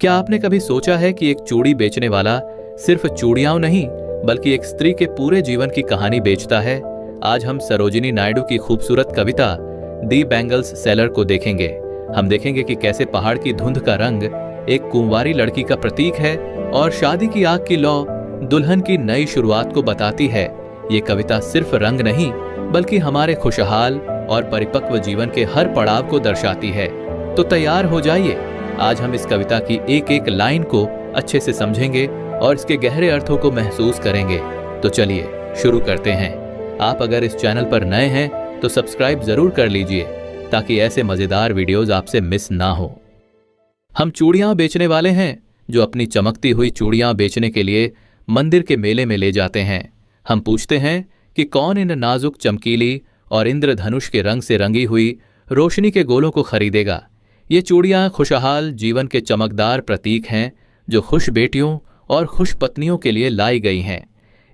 Speaker 4: क्या आपने कभी सोचा है कि एक चूड़ी बेचने वाला सिर्फ चूड़ियां नहीं बल्कि एक स्त्री के पूरे जीवन की कहानी बेचता है? आज हम सरोजिनी नायडू की खूबसूरत कविता दी बैंगल्स सेलर को देखेंगे। हम देखेंगे कि कैसे पहाड़ की धुंध का रंग एक कुंवारी लड़की का प्रतीक है और शादी की आग की लौ दुल्हन की नई शुरुआत को बताती है। ये कविता सिर्फ रंग नहीं बल्कि हमारे खुशहाल और परिपक्व जीवन के हर पड़ाव को दर्शाती है। तो तैयार हो जाइए, आज हम इस कविता की एक एक लाइन को अच्छे से समझेंगे और इसके गहरे अर्थों को महसूस करेंगे। तो चलिए शुरू करते हैं। आप अगर इस चैनल पर नए हैं तो सब्सक्राइब जरूर कर लीजिए ताकि ऐसे मजेदार वीडियोस आपसे मिस ना हो। हम चूड़ियां बेचने वाले हैं जो अपनी चमकती हुई चूड़ियां बेचने के लिए मंदिर के मेले में ले जाते हैं। हम पूछते हैं कि कौन इन नाजुक चमकीली और इंद्रधनुष के रंग से रंगी हुई रोशनी के गोलों को खरीदेगा। ये चूड़ियां खुशहाल जीवन के चमकदार प्रतीक हैं जो खुश बेटियों और खुश पत्नियों के लिए लाई गई हैं।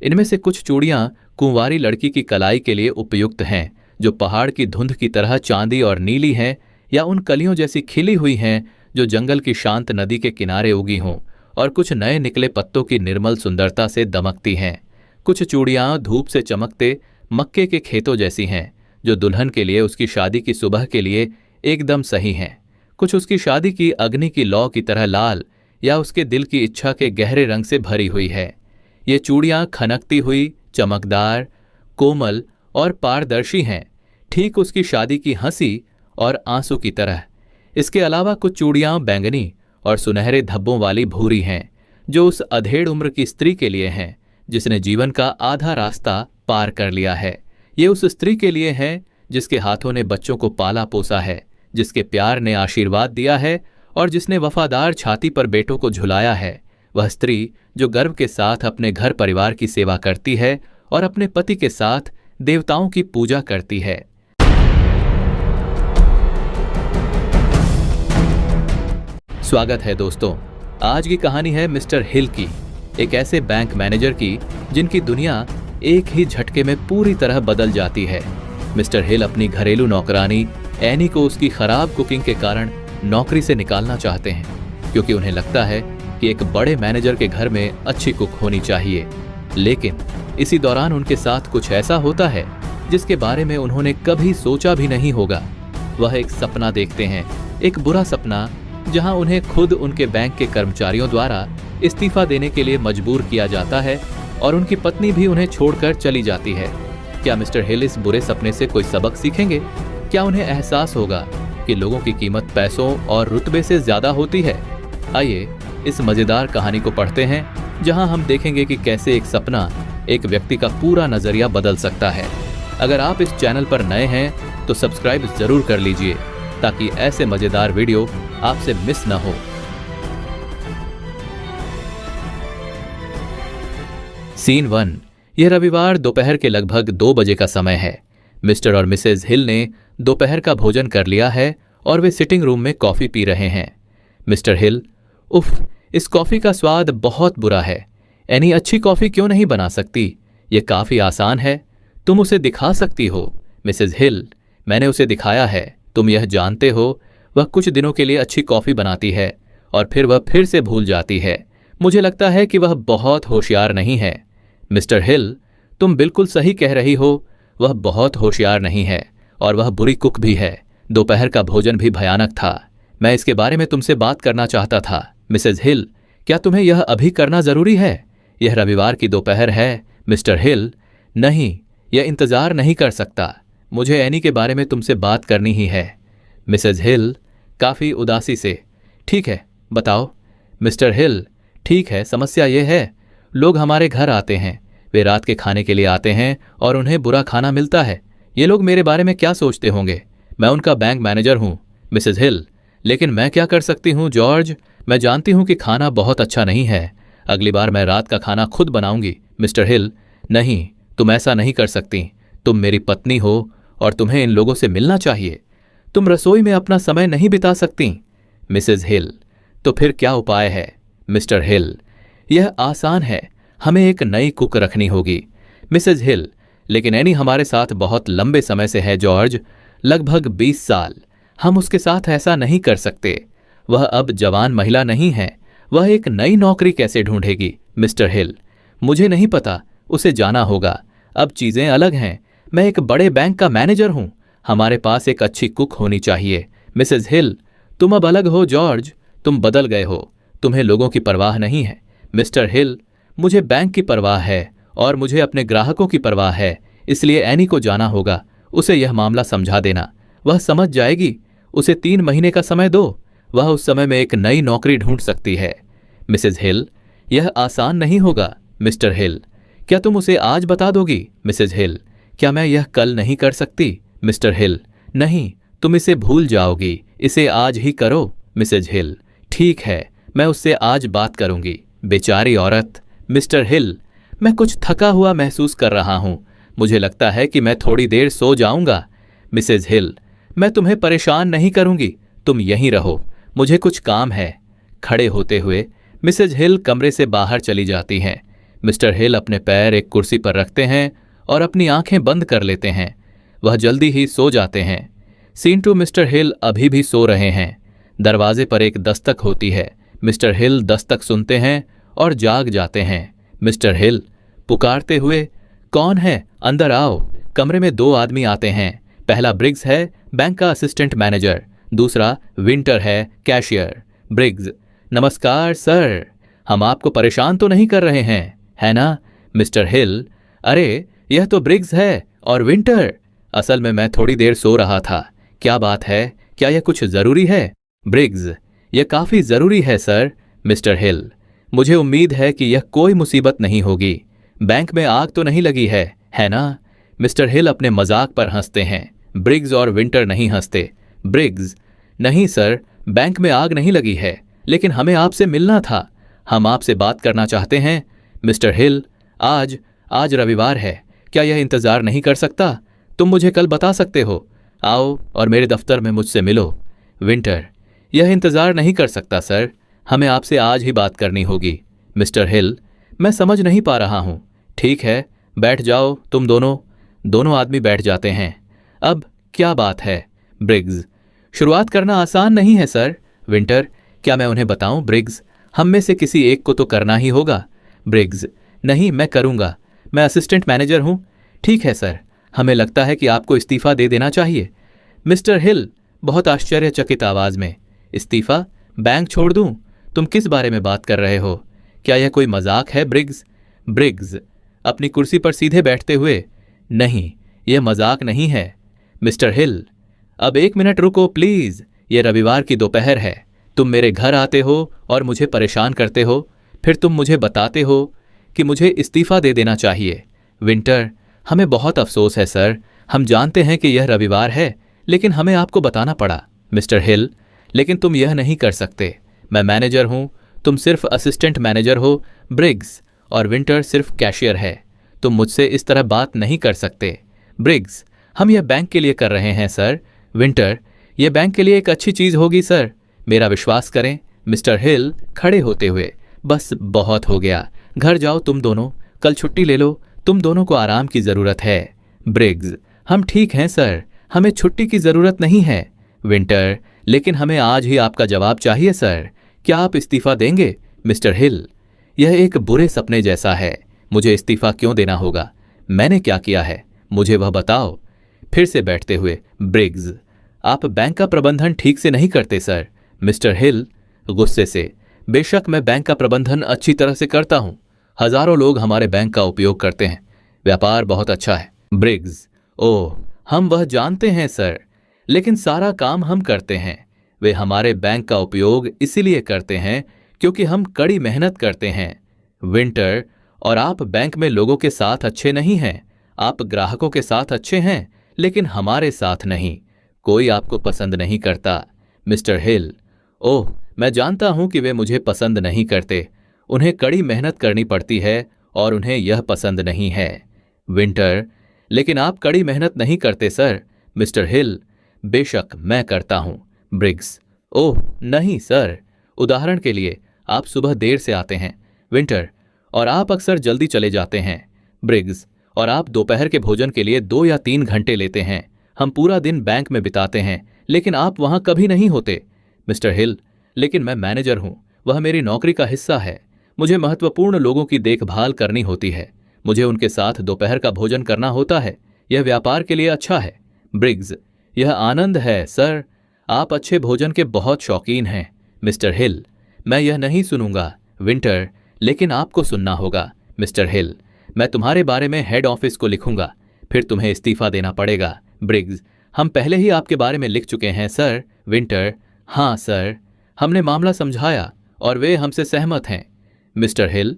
Speaker 4: इनमें से कुछ चूड़ियां कुंवारी लड़की की कलाई के लिए उपयुक्त हैं जो पहाड़ की धुंध की तरह चांदी और नीली हैं, या उन कलियों जैसी खिली हुई हैं जो जंगल की शांत नदी के किनारे उगी हों और कुछ नए निकले पत्तों की निर्मल सुंदरता से दमकती हैं। कुछ चूड़ियां धूप से चमकते मक्के के खेतों जैसी हैं जो दुल्हन के लिए उसकी शादी की सुबह के लिए एकदम सही हैं। कुछ उसकी शादी की अग्नि की लौ की तरह लाल या उसके दिल की इच्छा के गहरे रंग से भरी हुई है। ये चूड़ियां खनकती हुई, चमकदार, कोमल और पारदर्शी हैं, ठीक उसकी शादी की हंसी और आंसू की तरह। इसके अलावा कुछ चूड़ियां बैंगनी और सुनहरे धब्बों वाली भूरी हैं जो उस अधेड़ उम्र की स्त्री के लिए हैं जिसने जीवन का आधा रास्ता पार कर लिया है। ये उस स्त्री के लिए हैं जिसके हाथों ने बच्चों को पाला पोसा है, जिसके प्यार ने आशीर्वाद दिया है और जिसने वफादार छाती पर बेटों को झुलाया है। वह स्त्री जो गर्व के साथ अपने घर परिवार की सेवा करती है और अपने पति के साथ देवताओं की पूजा करती है। स्वागत है दोस्तों। आज की कहानी है मिस्टर हिल की, एक ऐसे बैंक मैनेजर की जिनकी दुनिया एक ही झटके में पूरी तरह बदल जाती है। मिस्टर हिल अपनी घरेलू नौकरानी एनी को उसकी खराब कुकिंग के कारण नौकरी से निकालना चाहते हैं, क्योंकि उन्हें लगता है कि एक बड़े मैनेजर के घर में अच्छी कुक होनी चाहिए। लेकिन इसी दौरान उनके साथ कुछ ऐसा होता है जिसके बारे में उन्होंने कभी सोचा भी नहीं होगा। वह एक सपना देखते हैं, एक बुरा सपना, जहां उन्हें खुद उनके बैंक के कर्मचारियों द्वारा इस्तीफा देने के लिए मजबूर किया जाता है और उनकी पत्नी भी उन्हें छोड़कर चली जाती है। क्या मिस्टर हिल इस बुरे सपने से कोई सबक सीखेंगे? क्या उन्हें एहसास होगा कि लोगों की कीमत पैसों और रुतबे से ज्यादा होती है? आइए इस मजेदार कहानी को पढ़ते हैं, जहां हम देखेंगे कि कैसे एक सपना एक व्यक्ति का पूरा नजरिया बदल सकता है। अगर आप इस चैनल पर नए हैं तो सब्सक्राइब जरूर कर लीजिए, ताकि ऐसे मजेदार वीडियो आपसे मिस न हो। सीन 1। यह रविवार दोपहर के लगभग 2 बजे का समय है। मिस्टर और मिसेज हिल ने दोपहर का भोजन कर लिया है और वे सिटिंग रूम में कॉफी पी रहे हैं। मिस्टर हिल, उफ, इस कॉफी का स्वाद बहुत बुरा है। एनी अच्छी कॉफी क्यों नहीं बना सकती? यह काफी आसान है, तुम उसे दिखा सकती हो। मिसेज हिल, मैंने उसे दिखाया है। तुम यह जानते हो वह कुछ दिनों के लिए अच्छी कॉफी बनाती है और फिर वह फिर से भूल जाती है। मुझे लगता है कि वह बहुत होशियार नहीं है। मिस्टर हिल, तुम बिल्कुल सही कह रही हो, वह बहुत होशियार नहीं है और वह बुरी कुक भी है। दोपहर का भोजन भी भयानक था। मैं इसके बारे में तुमसे बात करना चाहता था। मिसेज हिल, क्या तुम्हें यह अभी करना जरूरी है? यह रविवार की दोपहर है। मिस्टर हिल, नहीं, यह इंतजार नहीं कर सकता। मुझे एनी के बारे में तुमसे बात करनी ही है। मिसेज हिल, काफी उदासी से, ठीक है, बताओ। मिस्टर हिल, ठीक है, समस्या यह है, लोग हमारे घर आते हैं, वे रात के खाने के लिए आते हैं और उन्हें बुरा खाना मिलता है। ये लोग मेरे बारे में क्या सोचते होंगे? मैं उनका बैंक मैनेजर हूं। मिसेज हिल, लेकिन मैं क्या कर सकती हूं जॉर्ज? मैं जानती हूं कि खाना बहुत अच्छा नहीं है। अगली बार मैं रात का खाना खुद बनाऊंगी। मिस्टर हिल, नहीं, तुम ऐसा नहीं कर सकती। तुम मेरी पत्नी हो और तुम्हें इन लोगों से मिलना चाहिए। तुम रसोई में अपना समय नहीं बिता सकती। मिसेज हिल, तो फिर क्या उपाय है? मिस्टर हिल, यह आसान है, हमें एक नई कुक रखनी होगी। मिसेज हिल, लेकिन एनी हमारे साथ बहुत लंबे समय से है जॉर्ज, लगभग 20 साल। हम उसके साथ ऐसा नहीं कर सकते। वह अब जवान महिला नहीं है। वह एक नई नौकरी कैसे ढूंढेगी? मिस्टर हिल, मुझे नहीं पता, उसे जाना होगा। अब चीजें अलग हैं। मैं एक बड़े बैंक का मैनेजर हूं। हमारे पास एक अच्छी कुक होनी चाहिए। मिसेज हिल, तुम अब अलग हो जॉर्ज, तुम बदल गए हो। तुम्हें लोगों की परवाह नहीं है। मिस्टर हिल, मुझे बैंक की परवाह है और मुझे अपने ग्राहकों की परवाह है, इसलिए एनी को जाना होगा। उसे यह मामला समझा देना, वह समझ जाएगी। उसे 3 महीने का समय दो, वह उस समय में एक नई नौकरी ढूंढ सकती है। मिसेज हिल, यह आसान नहीं होगा। मिस्टर हिल, क्या तुम उसे आज बता दोगी? मिसेज हिल, क्या मैं यह कल नहीं कर सकती? मिस्टर हिल, नहीं, तुम इसे भूल जाओगी, इसे आज ही करो। मिसेज हिल, ठीक है, मैं उससे आज बात करूंगी। बेचारी औरत। मिस्टर हिल, मैं कुछ थका हुआ महसूस कर रहा हूं, मुझे लगता है कि मैं थोड़ी देर सो जाऊंगा। मिसेज हिल, मैं तुम्हें परेशान नहीं करूंगी, तुम यहीं रहो, मुझे कुछ काम है। खड़े होते हुए मिसेज हिल कमरे से बाहर चली जाती हैं। मिस्टर हिल अपने पैर एक कुर्सी पर रखते हैं और अपनी आंखें बंद कर लेते हैं। वह जल्दी ही सो जाते हैं। सीन 2। मिस्टर हिल अभी भी सो रहे हैं। दरवाजे पर एक दस्तक होती है। मिस्टर हिल दस्तक सुनते हैं और जाग जाते हैं। मिस्टर हिल पुकारते हुए, कौन है? अंदर आओ। कमरे में 2 आदमी आते हैं। पहला ब्रिग्स है, बैंक का असिस्टेंट मैनेजर। दूसरा विंटर है, कैशियर। ब्रिग्स, नमस्कार सर, हम आपको परेशान तो नहीं कर रहे हैं, है ना? मिस्टर हिल, अरे यह तो ब्रिग्स है और विंटर। असल में मैं थोड़ी देर सो रहा था। क्या बात है? क्या यह कुछ जरूरी है? ब्रिग्स, यह काफी जरूरी है सर। मिस्टर हिल, मुझे उम्मीद है कि यह कोई मुसीबत नहीं होगी। बैंक में आग तो नहीं लगी है ना? मिस्टर हिल अपने मजाक पर हंसते हैं। ब्रिग्स और विंटर नहीं हंसते। ब्रिग्स, नहीं सर, बैंक में आग नहीं लगी है, लेकिन हमें आपसे मिलना था, हम आपसे बात करना चाहते हैं। मिस्टर हिल, आज रविवार है, क्या यह इंतजार नहीं कर सकता? तुम मुझे कल बता सकते हो। आओ और मेरे दफ्तर में मुझसे मिलो। विंटर, यह इंतजार नहीं कर सकता सर, हमें आपसे आज ही बात करनी होगी। मिस्टर हिल, मैं समझ नहीं पा रहा हूं। ठीक है, बैठ जाओ तुम दोनों। दोनों आदमी बैठ जाते हैं। अब क्या बात है? ब्रिग्स, शुरुआत करना आसान नहीं है सर। विंटर, क्या मैं उन्हें बताऊं? ब्रिग्स, हम में से किसी एक को तो करना ही होगा। ब्रिग्स, नहीं, मैं करूंगा, मैं असिस्टेंट मैनेजर हूं। ठीक है सर, हमें लगता है कि आपको इस्तीफा दे देना चाहिए। मिस्टर हिल, बहुत आश्चर्यचकित आवाज में, इस्तीफा? बैंक छोड़ दूं? तुम किस बारे में बात कर रहे हो? क्या यह कोई मजाक है? ब्रिग्स, ब्रिग्स अपनी कुर्सी पर सीधे बैठते हुए, नहीं, यह मजाक नहीं है। मिस्टर हिल, अब 1 मिनट रुको प्लीज, यह रविवार की दोपहर है, तुम मेरे घर आते हो और मुझे परेशान करते हो, फिर तुम मुझे बताते हो कि मुझे इस्तीफा दे देना चाहिए। विंटर, हमें बहुत अफसोस है सर, हम जानते हैं कि यह रविवार है, लेकिन हमें आपको बताना पड़ा। मिस्टर हिल, लेकिन तुम यह नहीं कर सकते, मैं मैनेजर हूं, तुम सिर्फ असिस्टेंट मैनेजर हो। ब्रिग्स, और विंटर सिर्फ कैशियर है, तुम मुझसे इस तरह बात नहीं कर सकते। ब्रिग्स, हम यह बैंक के लिए कर रहे हैं सर। विंटर, यह बैंक के लिए एक अच्छी चीज होगी सर, मेरा विश्वास करें। मिस्टर हिल खड़े होते हुए, बस बहुत हो गया, घर जाओ तुम दोनों, कल छुट्टी ले लो, तुम दोनों को आराम की जरूरत है। ब्रिग्स, हम ठीक हैं सर, हमें छुट्टी की जरूरत नहीं है। विंटर, लेकिन हमें आज ही आपका जवाब चाहिए सर, क्या आप इस्तीफा देंगे? मिस्टर हिल, यह एक बुरे सपने जैसा है, मुझे इस्तीफा क्यों देना होगा? मैंने क्या किया है, मुझे वह बताओ। फिर से बैठते हुए, ब्रिग्स, आप बैंक का प्रबंधन ठीक से नहीं करते सर। मिस्टर हिल गुस्से से, बेशक मैं बैंक का प्रबंधन अच्छी तरह से करता हूं, हजारों लोग हमारे बैंक का उपयोग करते हैं, व्यापार बहुत अच्छा है। ब्रिग्स, ओह, हम वह जानते हैं सर, लेकिन सारा काम हम करते हैं, वे हमारे बैंक का उपयोग इसीलिए करते हैं क्योंकि हम कड़ी मेहनत करते हैं। विंटर, और आप बैंक में लोगों के साथ अच्छे नहीं हैं, आप ग्राहकों के साथ अच्छे हैं, लेकिन हमारे साथ नहीं, कोई आपको पसंद नहीं करता। मिस्टर हिल, ओह, मैं जानता हूं कि वे मुझे पसंद नहीं करते, उन्हें कड़ी मेहनत करनी पड़ती है और उन्हें यह पसंद नहीं है। विंटर, लेकिन आप कड़ी मेहनत नहीं करते सर। मिस्टर हिल, बेशक मैं करता हूं। ब्रिग्स, ओह नहीं सर, उदाहरण के लिए आप सुबह देर से आते हैं। विंटर, और आप अक्सर जल्दी चले जाते हैं। ब्रिग्स, और आप दोपहर के भोजन के लिए 2 या 3 घंटे लेते हैं, हम पूरा दिन बैंक में बिताते हैं, लेकिन आप वहां कभी नहीं होते। मिस्टर हिल, लेकिन मैं मैनेजर हूं, वह मेरी नौकरी का हिस्सा है, मुझे महत्वपूर्ण लोगों की देखभाल करनी होती है, मुझे उनके साथ दोपहर का भोजन करना होता है, यह व्यापार के लिए अच्छा है। ब्रिग्स, यह आनंद है सर, आप अच्छे भोजन के बहुत शौकीन हैं। मिस्टर हिल, मैं यह नहीं सुनूंगा। विंटर, लेकिन आपको सुनना होगा। मिस्टर हिल, मैं तुम्हारे बारे में हेड ऑफिस को लिखूंगा, फिर तुम्हें इस्तीफा देना पड़ेगा। ब्रिग्स, हम पहले ही आपके बारे में लिख चुके हैं सर। विंटर, हाँ सर, हमने मामला समझाया और वे हमसे सहमत हैं। मिस्टर हिल,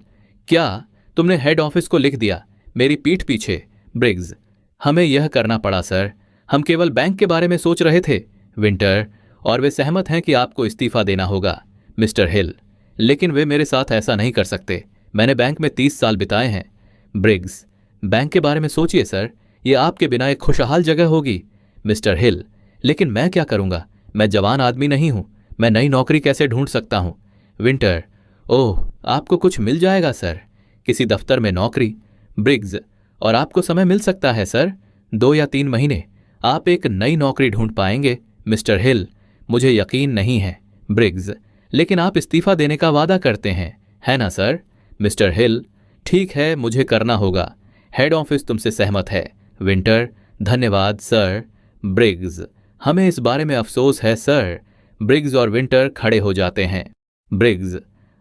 Speaker 4: क्या तुमने हेड ऑफिस को लिख दिया मेरी पीठ पीछे? ब्रिग्स, हमें यह करना पड़ा सर, हम केवल बैंक के बारे में सोच रहे थे। विंटर, और वे सहमत हैं कि आपको इस्तीफा देना होगा। मिस्टर हिल, लेकिन वे मेरे साथ ऐसा नहीं कर सकते, मैंने बैंक में 30 साल बिताए हैं। ब्रिग्स, बैंक के बारे में सोचिए सर, यह आपके बिना एक खुशहाल जगह होगी। मिस्टर हिल, लेकिन मैं क्या करूंगा, मैं जवान आदमी नहीं हूं, मैं नई नौकरी कैसे ढूंढ सकता हूं? विंटर, ओह, आपको कुछ मिल जाएगा सर, किसी दफ्तर में नौकरी। ब्रिग्स, और आपको समय मिल सकता है सर, 2 या 3 महीने, आप एक नई नौकरी ढूंढ पाएंगे। मिस्टर हिल, मुझे यकीन नहीं है। ब्रिग्स, लेकिन आप इस्तीफा देने का वादा करते हैं, है ना सर? मिस्टर हिल, ठीक है, मुझे करना होगा, हेड ऑफिस तुमसे सहमत है। विंटर, धन्यवाद सर। ब्रिग्स, हमें इस बारे में अफसोस है सर। ब्रिग्स और विंटर खड़े हो जाते हैं। ब्रिग्स,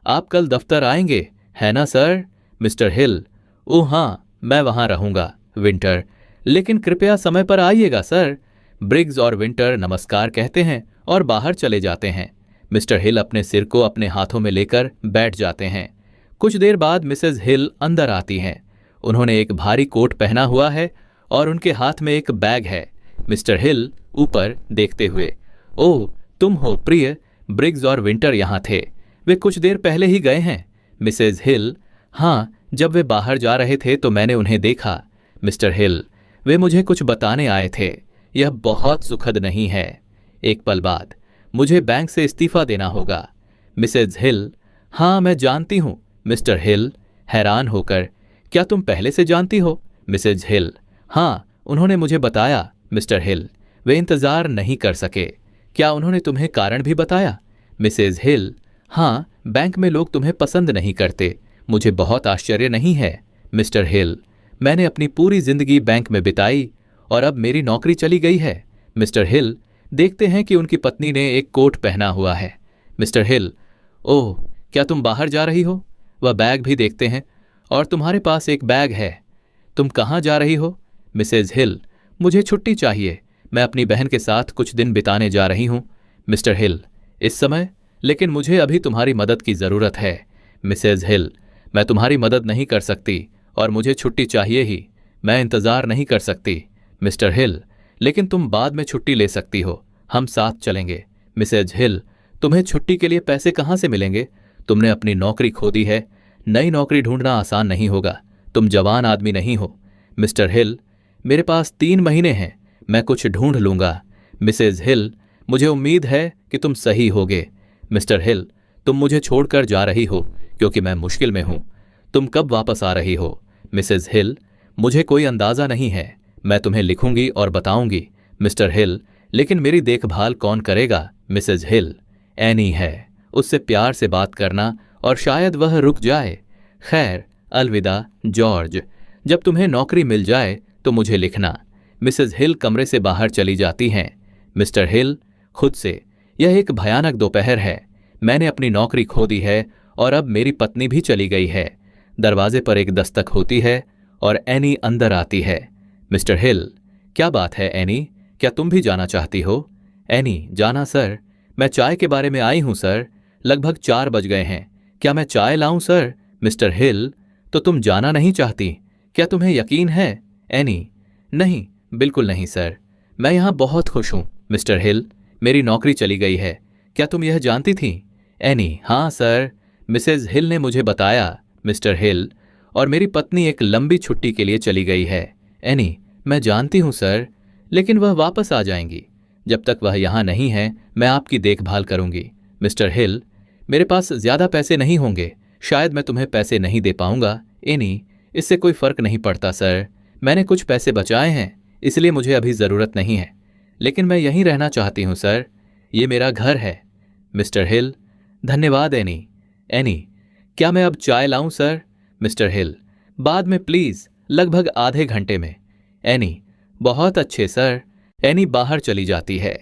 Speaker 4: आप कल दफ्तर आएंगे, है ना सर? मिस्टर हिल, ओह हाँ, मैं वहां रहूंगा। विंटर, लेकिन कृपया समय पर आइएगा सर। ब्रिग्स और विंटर नमस्कार कहते हैं और बाहर चले जाते हैं। मिस्टर हिल अपने सिर को अपने हाथों में लेकर बैठ जाते हैं। कुछ देर बाद मिसेज हिल अंदर आती हैं। उन्होंने एक भारी कोट पहना हुआ है और उनके हाथ में एक बैग है। मिस्टर हिल ऊपर देखते हुए, ओह तुम हो प्रिय, ब्रिग्स और विंटर यहाँ थे, वे कुछ देर पहले ही गए हैं। मिसेज हिल, हाँ, जब वे बाहर जा रहे थे तो मैंने उन्हें देखा। मिस्टर हिल, वे मुझे कुछ बताने आए थे, यह बहुत सुखद नहीं है। एक पल बाद, मुझे बैंक से इस्तीफा देना होगा। मिसेज हिल, हाँ मैं जानती हूं। मिस्टर हिल हैरान होकर, क्या तुम पहले से जानती हो? मिसेज हिल, हाँ, उन्होंने मुझे बताया। मिस्टर हिल, वे इंतजार नहीं कर सके। क्या उन्होंने तुम्हें कारण भी बताया? मिसेज हिल: हाँ, बैंक में लोग तुम्हें पसंद नहीं करते। मुझे बहुत आश्चर्य नहीं है। मिस्टर हिल: मैंने अपनी पूरी जिंदगी बैंक में बिताई और अब मेरी नौकरी चली गई है। मिस्टर हिल देखते हैं कि उनकी पत्नी ने एक कोट पहना हुआ है। मिस्टर हिल: ओह, क्या तुम बाहर जा रही हो? वह बैग भी देखते हैं और तुम्हारे पास एक बैग है। तुम कहाँ जा रही हो? मिसेज हिल: मुझे छुट्टी चाहिए। मैं अपनी बहन के साथ कुछ दिन बिताने जा रही हूँ। मिस्टर हिल: इस समय? लेकिन मुझे अभी तुम्हारी मदद की ज़रूरत है। मिसेज हिल: मैं तुम्हारी मदद नहीं कर सकती और मुझे छुट्टी चाहिए ही। मैं इंतज़ार नहीं कर सकती। मिस्टर हिल: लेकिन तुम बाद में छुट्टी ले सकती हो, हम साथ चलेंगे। मिसेज हिल: तुम्हें छुट्टी के लिए पैसे कहाँ से मिलेंगे? तुमने अपनी नौकरी खो दी है। नई नौकरी ढूंढना आसान नहीं होगा। तुम जवान आदमी नहीं हो। मिस्टर हिल: मेरे पास 3 महीने हैं, मैं कुछ ढूंढ लूंगा। मिसेज हिल: मुझे उम्मीद है कि तुम सही होगे। मिस्टर हिल: तुम मुझे छोड़कर जा रही हो क्योंकि मैं मुश्किल में हूं। तुम कब वापस आ रही हो? मिसेज हिल: मुझे कोई अंदाज़ा नहीं है, मैं तुम्हें लिखूंगी और बताऊंगी। मिस्टर हिल: लेकिन मेरी देखभाल कौन करेगा? मिसेज हिल: एनी है, उससे प्यार से बात करना और शायद वह रुक जाए। खैर, अलविदा जॉर्ज। जब तुम्हें नौकरी मिल जाए तो मुझे लिखना। मिसेज हिल कमरे से बाहर चली जाती हैं। मिस्टर हिल खुद से: यह एक भयानक दोपहर है। मैंने अपनी नौकरी खो दी है और अब मेरी पत्नी भी चली गई है। दरवाजे पर एक दस्तक होती है और एनी अंदर आती है। मिस्टर हिल: क्या बात है एनी, क्या तुम भी जाना चाहती हो? एनी: जाना सर, मैं चाय के बारे में आई हूं सर। लगभग 4 बज गए हैं। क्या मैं चाय लाऊं सर? मिस्टर हिल: तो तुम जाना नहीं चाहती? क्या तुम्हें यकीन है? एनी: नहीं, बिल्कुल नहीं सर, मैं यहां बहुत खुश हूं। मिस्टर हिल: मेरी नौकरी चली गई है, क्या तुम यह जानती थी? एनी: हाँ सर, मिसेज हिल ने मुझे बताया। मिस्टर हिल: और मेरी पत्नी एक लंबी छुट्टी के लिए चली गई है। एनी: मैं जानती हूं सर, लेकिन वह वापस आ जाएंगी। जब तक वह यहां नहीं है मैं आपकी देखभाल करूंगी। मिस्टर हिल: मेरे पास ज्यादा पैसे नहीं होंगे, शायद मैं तुम्हें पैसे नहीं दे पाऊंगा। एनी: इससे कोई फर्क नहीं पड़ता सर, मैंने कुछ पैसे बचाए हैं, इसलिए मुझे अभी ज़रूरत नहीं है, लेकिन मैं यहीं रहना चाहती हूं सर, ये मेरा घर है। मिस्टर हिल: धन्यवाद एनी। एनी: क्या मैं अब चाय लाऊं सर? मिस्टर हिल: बाद में प्लीज़, लगभग आधे घंटे में। एनी: बहुत अच्छे सर। एनी बाहर चली जाती है।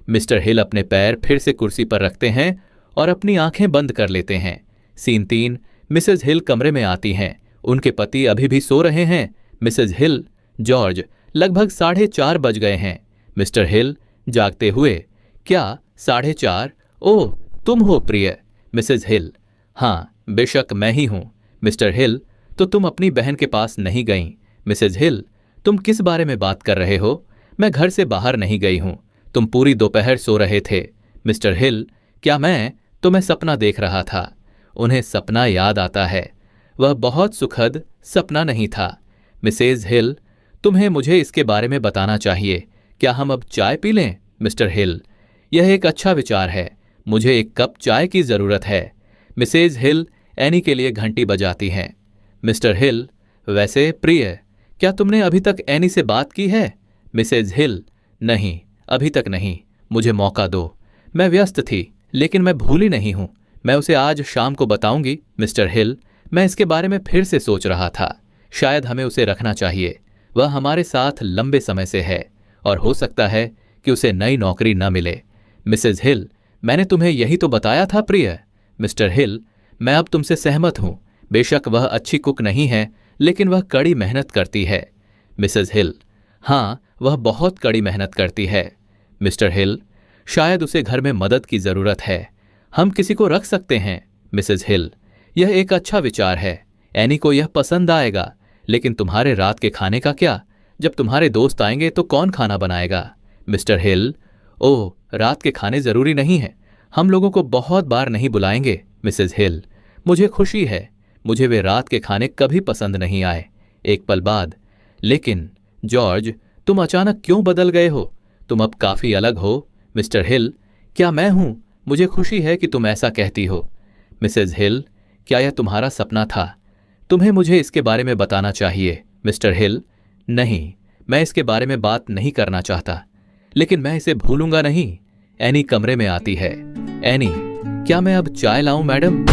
Speaker 4: मिस्टर हिल अपने पैर फिर से कुर्सी पर रखते हैं और अपनी आंखें बंद कर लेते हैं। सीन 3। मिसेज हिल कमरे में आती हैं। उनके पति अभी भी सो रहे हैं। मिसेज हिल: जॉर्ज, लगभग 4:30 बज गए हैं। मिस्टर हिल जागते हुए: क्या 4:30? ओह, तुम हो प्रिय। मिसेज हिल: हाँ, बेशक मैं ही हूं। मिस्टर हिल: तो तुम अपनी बहन के पास नहीं गईं? मिसेज हिल: तुम किस बारे में बात कर रहे हो? मैं घर से बाहर नहीं गई हूं, तुम पूरी दोपहर सो रहे थे। मिस्टर हिल: क्या मैं सपना देख रहा था। उन्हें सपना याद आता है, वह बहुत सुखद सपना नहीं था। मिसेज हिल: तुम्हें मुझे इसके बारे में बताना चाहिए, क्या हम अब चाय पी लें? मिस्टर हिल: यह एक अच्छा विचार है, मुझे एक कप चाय की ज़रूरत है। मिसेज हिल एनी के लिए घंटी बजाती हैं। मिस्टर हिल: वैसे प्रिय, क्या तुमने अभी तक एनी से बात की है? मिसेज हिल: नहीं, अभी तक नहीं, मुझे मौका दो। मैं व्यस्त थी, लेकिन मैं भूली नहीं हूं, मैं उसे आज शाम को बताऊंगी। मिस्टर हिल: मैं इसके बारे में फिर से सोच रहा था, शायद हमें उसे रखना चाहिए, वह हमारे साथ लंबे समय से है और हो सकता है कि उसे नई नौकरी न मिले। मिसेज हिल: मैंने तुम्हें यही तो बताया था प्रिय। मिस्टर हिल: मैं अब तुमसे सहमत हूं, बेशक वह अच्छी कुक नहीं है, लेकिन वह कड़ी मेहनत करती है। मिसेज हिल: हाँ, वह बहुत कड़ी मेहनत करती है। मिस्टर हिल: शायद उसे घर में मदद की ज़रूरत है, हम किसी को रख सकते हैं। मिसेज हिल: यह एक अच्छा विचार है, एनी को यह पसंद आएगा, लेकिन तुम्हारे रात के खाने का क्या? जब तुम्हारे दोस्त आएंगे तो कौन खाना बनाएगा? मिस्टर हिल: ओह, रात के खाने ज़रूरी नहीं है, हम लोगों को बहुत बार नहीं बुलाएंगे। मिसेज हिल: मुझे खुशी है, मुझे वे रात के खाने कभी पसंद नहीं आए। एक पल बाद: लेकिन जॉर्ज, तुम अचानक क्यों बदल गए हो? तुम अब काफ़ी अलग हो। मिस्टर हिल: क्या मैं हूं? मुझे खुशी है कि तुम ऐसा कहती हो। मिसेज हिल: क्या यह तुम्हारा सपना था? तुम्हें मुझे इसके बारे में बताना चाहिए। मिस्टर हिल: नहीं, मैं इसके बारे में बात नहीं करना चाहता, लेकिन मैं इसे भूलूंगा नहीं। एनी कमरे में आती है। एनी, क्या मैं अब चाय लाऊं मैडम?